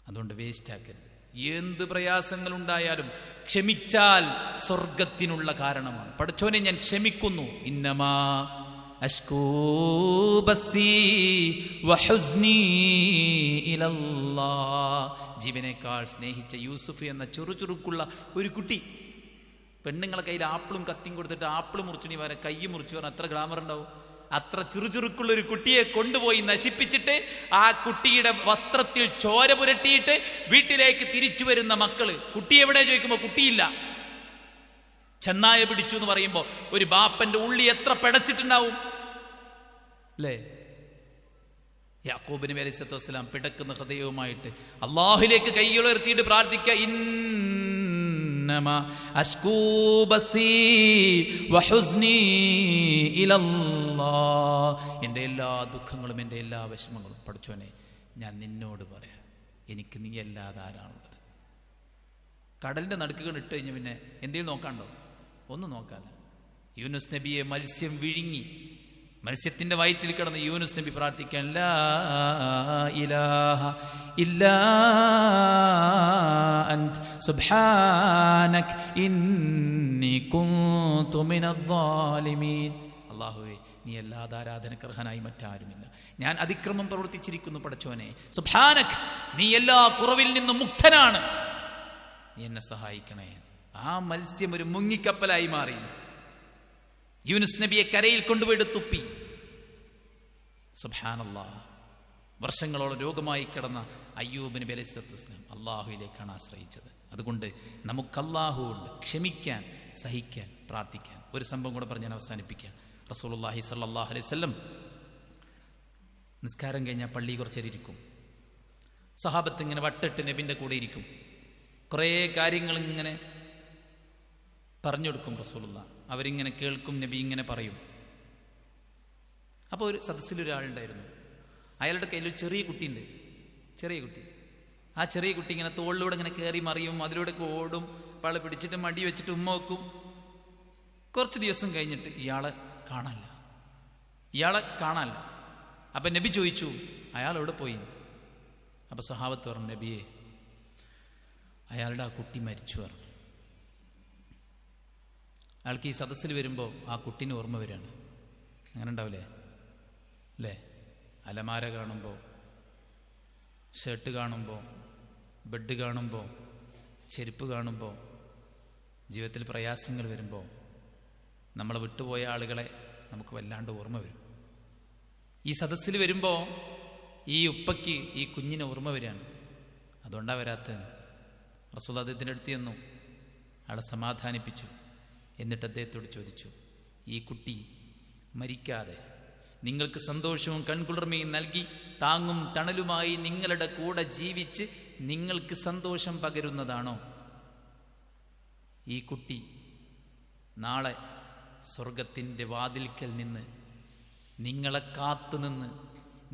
അതുകൊണ്ട് വേസ്റ്റ് ആക്കരുത്. എന്ത് പ്രയാസങ്ങൾ ഉണ്ടായാലും ക്ഷമിച്ചാൽ സ്വർഗത്തിനുള്ള കാരണമാണ്. പടച്ചോനെ, ഞാൻ ക്ഷമിക്കുന്നു. ഇന്നമാ അശ്കൂ ബസ്സി വഹുസ്നി ഇലല്ലാഹ്. ജീവനേക്കാൾ സ്നേഹിച്ച യൂസുഫ് എന്ന ചുറുചുറുക്കുള്ള ഒരു കുട്ടി, പെണ്ണുങ്ങളെ കയ്യിൽ ആപ്പിളും കത്തിയും കൊടുത്തിട്ട് ആപ്പിൾ മുറിച്ചു വരെ കൈ മുറിച്ചു പറഞ്ഞാൽ എത്ര ഗ്ലാമർ ഉണ്ടാവും? അത്ര ചുറുചുറുക്കുള്ള ഒരു കുട്ടിയെ കൊണ്ടുപോയി നശിപ്പിച്ചിട്ട് ആ കുട്ടിയുടെ വസ്ത്രത്തിൽ ചോര പുരട്ടിയിട്ട് വീട്ടിലേക്ക് തിരിച്ചു വരുന്ന മക്കള്. കുട്ടി എവിടെ ചോദിക്കുമ്പോൾ കുട്ടിയില്ല. ചെന്നായ പിടിച്ചു എന്ന് പറയുമ്പോ ഒരു ബാപ്പന്റെ ഉള്ളി എത്ര പിടച്ചിട്ടുണ്ടാവും അല്ലേ? യാക്കൂബ് നബി അലൈഹി സ്വല്ലല്ലാഹു അലൈഹി വസല്ലം പിടക്കുന്ന ഹൃദയവുമായിട്ട് അല്ലാഹുവിലേക്ക് കൈകളുയർത്തിയിട്ട് പ്രാർത്ഥിക്കുക, ഇന്നമാ അശ്കൂ ബസ്സി വഹുസ്നി ഇലല്ലാഹ്. എൻ്റെ എല്ലാ ദുഃഖങ്ങളും എൻ്റെ എല്ലാ വിഷമങ്ങളും പടച്ചോനെ ഞാൻ നിന്നോട് പറയാം, എനിക്ക് നീ അല്ലാതെ ആരാണുള്ളത്? കടലിന്റെ നടുക്കുകൾ ഇട്ട് കഴിഞ്ഞ് പിന്നെ എന്തെങ്കിലും നോക്കാണ്ടോ? ഒന്നും നോക്കാതെ യൂനുസ് നബിയെ മത്സ്യം വിഴുങ്ങി, മത്സ്യത്തിന്റെ വയറ്റിൽ കിടന്ന് യൂനുസ് നബി പ്രാർത്ഥിക്കാൻ, ലാ ഇലാഹ ഇല്ലാ അൻത സുബ്ഹാനക ഇന്നി കുന്തു മിനദ്ദാലിമീൻ. അല്ലാഹുവേ, നീ അല്ലാതെ ആരാധനക്കർഹനായി മറ്റാരുമില്ല, ഞാൻ അതിക്രമം പ്രവർത്തിച്ചിരിക്കുന്നു പടച്ചോനെ. സുബ്ഹാനക, നീ എല്ലാ കുറവിൽ നിന്നും മുക്തനാണ്, നീ എന്നെ സഹായിക്കണേ. ആ മത്സ്യം ഒരു മുങ്ങിക്കപ്പലായി മാറി. യൂനുസ് നബിയെ കരയിൽ കൊണ്ടുപോയി തുപ്പി. സുബ്ഹാനല്ലാഹ്. വർഷങ്ങളോളം രോഗമായി കിടന്ന അയ്യൂബ് നബി അലൈഹി സ്വല്ലല്ലാഹു അലൈഹി വസല്ലം അല്ലാഹുവിലേക്കാണ് ആശ്രയിച്ചത്. അതുകൊണ്ട് നമുക്ക് അല്ലാഹുവുണ്ട് ക്ഷമിക്കാൻ, സഹിക്കാൻ, പ്രാർത്ഥിക്കാൻ. ഒരു സംഭവം കൂടെ പറഞ്ഞ് ഞാൻ അവസാനിപ്പിക്കാം. റസൂലുള്ളാഹി സ്വല്ലല്ലാഹു അലൈഹി വസല്ലം നിസ്കാരം കഴിഞ്ഞാൽ പള്ളി കുറച്ചേരം ഇരിക്കും. സഹാബത്ത് ഇങ്ങനെ വട്ടിട്ട് നബിന്റെ കൂടെ ഇരിക്കും. കുറേ കാര്യങ്ങൾ ഇങ്ങനെ പറഞ്ഞു കൊടുക്കും റസൂലുള്ളാഹ്. അവരിങ്ങനെ കേൾക്കും, നബി ഇങ്ങനെ പറയും. അപ്പോൾ ഒരു സദസ്സിലൊരാളുണ്ടായിരുന്നു. അയാളുടെ കയ്യിൽ ഒരു ചെറിയ കുട്ടിയുണ്ട്, ചെറിയ കുട്ടി. ആ ചെറിയ കുട്ടി ഇങ്ങനെ തോളിലൂടെ ഇങ്ങനെ കയറി മറിയും, അതിലൂടെ ഓടും. അപ്പോൾ ആൾ പിടിച്ചിട്ട് മടി വെച്ചിട്ട് ഉമ്മ വെക്കും. കുറച്ച് ദിവസം കഴിഞ്ഞിട്ട് ഇയാളെ കാണാനില്ല. അപ്പം നബി ചോദിച്ചു, അയാൾ എവിടെ പോയി? അപ്പം സഹാബത്ത് പറഞ്ഞു, നബിയെ, അയാളുടെ ആ കുട്ടി മരിച്ചു പറഞ്ഞു. അയാൾക്ക് ഈ സദസ്സിൽ വരുമ്പോൾ ആ കുട്ടീനെ ഓർമ്മ വരികയാണ്. അങ്ങനെ ഉണ്ടാവില്ലേ അല്ലേ? അലമാര കാണുമ്പോൾ, ഷർട്ട് കാണുമ്പോൾ, ബെഡ് കാണുമ്പോൾ, ചെരുപ്പ് കാണുമ്പോൾ, ജീവിതത്തിൽ പ്രയാസങ്ങൾ വരുമ്പോൾ നമ്മളെ വിട്ടുപോയ ആളുകളെ നമുക്ക് വല്ലാണ്ട് ഓർമ്മ വരും. ഈ സദസ്സിൽ വരുമ്പോൾ ഈ ഉപ്പയ്ക്ക് ഈ കുഞ്ഞിനെ ഓർമ്മ വരികയാണ്. അതുകൊണ്ടാണ് വരാത്തത്. റസൂൽ അദ്ദേഹത്തിൻ്റെ അടുത്ത് ചെന്നു, അയാളെ സമാധാനിപ്പിച്ചു. എന്നിട്ട് അദ്ദേഹത്തോട് ചോദിച്ചു, ഈ കുട്ടി മരിക്കാതെ നിങ്ങൾക്ക് സന്തോഷവും കൺകുളിർമയും നൽകി താങ്ങും തണലുമായി നിങ്ങളുടെ കൂടെ ജീവിച്ച് നിങ്ങൾക്ക് സന്തോഷം പകരുന്നതാണോ? ഈ കുട്ടി നാളെ സ്വർഗത്തിൻ്റെ വാതിൽക്കൽ നിന്ന് നിങ്ങളെ കാത്തുനിന്ന്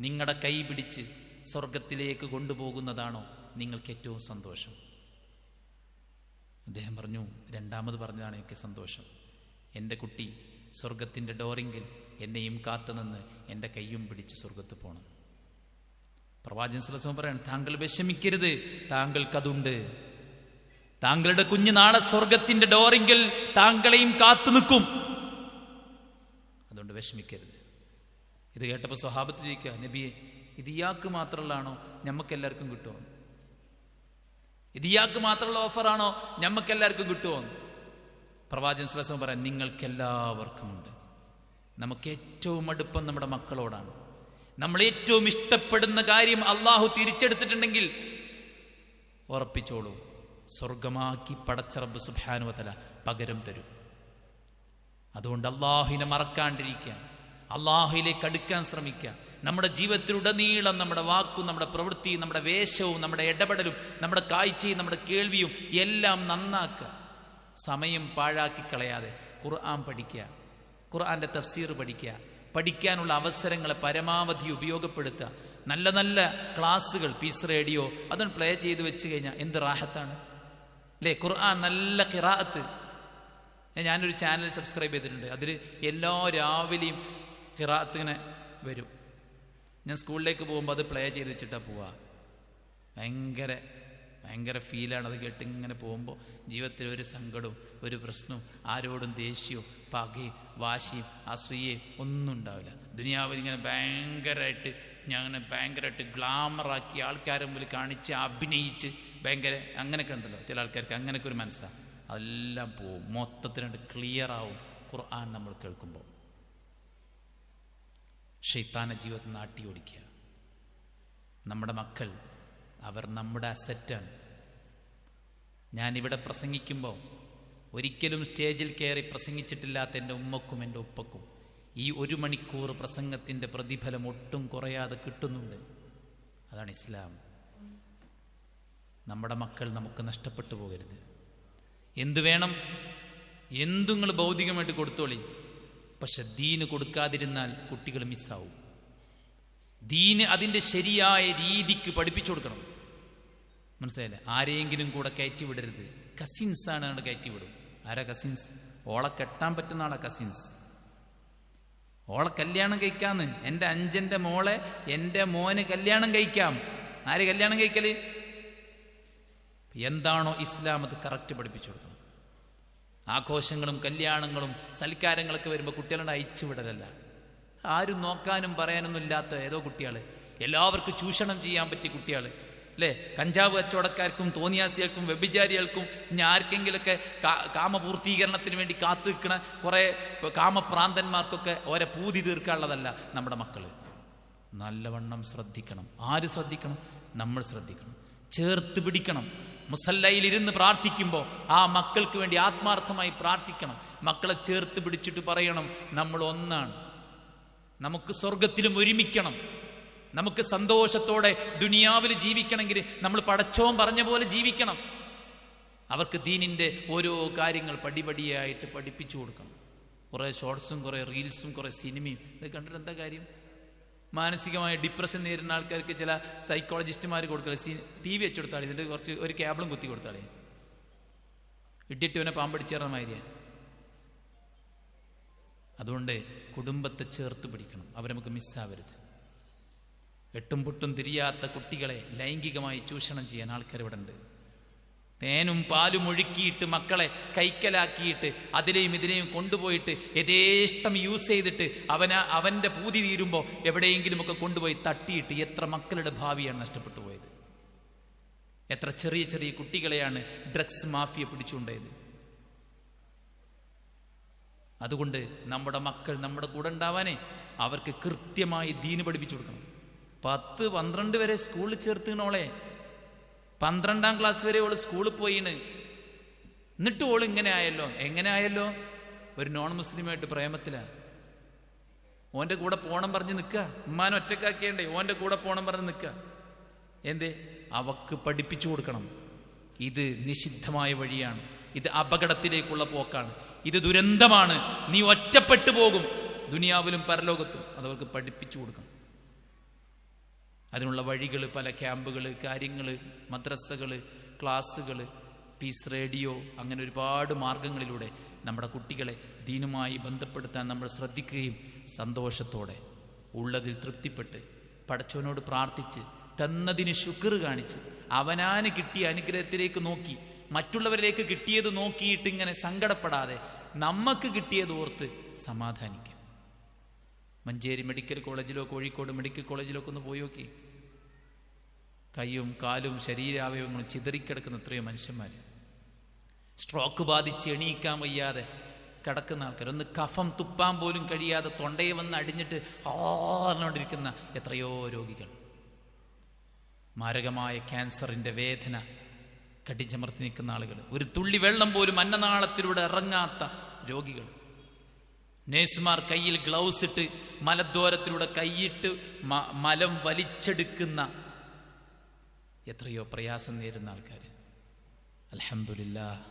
നിങ്ങളുടെ കൈ പിടിച്ച് സ്വർഗത്തിലേക്ക് കൊണ്ടുപോകുന്നതാണോ നിങ്ങൾക്ക് ഏറ്റവും സന്തോഷം? അദ്ദേഹം പറഞ്ഞു, രണ്ടാമത് പറഞ്ഞതാണ് എനിക്ക് സന്തോഷം. എൻ്റെ കുട്ടി സ്വർഗത്തിൻ്റെ ഡോറിങ്കിൽ എന്നെയും കാത്തുനിന്ന് എൻ്റെ കയ്യും പിടിച്ച് സ്വർഗത്ത് പോകണം. പ്രവാചകൻ സ്വല്ലല്ലാഹു അലൈഹി വസല്ലം പറയാണ്, താങ്കൾ വിഷമിക്കരുത്, താങ്കൾക്കതുണ്ട്. താങ്കളുടെ കുഞ്ഞ് നാളെ സ്വർഗത്തിന്റെ ഡോറിങ്കിൽ താങ്കളെയും കാത്തു നിൽക്കും. അതുകൊണ്ട് വിഷമിക്കരുത്. ഇത് കേട്ടപ്പോൾ സ്വഹാബത്ത് ചോദിക്കുക, നബിയെ ഇത് ഇയാൾക്ക് മാത്രമുള്ളതാണോ, ഞമ്മക്കെല്ലാവർക്കും കിട്ടുമോ? ഇത് ഇയാൾക്ക് മാത്രമുള്ള ഓഫറാണോ, ഞമ്മക്കെല്ലാവർക്കും കിട്ടുമോ? പ്രവാചകൻ സ്വല്ലല്ലാഹു അലൈഹി വസല്ലം പറയാൻ, നിങ്ങൾക്കെല്ലാവർക്കും ഉണ്ട്. നമുക്ക് ഏറ്റവും അടുപ്പം നമ്മുടെ മക്കളോടാണ്. നമ്മൾ ഏറ്റവും ഇഷ്ടപ്പെടുന്ന കാര്യം അള്ളാഹു തിരിച്ചെടുത്തിട്ടുണ്ടെങ്കിൽ ഉറപ്പിച്ചോളൂ, സ്വർഗമാക്കി പടച്ച റബ്ബ് സുബ്ഹാനഹു വ തആല പകരം തരും. അതുകൊണ്ട് അള്ളാഹുവിനെ മറക്കാണ്ടിരിക്കുക, അള്ളാഹുവിലേക്ക് അടുക്കാൻ ശ്രമിക്കുക. നമ്മുടെ ജീവിതത്തിലുടനീളം നമ്മുടെ വാക്കും നമ്മുടെ പ്രവൃത്തിയും നമ്മുടെ വേഷവും നമ്മുടെ ഇടപെടലും നമ്മുടെ കാഴ്ചയും നമ്മുടെ കേൾവിയും എല്ലാം നന്നാക്കുക. സമയം പാഴാക്കി കളയാതെ ഖുർആൻ പഠിക്കുക, ഖുർആന്റെ തഫ്സീർ പഠിക്കുക, പഠിക്കാനുള്ള അവസരങ്ങളെ പരമാവധി ഉപയോഗപ്പെടുത്തുക. നല്ല നല്ല ക്ലാസ്സുകൾ പീസ് റേഡിയോ അതൊന്ന് പ്ലേ ചെയ്ത് വെച്ച് കഴിഞ്ഞാൽ എന്ത് റാഹത്താണ് അല്ലേ? ഖുർആൻ നല്ല ഖിറാഅത്ത്. ഞാനൊരു ചാനൽ സബ്സ്ക്രൈബ് ചെയ്തിട്ടുണ്ട്. അതിൽ എല്ലാ രാവിലെയും ഖിറാഅത്ത് ഇങ്ങനെ വരും. ഞാൻ സ്കൂളിലേക്ക് പോകുമ്പോൾ അത് പ്ലേ ചെയ്ത് വെച്ചിട്ടാണ് പോവുക. ഭയങ്കര ഫീലാണ് അത് കേട്ട് ഇങ്ങനെ പോകുമ്പോൾ. ജീവിതത്തിൽ ഒരു സങ്കടവും ഒരു പ്രശ്നവും ആരോടും ദേഷ്യവും പകയും വാശിയും അസൂയയും ഒന്നും ഉണ്ടാവില്ല. ദുനിയാവിൽ ഇങ്ങനെ ഭയങ്കരമായിട്ട് ഗ്ലാമറാക്കി ആൾക്കാരെ മുമ്പിൽ കാണിച്ച് അഭിനയിച്ച് അങ്ങനെയൊക്കെ ഉണ്ടല്ലോ ചില ആൾക്കാർക്ക്. അങ്ങനെയൊക്കെ ഒരു മനസ്സാണ്. അതെല്ലാം പോവും, മൊത്തത്തിനുണ്ട് ക്ലിയർ ആവും ഖുർആൻ നമ്മൾ കേൾക്കുമ്പോൾ. ശൈത്താനെ ജീവിതത്തിൽ നാട്ടി ഓടിക്കുക. നമ്മുടെ മക്കൾ അവർ നമ്മുടെ അസറ്റാണ്. ഞാനിവിടെ പ്രസംഗിക്കുമ്പോൾ ഒരിക്കലും സ്റ്റേജിൽ കയറി പ്രസംഗിച്ചിട്ടില്ലാത്ത എൻ്റെ ഉമ്മക്കും എൻ്റെ ഉപ്പക്കും ഈ 1 മണിക്കൂർ പ്രസംഗത്തിൻ്റെ പ്രതിഫലം ഒട്ടും കുറയാതെ കിട്ടുന്നുണ്ട്. അതാണ് ഇസ്ലാം. നമ്മുടെ മക്കൾ നമുക്ക് നഷ്ടപ്പെട്ടു പോകരുത്. എന്ത് വേണം, എന്തും നിങ്ങൾ ഭൗതികമായിട്ട് കൊടുത്തോളി, പക്ഷെ ദീന് കൊടുക്കാതിരുന്നാൽ കുട്ടികൾ മിസ്സാവും. ദീന് അതിൻ്റെ ശരിയായ രീതിക്ക് പഠിപ്പിച്ചു കൊടുക്കണം. മനസ്സിലായില്ലേ? ആരെയെങ്കിലും കൂടെ കയറ്റി വിടരുത്. കസിൻസാണ് അവിടെ കയറ്റി വിടും. ആരാ കസിൻസ്? ഓളെ കെട്ടാൻ പറ്റുന്ന ആളെ കസിൻസ്. ഓളെ കല്യാണം കഴിക്കാന്ന്, എൻ്റെ അഞ്ചൻ്റെ മോളെ എൻ്റെ മോന് കല്യാണം കഴിക്കാം. ആര് കല്യാണം കഴിക്കല്? എന്താണോ ഇസ്ലാം അത് കറക്റ്റ് പഠിപ്പിച്ചു കൊടുക്കണം. ആഘോഷങ്ങളും കല്യാണങ്ങളും സൽക്കാരങ്ങളൊക്കെ വരുമ്പോൾ കുട്ടികളുടെ അയച്ചു വിടലല്ല. ആരും നോക്കാനും പറയാനൊന്നും ഇല്ലാത്ത ഏതോ കുട്ടികൾ, എല്ലാവർക്കും ചൂഷണം ചെയ്യാൻ പറ്റിയ കുട്ടികൾ അല്ലേ? കഞ്ചാവ് കച്ചവടക്കാർക്കും തോന്നിയാസികൾക്കും വ്യഭിചാരികൾക്കും ഇനി ആർക്കെങ്കിലൊക്കെ കാമപൂർത്തീകരണത്തിന് വേണ്ടി കാത്തു നിൽക്കണ കുറേ കാമപ്രാന്തന്മാർക്കൊക്കെ ഓരോ പൂതി തീർക്കാനുള്ളതല്ല നമ്മുടെ മക്കൾ. നല്ലവണ്ണം ശ്രദ്ധിക്കണം. ആര് ശ്രദ്ധിക്കണം? നമ്മൾ ശ്രദ്ധിക്കണം. ചേർത്ത് പിടിക്കണം. മുസല്ലയിൽ ഇരുന്ന് പ്രാർത്ഥിക്കുമ്പോൾ ആ മക്കൾക്ക് വേണ്ടി ആത്മാർത്ഥമായി പ്രാർത്ഥിക്കണം. മക്കളെ ചേർത്ത് പിടിച്ചിട്ട് പറയണം, നമ്മൾ ഒന്നാണ്, നമുക്ക് സ്വർഗത്തിലും ഒരുമിക്കണം, നമുക്ക് സന്തോഷത്തോടെ ദുനിയാവിൽ ജീവിക്കണമെങ്കിൽ നമ്മൾ പടച്ചോൻ പറഞ്ഞ പോലെ ജീവിക്കണം. അവർക്ക് ദീനിൻ്റെ ഓരോ കാര്യങ്ങൾ പടിപടിയായിട്ട് പഠിപ്പിച്ചു കൊടുക്കണം. കുറേ ഷോർട്സും കുറേ റീൽസും കുറേ സിനിമയും ഇത് കണ്ടിട്ട് എന്താ കാര്യം? മാനസികമായ ഡിപ്രഷൻ നേരിടുന്ന ആൾക്കാർക്ക് ചില സൈക്കോളജിസ്റ്റുമാർ കൊടുത്താൽ TV വെച്ച് കൊടുത്താൽ ഇതിൻ്റെ കുറച്ച് ഒരു കേബിളും കുത്തി കൊടുത്താളേ ഇട്ടിട്ടുവനെ പാമ്പടിച്ചേർന്ന മാതിരിയാണ്. അതുകൊണ്ട് കുടുംബത്തെ ചേർത്ത് പിടിക്കണം. അവരെ നമുക്ക് മിസ്സാവരുത്. എട്ടും പൊട്ടും തിരിയാത്ത കുട്ടികളെ ലൈംഗികമായി ചൂഷണം ചെയ്യാൻ ആൾക്കാർ ഇവിടെ ഉണ്ട്. തേനും പാലും ഒഴുക്കിയിട്ട് മക്കളെ കൈക്കലാക്കിയിട്ട് അതിലെയും ഇതിലെയും കൊണ്ടുപോയിട്ട് യഥേഷ്ടം യൂസ് ചെയ്തിട്ട് അവൻ്റെ പൂതി തീരുമ്പോൾ എവിടെയെങ്കിലുമൊക്കെ കൊണ്ടുപോയി തട്ടിയിട്ട് എത്ര മക്കളുടെ ഭാവിയാണ് നഷ്ടപ്പെട്ടു പോയത്. എത്ര ചെറിയ ചെറിയ കുട്ടികളെയാണ് ഡ്രഗ്സ് മാഫിയ പിടിച്ചുകൊണ്ടത്. അതുകൊണ്ട് നമ്മുടെ മക്കൾ നമ്മുടെ കൂടെ ഉണ്ടാവാനേ അവർക്ക് കൃത്യമായി ദീന് പഠിപ്പിച്ചു കൊടുക്കണം. 10-12 വരെ സ്കൂളിൽ ചേർത്തുകണോളെ. 12ാം ക്ലാസ് വരെ ഓള് സ്കൂളിൽ പോയിണ്. എന്നിട്ട് ഓള് ഇങ്ങനെ ആയല്ലോ. എങ്ങനെ ആയല്ലോ? ഒരു നോൺ മുസ്ലിമായിട്ട് പ്രേമത്തിലാ. ഓൻ്റെ കൂടെ പോണം പറഞ്ഞ് നിൽക്കുക. ഉമ്മാനെ ഒറ്റക്കാക്കിയണ്ടേ ഓൻ്റെ കൂടെ പോണം പറഞ്ഞ് നിൽക്കുക. എന്തേ? അവക്ക് പഠിപ്പിച്ചു കൊടുക്കണം. ഇത് നിഷിദ്ധമായ വഴിയാണ്, ഇത് അപകടത്തിലേക്കുള്ള പോക്കാണ്, ഇത് ദുരന്തമാണ്, നീ ഒറ്റപ്പെട്ടു പോകും ദുനിയാവിലും പരലോകത്തും. അതവർക്ക് പഠിപ്പിച്ചു കൊടുക്കണം. അതിനുള്ള വഴികൾ, പല ക്യാമ്പുകൾ, കാര്യങ്ങൾ, മദ്രസകൾ, ക്ലാസ്സുകൾ പീസ് റേഡിയോ, അങ്ങനെ ഒരുപാട് മാർഗങ്ങളിലൂടെ നമ്മുടെ കുട്ടികളെ ദീനുമായി ബന്ധപ്പെടുത്താൻ നമ്മൾ ശ്രദ്ധിക്കുകയും സന്തോഷത്തോടെ ഉള്ളതിൽ തൃപ്തിപ്പെട്ട് പടച്ചവനോട് പ്രാർത്ഥിച്ച് തന്നതിന് ശുക്ർ കാണിച്ച് അവനാന് കിട്ടിയ അനുഗ്രഹത്തിലേക്ക് നോക്കി മറ്റുള്ളവരിലേക്ക് കിട്ടിയത് നോക്കിയിട്ട് ഇങ്ങനെ സങ്കടപ്പെടാതെ നമുക്ക് കിട്ടിയത് ഓർത്ത് സമാധാനിക്കുക. മഞ്ചേരി മെഡിക്കൽ കോളേജിലോ കോഴിക്കോട് മെഡിക്കൽ കോളേജിലോ ഒക്കെ ഒന്ന് പോയി നോക്കി. കൈയും കാലും ശരീരാവയവങ്ങളും ചിതറിക്കിടക്കുന്ന എത്രയോ മനുഷ്യന്മാർ, സ്ട്രോക്ക് ബാധിച്ച് എണീക്കാൻ വയ്യാതെ കിടക്കുന്ന ആൾക്കാർ, ഒന്ന് കഫം തുപ്പാൻ പോലും കഴിയാതെ തൊണ്ടയെ വന്ന് അടിഞ്ഞിട്ട് ഹാർന്നുകൊണ്ടിരിക്കുന്ന എത്രയോ രോഗികൾ, മാരകമായ ക്യാൻസറിൻ്റെ വേദന കടിച്ചമർത്തി നിൽക്കുന്ന ആളുകൾ, ഒരു തുള്ളി വെള്ളം പോലും അന്നനാളത്തിലൂടെ ഇറങ്ങാത്ത രോഗികൾ, നേഴ്സുമാർ കയ്യിൽ ഗ്ലൗസ് ഇട്ട് മലദ്വാരത്തിലൂടെ കൈയിട്ട് മലം വലിച്ചെടുക്കുന്ന എത്രയോ പ്രയാസം നേരുന്ന ആൾക്കാർ. അൽഹംദുലില്ലാഹ്,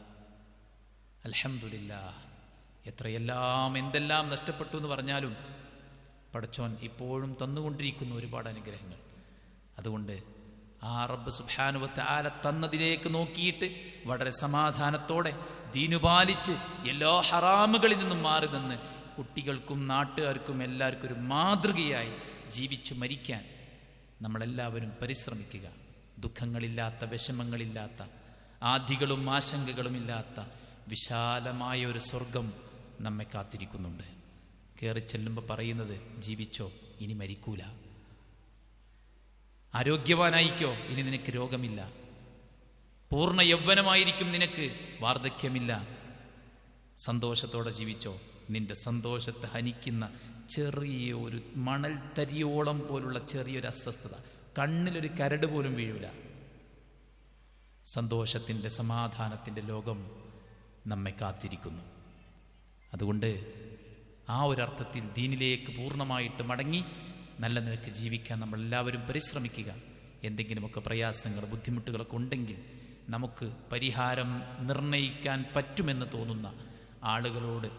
അൽഹംദുലില്ലാഹ്. എത്രയെല്ലാം എന്തെല്ലാം നഷ്ടപ്പെട്ടു എന്ന് പറഞ്ഞാലും പടച്ചോൻ ഇപ്പോഴും തന്നുകൊണ്ടിരിക്കുന്ന ഒരുപാട് അനുഗ്രഹങ്ങൾ. അതുകൊണ്ട് ആ റബ്ബ് സുബ്ഹാനഹു വ തആല തന്നതിലേക്ക് നോക്കിയിട്ട് വളരെ സമാധാനത്തോടെ ദീനുപാലിച്ച് എല്ലാ ഹറാമുകളിൽ നിന്നും മാറി നിന്ന് കുട്ടികൾക്കും നാട്ടുകാർക്കും എല്ലാവർക്കും ഒരു മാതൃകയായി ജീവിച്ചു മരിക്കാൻ നമ്മളെല്ലാവരും പരിശ്രമിക്കുക. ദുഃഖങ്ങളില്ലാത്ത, വിഷമങ്ങളില്ലാത്ത, ആധികളും ആശങ്കകളുമില്ലാത്ത വിശാലമായ ഒരു സ്വർഗം നമ്മെ കാത്തിരിക്കുന്നുണ്ട്. കയറി ചെല്ലുമ്പോൾ പറയുന്നത്, ജീവിച്ചോ, ഇനി മരിക്കൂല. ആരോഗ്യവാനായിക്കോ, ഇനി നിനക്ക് രോഗമില്ല. പൂർണ്ണ യൗവനമായിരിക്കും, നിനക്ക് വാർദ്ധക്യമില്ല. സന്തോഷത്തോടെ ജീവിച്ചോ. നിന്റെ സന്തോഷത്തെ ഹനിക്കുന്ന ചെറിയ ഒരു മണൽ തരിയോളം പോലുള്ള ചെറിയൊരു അസ്വസ്ഥത, കണ്ണിലൊരു കരട് പോലും വീഴൂല. സന്തോഷത്തിൻ്റെ, സമാധാനത്തിൻ്റെ ലോകം നമ്മെ കാത്തിരിക്കുന്നു. അതുകൊണ്ട് ആ ഒരർത്ഥത്തിൽ ദീനിലേക്ക് പൂർണ്ണമായിട്ട് മടങ്ങി നല്ല നിലക്ക് ജീവിക്കാൻ നമ്മളെല്ലാവരും പരിശ്രമിക്കുക. എന്തെങ്കിലുമൊക്കെ പ്രയാസങ്ങൾ, ബുദ്ധിമുട്ടുകളൊക്കെ ഉണ്ടെങ്കിൽ നമുക്ക് പരിഹാരം നിർണയിക്കാൻ പറ്റുമെന്ന് തോന്നുന്ന ആളുകളോട്,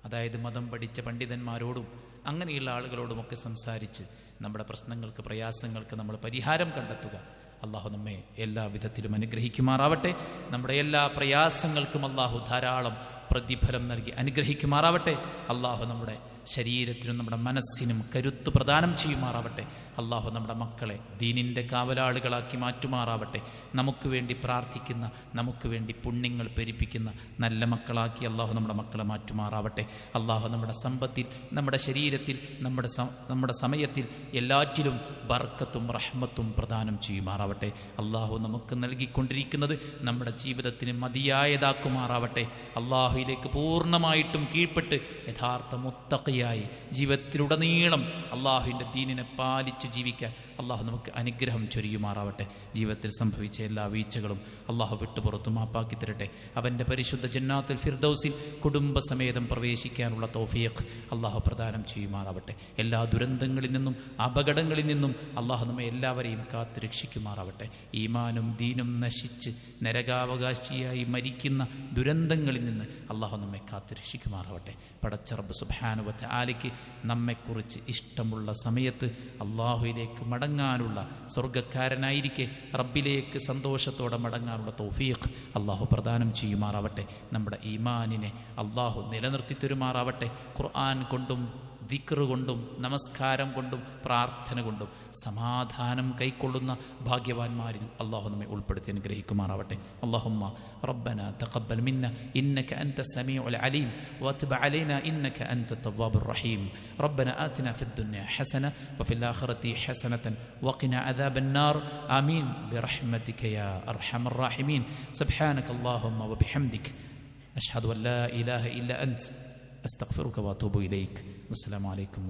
അതായത് മതം പഠിച്ച പണ്ഡിതന്മാരോടും അങ്ങനെയുള്ള ആളുകളോടുമൊക്കെ സംസാരിച്ച് നമ്മുടെ പ്രശ്നങ്ങൾക്ക്, പ്രയാസങ്ങൾക്ക് നമ്മൾ പരിഹാരം കണ്ടെത്തുക. അള്ളാഹു നമ്മെ എല്ലാ വിധത്തിലും അനുഗ്രഹിക്കുമാറാവട്ടെ. നമ്മുടെ എല്ലാ പ്രയാസങ്ങൾക്കും അള്ളാഹു ധാരാളം പ്രതിഫലം നൽകി അനുഗ്രഹിക്കുമാറാവട്ടെ. അള്ളാഹു നമ്മുടെ ശരീരത്തിനും നമ്മുടെ മനസ്സിനും കരുത്ത് പ്രദാനം ചെയ്യുമാറാവട്ടെ. അള്ളാഹു നമ്മുടെ മക്കളെ ദീനിൻ്റെ കാവലാളുകളാക്കി മാറ്റുമാറാവട്ടെ. നമുക്ക് വേണ്ടി പ്രാർത്ഥിക്കുന്ന, നമുക്ക് വേണ്ടി പുണ്യങ്ങൾ പെരുപ്പിക്കുന്ന നല്ല മക്കളാക്കി അള്ളാഹു നമ്മുടെ മക്കളെ മാറ്റുമാറാവട്ടെ. അള്ളാഹു നമ്മുടെ സമ്പത്തിൽ, നമ്മുടെ ശരീരത്തിൽ, നമ്മുടെ സമയത്തിൽ എല്ലാറ്റിലും ബർക്കത്തും റഹ്മത്തും പ്രദാനം ചെയ്യുമാറാവട്ടെ. അള്ളാഹു നമുക്ക് നൽകിക്കൊണ്ടിരിക്കുന്നത് നമ്മുടെ ജീവിതത്തിന് മതിയായതാക്കുമാറാവട്ടെ. അള്ളാഹുയിലേക്ക് പൂർണ്ണമായിട്ടും കീഴ്പ്പെട്ട് യഥാർത്ഥ മുത്തഖിയായി ജീവിതത്തിലുടനീളം അള്ളാഹുവിൻ്റെ ദീനിനെ പാലിച്ച് ജീവിക്കാൻ അള്ളാഹു നമുക്ക് അനുഗ്രഹം ചൊരിയുമാറാവട്ടെ. ജീവിതത്തിൽ സംഭവിച്ച എല്ലാ വീഴ്ചകളും അള്ളാഹു വിട്ടുപുറത്തു മാപ്പാക്കി തരട്ടെ. അവൻ്റെ പരിശുദ്ധ ജന്നാത്തുൽ ഫിർദൗസിൽ കുടുംബസമേതം പ്രവേശിക്കാനുള്ള തൗഫീഖ് അള്ളാഹു പ്രദാനം ചെയ്യുമാറാവട്ടെ. എല്ലാ ദുരന്തങ്ങളിൽ നിന്നും അപകടങ്ങളിൽ നിന്നും അള്ളാഹു നമ്മെ എല്ലാവരെയും കാത്ത് രക്ഷിക്കുമാറാവട്ടെ. ഈമാനും ദീനും നശിച്ച് നരകാവകാശിയായി മരിക്കുന്ന ദുരന്തങ്ങളിൽ നിന്ന് അള്ളാഹു നമ്മെ കാത്ത് രക്ഷിക്കുമാറാവട്ടെ. പടച്ച റബ്ബ് സുബ്ഹാനഹു വ തആലയ്ക്ക് നമ്മെക്കുറിച്ച് ഇഷ്ടമുള്ള സമയത്ത് അള്ളാഹുവിലേക്ക് മടങ്ങാനുള്ള, സ്വർഗ്ഗക്കാരനായിരിക്കെ റബ്ബിലേക്ക് സന്തോഷത്തോടെ മടങ്ങാനുള്ള തൗഫീഖ് അള്ളാഹു പ്രദാനം ചെയ്യുമാറാവട്ടെ. നമ്മുടെ ഈമാനിനെ അള്ളാഹു നിലനിർത്തി തരുമാറാവട്ടെ. ഖുർആൻ കൊണ്ടും ദിക്ർ കൊണ്ടും നമസ്കാരം കൊണ്ടും പ്രാർത്ഥന കൊണ്ടും സമാധാനം കൈക്കൊള്ളുന്ന ഭാഗ്യവാന്മാരിൽ അള്ളാഹു നമ്മെ ഉൾപ്പെടുത്തി അനുഗ്രഹിക്കുമാറാവട്ടെ. അല്ലാഹുമ്മ റബ്ബന തഖബ്ബൽ മിന്ന ഇന്നക അൻത സമീഉൽ അലീം വതുബ് അലൈനാ ഇന്നക അൻത തവ്വാബുർ റഹീം. റബ്ബന ആതിനാ ഫിദ് ദുനിയ ഹസന വഫിൽ ആഖിറതി ഹസനതൻ വഖിനാ അദാബൻ നാർ. ആമീൻ ബിറഹ്മതിക യാ അർഹമർ റഹീമീൻ. സുബ്ഹാനക അല്ലാഹുമ്മ വബിഹംദിക അശ്ഹദു അൻ ലാ ഇലാഹ ഇല്ല അൻത അസ്തഗ്ഫിറുക വഅതൂബു ഇലൈക്. അസ്സലാമു അലൈക്കും.